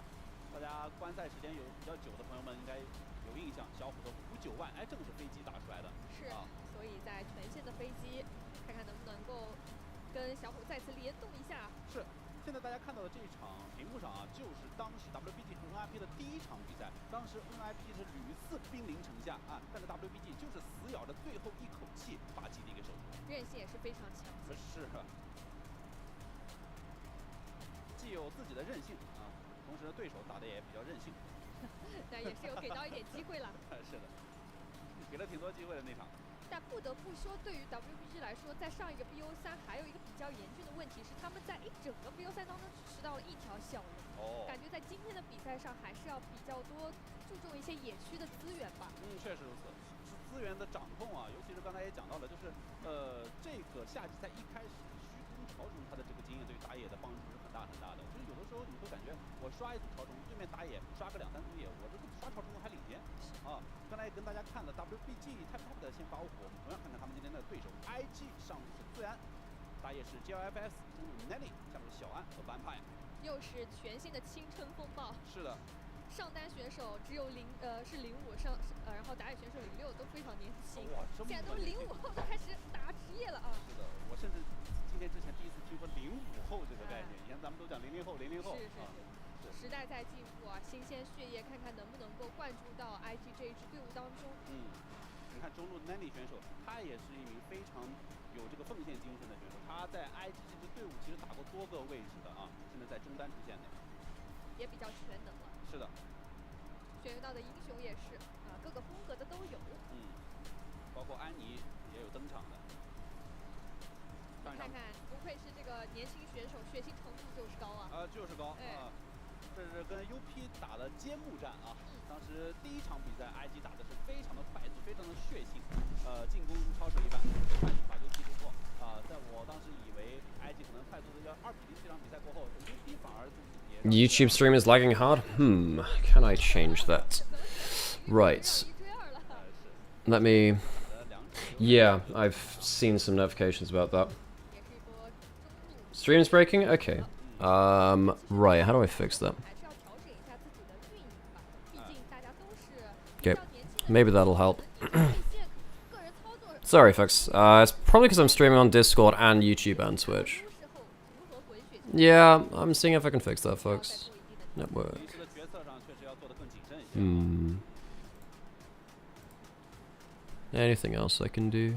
大家观赛时间有比较久的朋友们应该有印象，小虎的59万，哎，正是飞机打出来的。是啊，所以在全线的飞机，看看能不能够跟小虎再次联动一下。是。现在大家看到的这一场屏幕上啊，就是当时 WBG 和 NIP 的第一场比赛。当时 NIP 是屡次兵临城下啊，但是 WBG 就是死咬着最后一口气把基地给守住，韧性也是非常强劲。是，既有自己的韧性啊，同时对手打的也比较任性。那也是有给到一点机会了。是的，给了挺多机会的那场。但不得不说，对于 WBG 来说，在上一个 BO3还有一个比较严峻的问题是，他们在一整个 BO3当中只吃到了1条小龙。感觉在今天的比赛上还是要比较多注重一些野区的资源吧。确实如此，是资源的掌控啊，尤其是刚才也讲到了，就是这个夏季赛一开始虚空潮虫它的这个经验对于打野的帮助是很大很大的。就是有的时候你会感觉我刷一组潮虫，对面打野刷个2、3组野，我这个刷潮虫还领先啊。刚才也跟大家看了 WBG Tap Tap 的先发火，我们同样看看他们今天的对手 IG， 上路是自然，打野是 GLFS， 中路 Nelly， 下路小安和 Vampire， 又是全新的青春风暴。是的。上单选手只有是05上，然后打野选手06都非常年轻，现在都05后都开始打职业了啊！是的，我甚至今天之前第一次听说05后这个概念，以前咱们都讲00后，00后。是，时代在进步啊，新鲜血液，看看能不能够灌注到 IG 这一支队伍当中。你看中路 Nanny 选手，他也是一名非常有这个奉献精神的选手，他在 IG 这支队伍其实打过多个位置的啊，现在在中单出现的，也比较全能了。是的。选用到的英雄也是各个风格的都有。包括安妮也有登场的。你看看，不愧是这个年轻选手，血腥程度就是高啊。就是高啊。这是跟 UP 打的揭幕战啊。当时第一场比赛 IG 打的是非常的快速，非常的血性，进攻如超手一般，快速把 UP 突破啊。在我当时以为 IG 可能快速的要2比0这场比赛过后 ，UP 反而YouTube stream is lagging hard. Can I change that? Right. Let me. Yeah, I've seen some notifications about that. Stream's breaking? Okay. Right, how do I fix that? Okay, maybe that'll help. Sorry, folks. It's probably because I'm streaming on Discord and YouTube and Twitch. Yeah, I'm seeing if I can fix that, folks. Network. Anything else I can do?